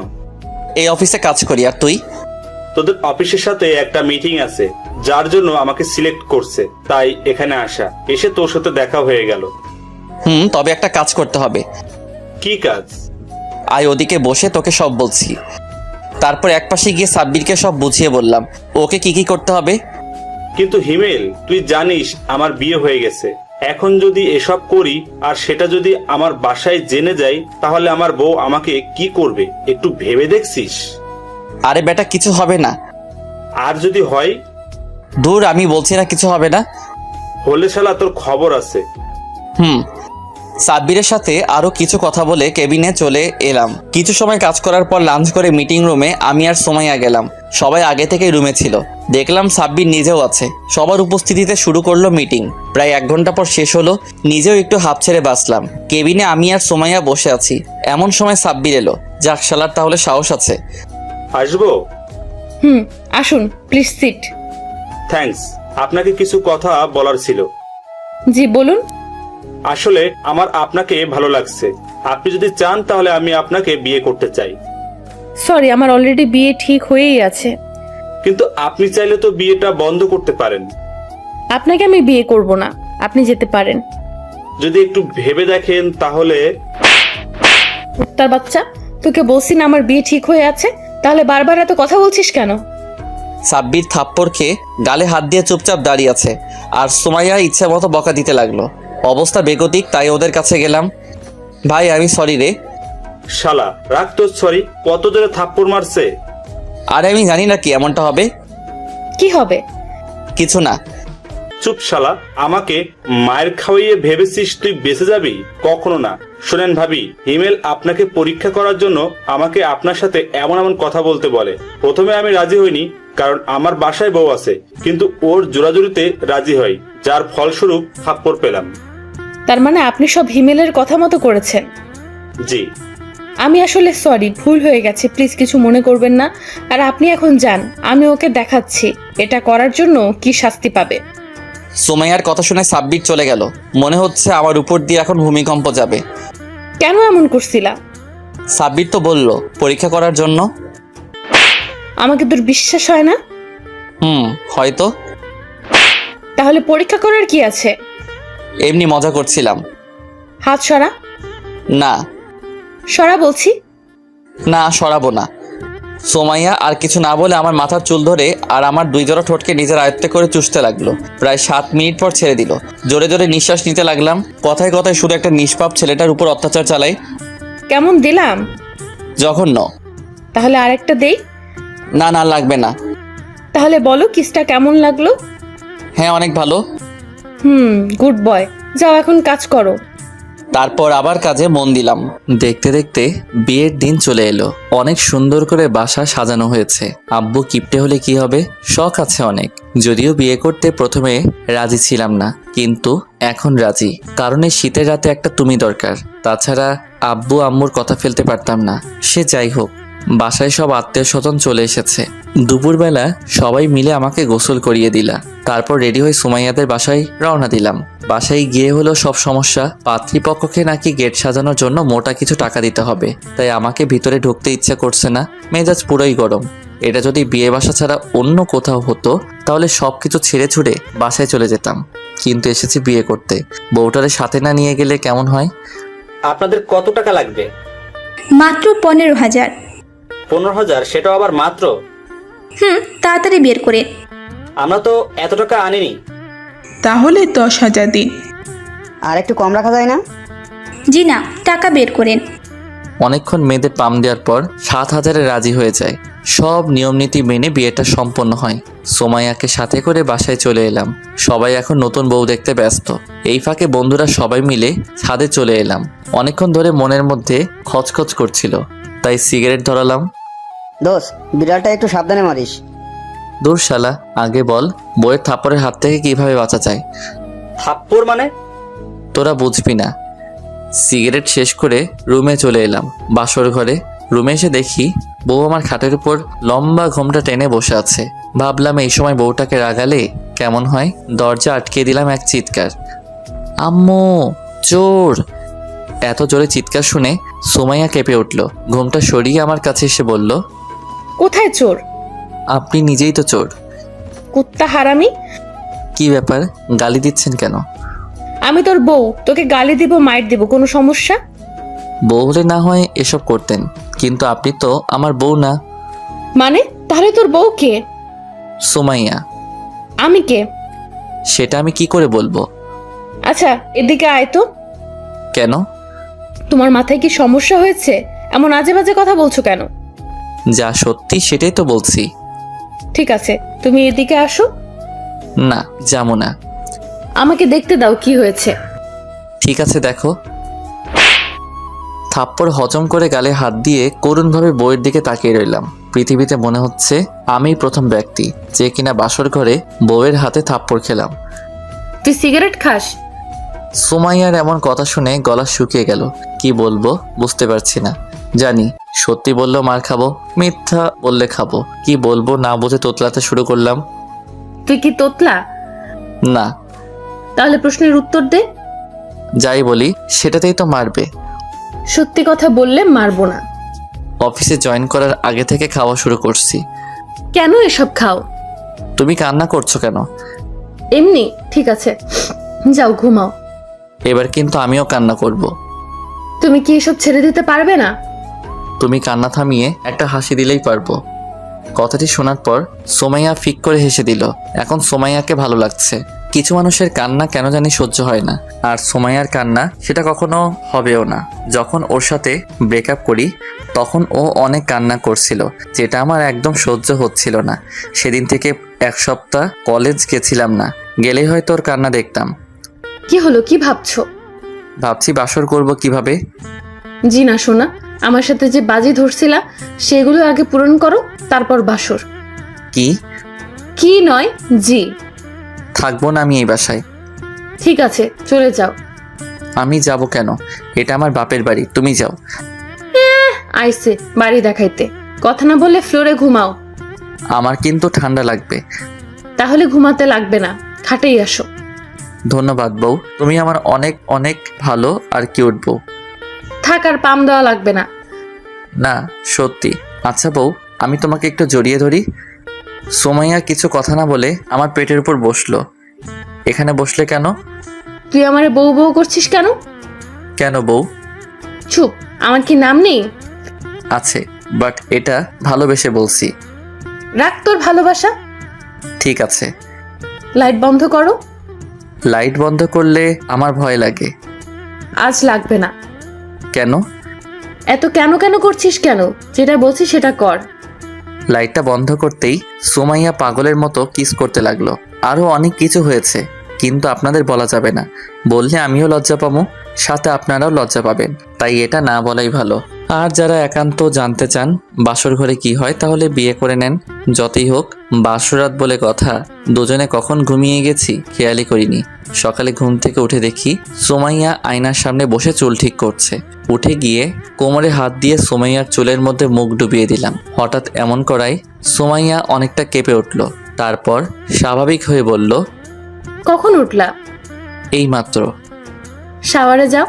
S1: এই অফিসে কাজ করি। আর তুই?
S6: তোদের অফিসের সাথে একটা মিটিং আছে, যার জন্য আমাকে সিলেক্ট করছে, তাই এখানে আসা। এসে তোর সাথে দেখা হয়ে গেল।
S1: তবে একটা কাজ করতে হবে।
S6: কি কাজ?
S1: আয় ওদিকে বসে, তোকে সব বলছি। তারপর একপাশে গিয়ে সাব্বিরকে সব বুঝিয়ে বললাম ওকে কি কি করতে হবে।
S6: কিন্তু হিমেল, তুই জানিস আমার বিয়ে হয়ে গেছে। এখন যদি এসব করি আর সেটা যদি আমার বাসায় জেনে যায়, তাহলে আমার বউ আমাকে কি করবে একটু ভেবে দেখছিস?
S1: আরে বেটা, কিছু হবে না।
S6: আর যদি হয়?
S1: দূর, আমি বলছি না কিছু হবে না।
S6: হলে শালা তোর খবর আছে।
S1: সাব্বিরের সাথে আরো কিছু কথা বলে কেবিনে চলে এলাম। কিছু সময় কাজ করার পর লাঞ্চ করে মিটিং রুমে আমি আর সুমাইয়া গেলাম। সবাই আগে থেকেই রুমে ছিল। দেখলাম সাব্বির নিজেও আছে। সবার উপস্থিতিতে শুরু করলো মিটিং। প্রায় 1 ঘন্টা পর শেষ হলো। নিজেও একটু হাঁপ ছেড়ে বাঁচলাম। কেবিনে আমি আর সুমাইয়া বসে আছি। এমন সময় সাব্বির এলো। যাক, শালার তাহলে সাহস আছে।
S6: আসবো?
S3: আসুন প্লিজ, সিট।
S6: থ্যাঙ্কস। আপনাকে কিছু কথা বলার ছিল।
S3: জি বলুন।
S6: আসলে আমার আপনাকে ভালো লাগছে। আপনি যদি চান তাহলে আমি আপনাকে বিয়ে করতে চাই।
S3: সরি, আমার অলরেডি বিয়ে ঠিক হয়েই আছে।
S6: কিন্তু আপনি চাইলে তো বিয়েটা বন্ধ করতে পারেন।
S3: আপনাকে আমি বিয়ে করব না, আপনি যেতে পারেন।
S6: যদি একটু ভেবে দেখেন তাহলে।
S3: তার বাচ্চা, তোকে বলছি না আমার বিয়ে ঠিক হয়ে আছে, তাহলে বারবার এত কথা বলছিস কেন?
S1: সাব্বির থাপ্পড় খেয়ে গালে হাত দিয়ে চুপচাপ দাঁড়িয়ে আছে, আর সুমাইয়া ইচ্ছে মতো বকা দিতে লাগলো। অবস্থা বেগতিক, তাই ওদের কাছে গেলাম। ভাই, আমি সরি রে।
S6: শালা রাখ তো সরি। কত জোরে থাপ্পড় মারছে?
S1: আরে আমি জানি না কি এমনটা হবে।
S3: কি হবে?
S1: কিছু না।
S6: চুপ শালা। আমাকে মায়ের খাওয়াইয়ে ভেবেছিস তুই বেঁচে যাবি? কখনো না। শোনেন ভাবি, হিমেল আপনাকে পরীক্ষা করার জন্য আমাকে আপনার সাথে এমন এমন কথা বলতে বলে। প্রথমে আমি রাজি হইনি, কারণ আমার বাসায় বউ আছে, কিন্তু ওর জোরাজুরিতে রাজি হয়, যার ফলস্বরূপ থাপ্পড় পেলাম।
S3: তার মানে আপনি সব হিমেলের কথা মতো করেছেন?
S6: জি।
S3: আমি আসলে সরি, ভুল হয়ে গেছে, প্লিজ কিছু মনে করবেন না। আর আপনি এখন যান, আমি ওকে দেখাচ্ছি এটা করার জন্য কি শাস্তি পাবে।
S1: সুমাইয়ার কথা শুনে সাব্বির চলে গেল। মনে হচ্ছে আমার উপর দিয়ে এখন ভূমিকম্প যাবে।
S3: কেন এমন করছিলা?
S1: সাব্বির তো বলল পরীক্ষা করার জন্য।
S3: আমাকে তোর বিশ্বাস হয় না?
S1: হয়তো।
S3: তাহলে পরীক্ষা করার কি আছে?
S1: এমনি মজা করছিলাম।
S3: হাত সরা।
S1: না।
S3: সরা বলছি।
S1: না, সরাবো না। সুমাইয়া আর কিছু না বলে আমার মাথার চুল ধরে আর আমার 2 জোড়া ঠোঁটকে নিজের আয়ত্তে করে চুষতে লাগলো। প্রায় 7 মিনিট পর ছেড়ে দিল। জোরে জোরে নিঃশ্বাস নিতে লাগলাম। কথায় কথায় শুধু একটা নিষ্পাপ ছেলেটার উপর অত্যাচার চালাই।
S3: কেমন দিলাম?
S1: জঘন্য।
S3: তাহলে আরেকটা দেই?
S1: না না, লাগবে না।
S3: তাহলে বলো কিসটা কেমন লাগলো?
S1: হ্যাঁ, অনেক ভালো।
S3: Good boy. যাও এখন কাজ করো।
S1: তারপর আবার কাজে মন দিলাম। দেখতে দেখতে বিয়ের দিন চলে এলো। অনেক সুন্দর করে বাসা সাজানো হয়েছে। আব্বু কিপটে হলে কি হবে, শখ আছে অনেক। যদিও বিয়ে করতে প্রথমে রাজি ছিলাম না, কিন্তু এখন রাজি, কারণ এই শীতের রাতে একটা তুমি দরকার। তাছাড়া আব্বু আম্মুর কথা ফেলতে পারতাম না। সে যাই হোক, বাসায় সব আত্মীয় স্বজন চলে এসেছে। দুপুরবেলা সবাই মিলে আমাকে গোসল করিয়ে দিলা। তারপর রেডি হয়ে সুমাইয়াদের বাসায় রওনা দিলাম। বাসায় গিয়ে হলো সব সমস্যা। পাত্রীপক্ষকে নাকি গেট সাজানোর জন্য মোটা কিছু টাকা দিতে হবে, তাই আমাকে ভিতরে ঢুকতে ইচ্ছা করছে না। মেজাজ পুরোই গরম। এটা যদি বিয়ে বাসা ছাড়া অন্য কোথাও হতো তাহলে সবকিছু ছেড়ে ছুড়ে বাসায় চলে যেতাম, কিন্তু এসেছি বিয়ে করতে। বউটারে সাথে না নিয়ে গেলে কেমন হয়?
S5: আপনাদের কত টাকা লাগবে?
S9: মাত্র 15,000।
S5: 15,000? সেটাও আবার মাত্র?
S9: তাড়াতাড়ি বের করে।
S5: আমরা তো এত টাকা আনিনি।
S12: তাহলে 10,000 দিন।
S5: আর একটু কম রাখা যায় না?
S9: জি না, টাকা বের করেন।
S1: অনেকক্ষণ মেয়েদের পাম দেওয়ার পর 7,000-এ রাজি হয়ে যায়। সব নিয়মনীতি মেনে বিয়েটা সম্পন্ন হয়। সোমাইয়াকে সাথে করে বাসায় চলে এলাম। সবাই এখন নতুন বউ দেখতে ব্যস্ত। এই ফাঁকে বন্ধুরা সবাই মিলে ছাদে চলে এলাম। অনেকক্ষণ ধরে মনের মধ্যে খচখচ করছিল, তাই সিগারেট ধরালাম।
S5: দোষ, বিড়ালটা একটু সাবধানে মারিস।
S1: দূর শালা, আগে বল বউয়ের থাপ্পড়ের হাত থেকে কিভাবে বাঁচা যায়?
S5: থাপ্পড় মানে?
S1: তোরা বুঝবি না। সিগারেট শেষ করে রুমে চলে এলাম। বাসর ঘরে রুমে এসে দেখি বউ আমার খাটের উপর লম্বা ঘোমটা টেনে বসে আছে। ভাবলাম এই সময় বউটাকে রাগালে কেমন হয়। দরজা আটকে দিলাম এক চিৎকার, আম্মু চোর! এত জোরে চিৎকার শুনে সোমাইয়া কেঁপে উঠল। ঘোমটা সরিয়ে আমার কাছে এসে বলল,
S3: কোথায় চোর?
S1: আপনি নিজেই তো চোর।
S3: কুত্তা হারামি!
S1: কি ব্যাপার, গালি দিচ্ছেন কেন?
S3: আমি তোর বউ, তোকে গালি দিব মাইর দিব, কোনো সমস্যা?
S1: বউ হলে না হয় এসব করতেন, কিন্তু আপনি তো আমার বউ না।
S3: মানে তাহলে তোর বউ কে?
S1: সোমাইয়া।
S3: আমি কে?
S1: সেটা আমি কি করে বলবো?
S3: আচ্ছা এদিকে আয় তো।
S1: কেন?
S3: তোমার মাথায় কি সমস্যা হয়েছে? এমন আজে বাজে কথা বলছো কেন?
S1: যা সত্যি সেটাই তো বলছি।
S3: ঠিক আছে, তুমি এদিকে আসো।
S1: না, যাবো না।
S3: আমাকে দেখতে দাও কি হয়েছে।
S1: ঠিক আছে, দেখো। থাপ্পড় হজম করে গালে হাত দিয়ে করুণভাবে বউয়ের দিকে তাকিয়ে রইলাম। পৃথিবীতে মনে হচ্ছে আমিই প্রথম ব্যক্তি যে কিনা বাসর ঘরে বউয়ের হাতে থাপ্পড় খেলাম।
S3: তুই সিগারেট খাস?
S1: সোমাইয়ার এমন কথা শুনে গলা শুকিয়ে গেল। কি বলবো বুঝতে পারছি না। জানি সত্যি বললেও মার খাবো, মিথ্যা বললে খাবো। কি বলবো না বুঝে তোতলাতে শুরু করলাম।
S3: তুই কি তোতলা?
S1: না।
S3: তাহলে প্রশ্নের উত্তর দে।
S1: যাই বলি সেটাতেই তো মারবে।
S3: সত্যি কথা বললে মারবো না।
S1: অফিসে জয়েন করার আগে থেকে খাওয়া শুরু করছি।
S3: কেন এসব খাও?
S1: তুমি কান্না করছো কেন?
S3: এমনি। ঠিক আছে, যাও ঘুমাও।
S1: এবার কিন্তু আমিও কান্না করব।
S3: তুমি কি এসব ছেড়ে দিতে পারবে না?
S1: তুমি কান্না থামিয়ে একটা হাসি দিলেই পারবো। কথাটি শোনার পর সোমাইয়া ফিক করে হেসে দিল। এখন সোমাইয়াকে ভালো লাগছে। কিছু মানুষের কান্না কেন জানি সহ্য হয় না, আর সোমাইয়ার কান্না সেটা কখনো হবেও না। যখন ওর সাথে ব্রেকআপ করি তখন ও অনেক কান্না করছিল, যেটা আমার একদম সহ্য হচ্ছিল না। সেদিন থেকে 1 সপ্তাহ কলেজ গেছিলাম না, গেলেই হয়তো ওর কান্না দেখতাম।
S3: কি হলো, কি ভাবছো?
S1: ভাবছি বাসর করব কিভাবে।
S3: জি না শোনা, আমার সাথে যে বাজি ধরছিলা সেগুলো আগে পূরণ করো, তারপর বাসর।
S1: কি?
S3: কি নয় জি।
S1: থাকবো না আমি এই বাসায়।
S3: ঠিক আছে, চলে যাও।
S1: আমি যাব কেন? এটা আমার বাপের বাড়ি, তুমি যাও।
S3: আইসে বাড়ি দেখাইতে, কথা না বললে ফ্লোরে ঘুমাও।
S1: আমার কিন্তু ঠান্ডা লাগবে।
S3: তাহলে ঘুমাতে লাগবে না, খাটেই আসো।
S1: ধন্যবাদ বউ, তুমি আমার অনেক অনেক ভালো আর কিউট বউ।
S3: থাক, আর পাম দেওয়া লাগবে না।
S1: না সত্যি। আচ্ছা বউ, আমি তোমাকে একটু জড়িয়ে ধরি। সোমাইয়া কিছু কথা না বলে আমার পেটের উপর বসলো। এখানে বসলে কেন?
S3: তুই আমারে বউ বউ করছিস কেন?
S1: কেন বউ?
S3: চুপ, আমার কি নাম নেই?
S1: আছে, বাট এটা ভালোবেসে বলছি।
S3: রাখ তোর ভালোবাসা।
S1: ঠিক আছে।
S3: লাইট বন্ধ করো।
S1: লাইট বন্ধ করলে আমার ভয় লাগে।
S3: আজ লাগবে না।
S1: কেন?
S3: এত কেন কেন করছিস কেন? যেটা বলছি সেটা কর।
S1: লাইটটা বন্ধ করতেই সোমাইয়া পাগলের মতো কিস করতে লাগলো। আরও অনেক কিছু হয়েছে, কিন্তু আপনাদের বলা যাবে না। বললে আমিও লজ্জা পাবো, সাথে আপনারাও লজ্জা পাবেন, তাই এটা না বলাই ভালো। আর যারা একান্ত জানতে চান বাসর ঘরে কি হয়, তাহলে বিয়ে করে নেন। যতই হোক বাসরাত বলে কথা, দুজনে কখন ঘুমিয়ে গেছি খেয়ালই করিনি। সকালে ঘুম থেকে উঠে দেখি সোমাইয়া আয়নার সামনে বসে চুল ঠিক করছে। উঠে গিয়ে কোমরে হাত দিয়ে সোমাইয়ার চুলের মধ্যে মুখ ডুবিয়ে দিলাম। হঠাৎ এমন করায় সোমাইয়া অনেকটা কেঁপে উঠল। তারপর স্বাভাবিক হয়ে বলল,
S3: কখন উঠলা?
S1: এইমাত্র।
S3: শাওয়ারে যাও।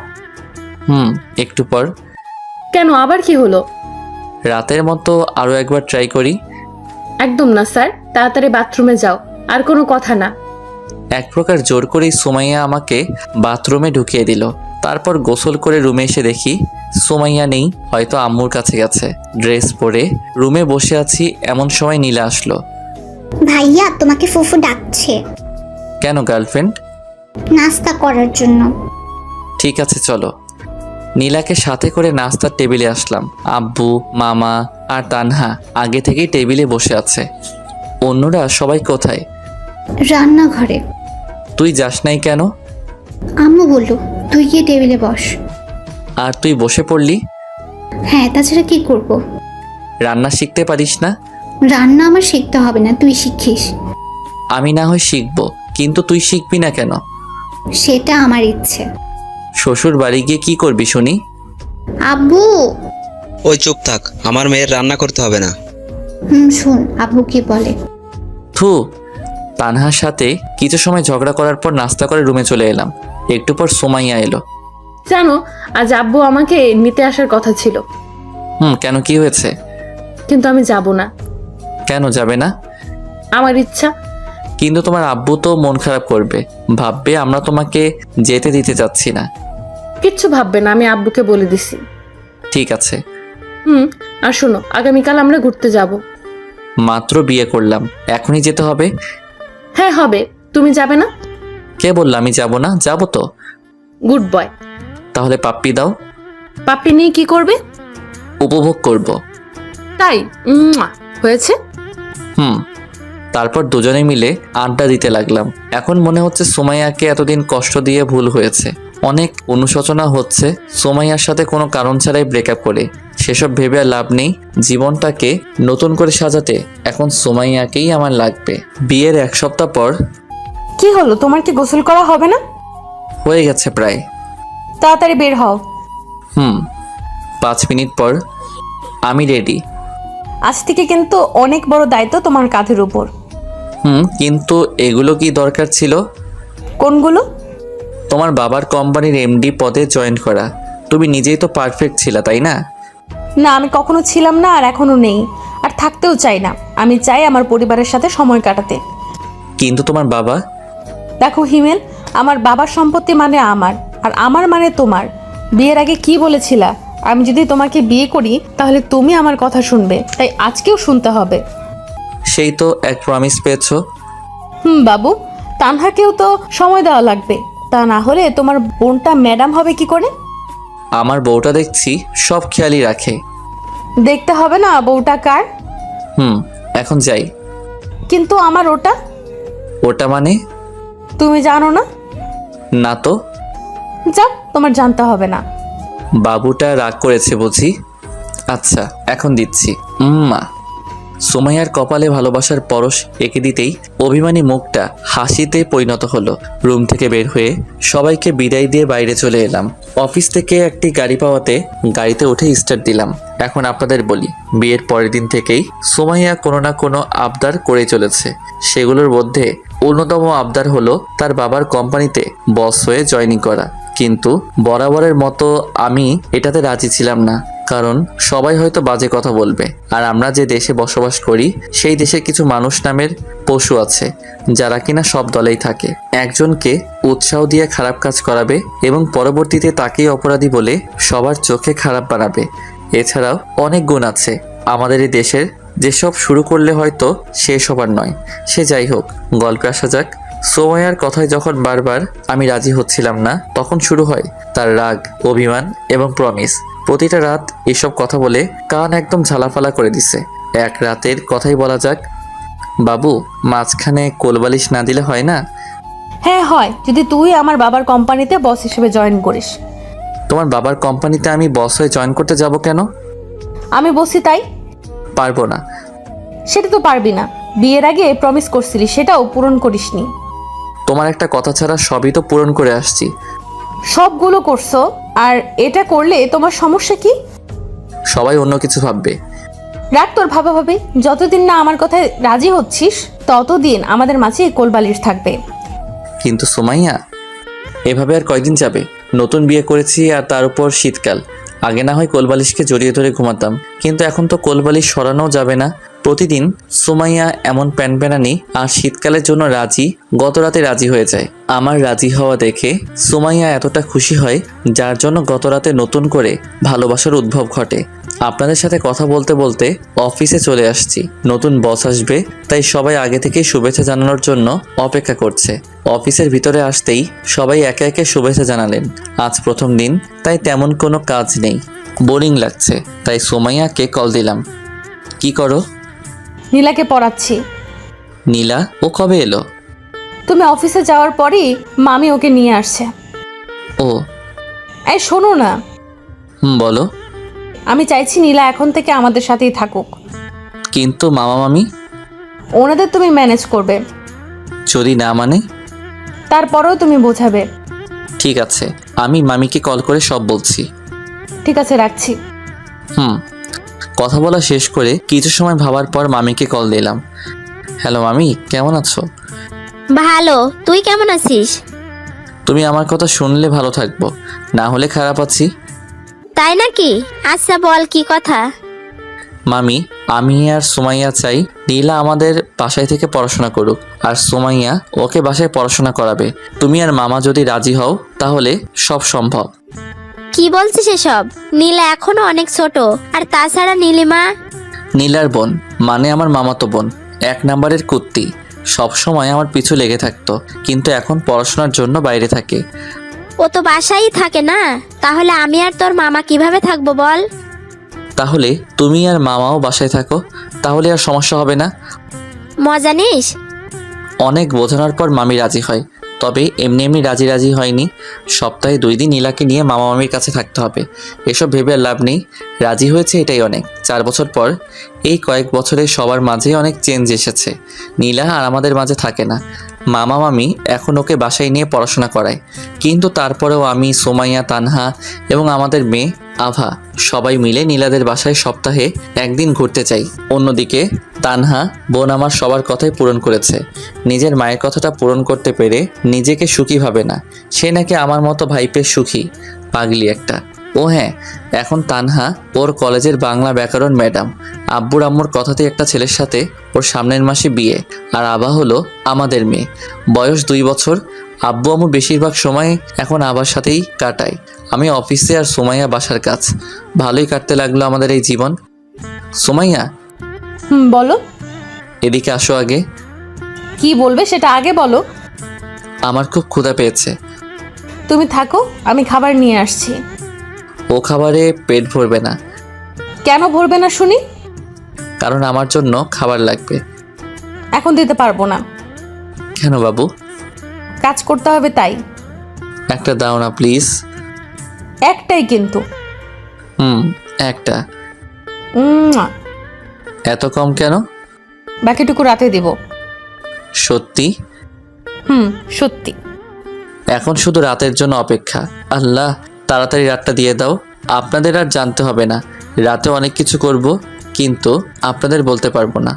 S1: একটু পর।
S3: কেন, আবার কি হলো?
S1: রাতের মতো আরও একবার ট্রাই করি।
S3: একদম না স্যার, তাড়াতাড়ি বাথরুমে যাও। আর কোনো কথা না।
S1: এক প্রকার জোর করেই সোমাইয়া আমাকে বাথরুমে ঢুকিয়ে দিল। তারপর গোসল করে রুমে এসে দেখি সুমাইয়া নেই, হয়তো আম্মুর কাছে গেছে। ড্রেস পরে রুমে বসে আছি, এমন সময় নীলা আসলো।
S10: ভাইয়া তোমাকে ফুফু ডাকছে
S1: কেন গার্লফ্রেন্ড?
S10: নাস্তা করার জন্য।
S1: ঠিক আছে চলো। নীলাকে সাথে করে নাস্তার টেবিলে আসলাম। আব্বু, মামা আর তানহা আগে থেকেই টেবিলে বসে আছে। অন্যরা সবাই কোথায়?
S10: রান্নাঘরে।
S1: তুই যাস নাই কেন?
S10: আম্মু বলল তুই গিয়ে টেবিলে বস।
S1: আর তুই বসে পড়লি?
S10: হ্যাঁ, তাছাড়া কি করব?
S1: রান্না শিখতে পারিস না?
S10: রান্না আমার শিখতে হবে না, তুই শিখিস।
S1: আমি না হয় শিখবো, কিন্তু তুই শিখবি না কেন?
S10: সেটা আমার ইচ্ছে।
S1: শ্বশুর বাড়ি গিয়ে কি করবি শুনি?
S10: আব্বু।
S11: ওই চুপ থাক, আমার মেয়ের রান্না করতে হবে না।
S10: শোন আব্বু কি বলে।
S1: থু। তানহার সাথে কিছু সময় ঝগড়া করার পর নাস্তা করে রুমে চলে এলাম। একটু পর সুমাইয়া এলো।
S3: জানো, আজ আব্বু আমাকে নিতে আসার কথা ছিল,
S1: কেন, কি হয়েছে?
S3: কিন্তু আমি যাব না।
S1: কেন যাবে না?
S3: আমার ইচ্ছা।
S1: কিন্তু তোমার আব্বু তো মন খারাপ করবে, ভাববে আমরা তোমাকে যেতে দিতে চাচ্ছি না।
S3: কিচ্ছু ভাববে না, আমি আব্বুকে বলে দিছি।
S1: ঠিক আছে।
S3: আর শোনো, আগামীকাল আমরা ঘুরতে যাব।
S1: মাত্র বিয়ে করলাম, এখনই যেতে হবে?
S3: হ্যাঁ হবে। তুমি যাবে না?
S1: কে বললো আমি যাব না? যাব তো।
S3: Good boy.
S1: তাহলে পাপ্পি দাও।
S3: পাপ্পি নিয়ে কি করবে?
S1: উপভোগ করব।
S3: তাই? হয়েছে।
S1: তারপর দুজনে মিলে আড্ডা দিতে লাগলাম। এখন মনে হচ্ছে সুমাইয়াকে এতদিন কষ্ট দিয়ে ভুল হয়েছে। অনেক অনুশোচনা হচ্ছে সুমাইয়ার সাথে কোনো কারণ ছাড়াই ব্রেকআপ করে। সেসব ভেবে আর লাভ নেই। জীবনটাকে নতুন করে সাজাতে এখন সুমাইয়াকেই আমার লাগবে। বিয়ের 1 সপ্তাহ পর।
S3: কি হলো, তোমার কি গোসল করা হবে না?
S1: হয়ে গেছে প্রায়।
S3: তাড়াতাড়ি বের হও।
S1: 5 মিনিট পর। আমি রেডি।
S3: আজ থেকে কিন্তু অনেক বড় দায়িত্ব তোমার কাঁধের উপর।
S1: কিন্তু এগুলো কি দরকার ছিল?
S3: কোনগুলো?
S1: তোমার বাবার কোম্পানির এমডি পদে জয়েন করা। তুমি নিজেই তো পারফেক্ট ছিলা, তাই না?
S3: না, আমি কখনো ছিলাম না, আর এখনো নেই, আর থাকতেও চাই না। আমি চাই আমার পরিবারের সাথে সময় কাটাতে।
S1: কিন্তু তোমার বাবা?
S3: দেখো হিমেল, আমার বাবার সম্পত্তি মানে আমার, আর আমার মানে তোমার। বিয়ের আগে কি বলেছিলা? আমি যদি তোমাকে বিয়ে করি তাহলে তুমি আমার কথা শুনবে, তাই আজকেও শুনতে হবে।
S1: সেই তো এক প্রমিস পেয়েছো।
S3: বাবু, তানহাকেও তো সময় দেওয়া লাগবে, তা না হলে তোমার বোনটা ম্যাডাম হবে কি করে?
S1: আমার বউটা দেখছি সব খেয়ালই রাখে।
S3: দেখতে হবে না বউটা কার?
S1: এখন যাই।
S3: কিন্তু আমার ওটা।
S1: ওটা মানে?
S3: তুমি জানো না?
S1: না তো।
S3: যাও, তোমার জানতে হবে না।
S1: বাবুটা রাগ করেছে বুঝি। আচ্ছা, এখন দিচ্ছি। মা। সুমাইয়ার কপালে ভালোবাসার পরশ এঁকে দিতেই অভিমানী মুখটা হাসিতে পরিণত হলো। রুম থেকে বের হয়ে সবাইকে বিদায় দিয়ে বাইরে চলে এলাম। অফিস থেকে একটি গাড়ি পাওয়াতে গাড়িতে উঠে স্টার্ট দিলাম। এখন আপনাদের বলি, বিয়ের পরের দিন থেকেই সুমাইয়া কোনো না কোনো আবদার করে চলেছে। সেগুলোর মধ্যে অন্যতম আবদার হলো তার বাবার কোম্পানিতে বস হয়ে জয়েনিং করা। কিন্তু বরাবরের মতো আমি এটাতে রাজি ছিলাম না, কারণ সবাই হয়তো বাজে কথা বলবে। আর আমরা যে দেশে বসবাস করি সেই দেশে কিছু মানুষ নামের পশু আছে যারা কিনা সব দলেই থাকে। একজনকে উৎসাহ দিয়ে খারাপ কাজ করাবে এবং পরবর্তীতে তাকেই অপরাধী বলে সবার চোখে খারাপ বানাবে। এছাড়াও অনেক গুণ আছে আমাদের এই দেশের, যেসব শুরু করলে হয়তো শেষ হবার নয়। সে যাই হোক, গল্পে আসা যাক। সুমাইয়ার কথায় যখন বারবার আমি রাজি হচ্ছিলাম না, তখন শুরু হয় তার রাগ, অভিমান এবং প্রমিস। প্রতিটা রাত এসব কথা বলে কান একদম ঝালাফালা করে দিছে। এক রাতের কথাই বলা যাক। বাবু, মাঝখানে কোলবালিশ না দিলে হয় না?
S3: হ্যাঁ হয়, যদি তুই আমার বাবার কোম্পানিতে বস হিসেবে জয়েন করিস।
S1: তোমার বাবার কোম্পানিতে আমি বস হয়ে জয়েন করতে যাব কেন?
S3: আমি বসি তাই।
S1: পারবো না।
S3: সেটা তো পারবি না, বিয়ের আগে প্রমিস করছিলি, সেটাও পূরণ করিসনি।
S1: তোমার একটা কথা ছাড়া সবই তো পূরণ করে আসছি।
S3: সবগুলো করছো, আর এটা করলে তোমার সমস্যা কি?
S1: সবাই অন্য কিছু ভাববে।
S3: রাগ তোর ভাবাভাবি। যতদিন না আমার কথায় রাজি হচ্ছিস ততদিন আমাদের মাঝে কোলবালিশ থাকবে।
S1: কিন্তু সুমাইয়া, এভাবে আর কয়দিন যাবে? নতুন বিয়ে করেছি, আর তার উপর শীতকাল। আগে না হয় কোলবালিশকে জড়িয়ে ধরে ঘুমাতাম, কিন্তু এখন তো কোলবালিশ সরানোও যাবে না। প্রতিদিন সুমাইয়া এমন প্যানপ্যানানি আর শীতকালের জন্য গত রাতে রাজি হয়ে যায়। আমার রাজি হওয়া দেখে সুমাইয়া এতটা খুশি হয়, যার জন্য গত রাতে নতুন করে ভালোবাসার উদ্ভব ঘটে। আপনাদের সাথে কথা বলতে বলতে অফিসে চলে আসছি। নতুন বস আসবে, তাই সবাই আগে থেকেই শুভেচ্ছা জানানোর জন্য অপেক্ষা করছে। অফিসের ভিতরে আসতেই সবাই একে একে শুভেচ্ছা জানালেন। আজ প্রথম দিন, তাই তেমন কোনো কাজ নেই, বোরিং লাগছে, তাই সুমাইয়াকে কল দিলাম। কি করো?
S3: নীলাকে পড়াচ্ছি।
S1: নীলা? ও কবে এলো?
S3: তুমি অফিসে যাওয়ার পরই মামি ওকে নিয়ে আসছে।
S1: ও
S3: এই শোনো না,
S1: বলো।
S3: আমি চাইছি নীলা এখন থেকে আমাদের সাথেই থাকুক।
S1: কিন্তু মামা মামি?
S3: ওনাদের তুমি ম্যানেজ করবে,
S1: যদি না মানে?
S3: তারপরেও তুমি বোঝাবে।
S1: ঠিক আছে, আমি মামিকে কল করে সব বলছি।
S3: ঠিক আছে, রাখছি।
S1: কথা বলা শেষ করে কিছু সময় ভাবার পর মামিকে কল দিলাম। হ্যালো মামি, কেমন আছো?
S7: ভালো, তুই কেমন আছিস?
S1: তুমি আমার কথা শুনলে ভালো থাকবো, না হলে খারাপ আছি।
S7: তাই নাকি? আচ্ছা বল, কি কথা?
S1: মামি, আমি আর সুমাইয়া চাই নীলা আমাদের বাসায় থেকে পড়াশোনা করুক, আর সুমাইয়া ওকে বাসায় পড়াশোনা করাবে। তুমি আর মামা যদি রাজি হও তাহলে সব সম্ভব।
S7: কি বলছিস এসব? নীলা এখনো অনেক ছোট, আর তাছাড়া নীলিমা।
S1: নীলার বোন মানে আমার মামাতো বোন, 1 নাম্বারের কুত্তি, সব সময় আমার পিছু লেগে থাকতো, কিন্তু এখন পড়াশোনার জন্য বাইরে থাকে।
S7: ও তো বাসায়ই থাকে না, তাহলে আমি আর তোর মামা কিভাবে থাকবো বল?
S1: তাহলে তুমি আর মামাও বাসায় থাকো, তাহলে আর সমস্যা হবে না।
S7: মজা নিস?
S1: অনেক বোঝানোর পর মামি রাজি হয়, তবে এমনি এমনি রাজি হয়নি। সপ্তাহে 2 দিন নীলাকে নিয়ে মামা মামির কাছে থাকতে হবে। এসব ভেবে আর লাভ নেই, রাজি হয়েছে এটাই অনেক। 4 বছর পর, এই কয়েক বছরে সবার মাঝে অনেক চেঞ্জ এসেছে। নীলা আর আমাদের মাঝে থাকে না। মামা মামি এখন ওকে বাসায় নিয়ে পড়াশোনা করায়, কিন্তু তারপরেও আমি, সুমাইয়া, তানহা এবং আমাদের মেয়ে আভা সবাই মিলে নীলাদের বাসায় সপ্তাহে 1 দিন ঘুরতে চাই। অন্যদিকে তানহা বোন আমার সবার কথাই পূরণ করেছে, নিজের মায়ের কথাটা পূরণ করতে পেরে নিজেকে সুখী ভাবে না। সে নাকি আমার মতো ভাইপের সুখী, পাগলি একটা। ও হ্যাঁ, এখন তানহা ওর কলেজের বাংলা ব্যাকরণ ম্যাডাম। আব্বুর আম্মুর কথাতে একটা ছেলের সাথে ওর সামনের মাসে বিয়ে। আর আভা হলো আমাদের মেয়ে, বয়স 2 বছর। আব্বু আম্মু বেশিরভাগ সময় এখন আবার সাথেই কাটায়। আমি অফিসে আর সুমাইয়া বাসার কাজ। ভালোই কাটতে লাগলো আমাদের এই জীবন। সুমাইয়া,
S3: বলো।
S1: এদিকে আসো আগে।
S3: কি বলবে সেটা আগে বলো।
S1: আমার খুব ক্ষুধা পেয়েছে।
S3: তুমি থাকো, আমি খাবার নিয়ে আসছি।
S1: ও খাবারে পেট ভরবে না।
S3: কেন ভরবে না শুনি?
S1: কারণ আমার জন্য খাবার লাগবে।
S3: এখন দিতে পারবো না।
S1: কেন বাবু?
S3: কাজ করতে হবে তাই।
S1: একটা দাও না প্লিজ।
S3: একটাই কিন্তু।
S1: একটা।
S3: উম,
S1: এত কম কেন?
S3: বাকিটুকু রাতে দিব।
S1: সত্যি?
S3: সত্যি।
S1: এখন শুধু রাতের জন্য অপেক্ষা। আল্লাহ, তাড়াতাড়ি রাতটা দিয়ে দাও। আপনাদের আর জানতে হবে না। রাতে অনেক কিছু করব, কিন্তু আপনাদের বলতে পারবো না।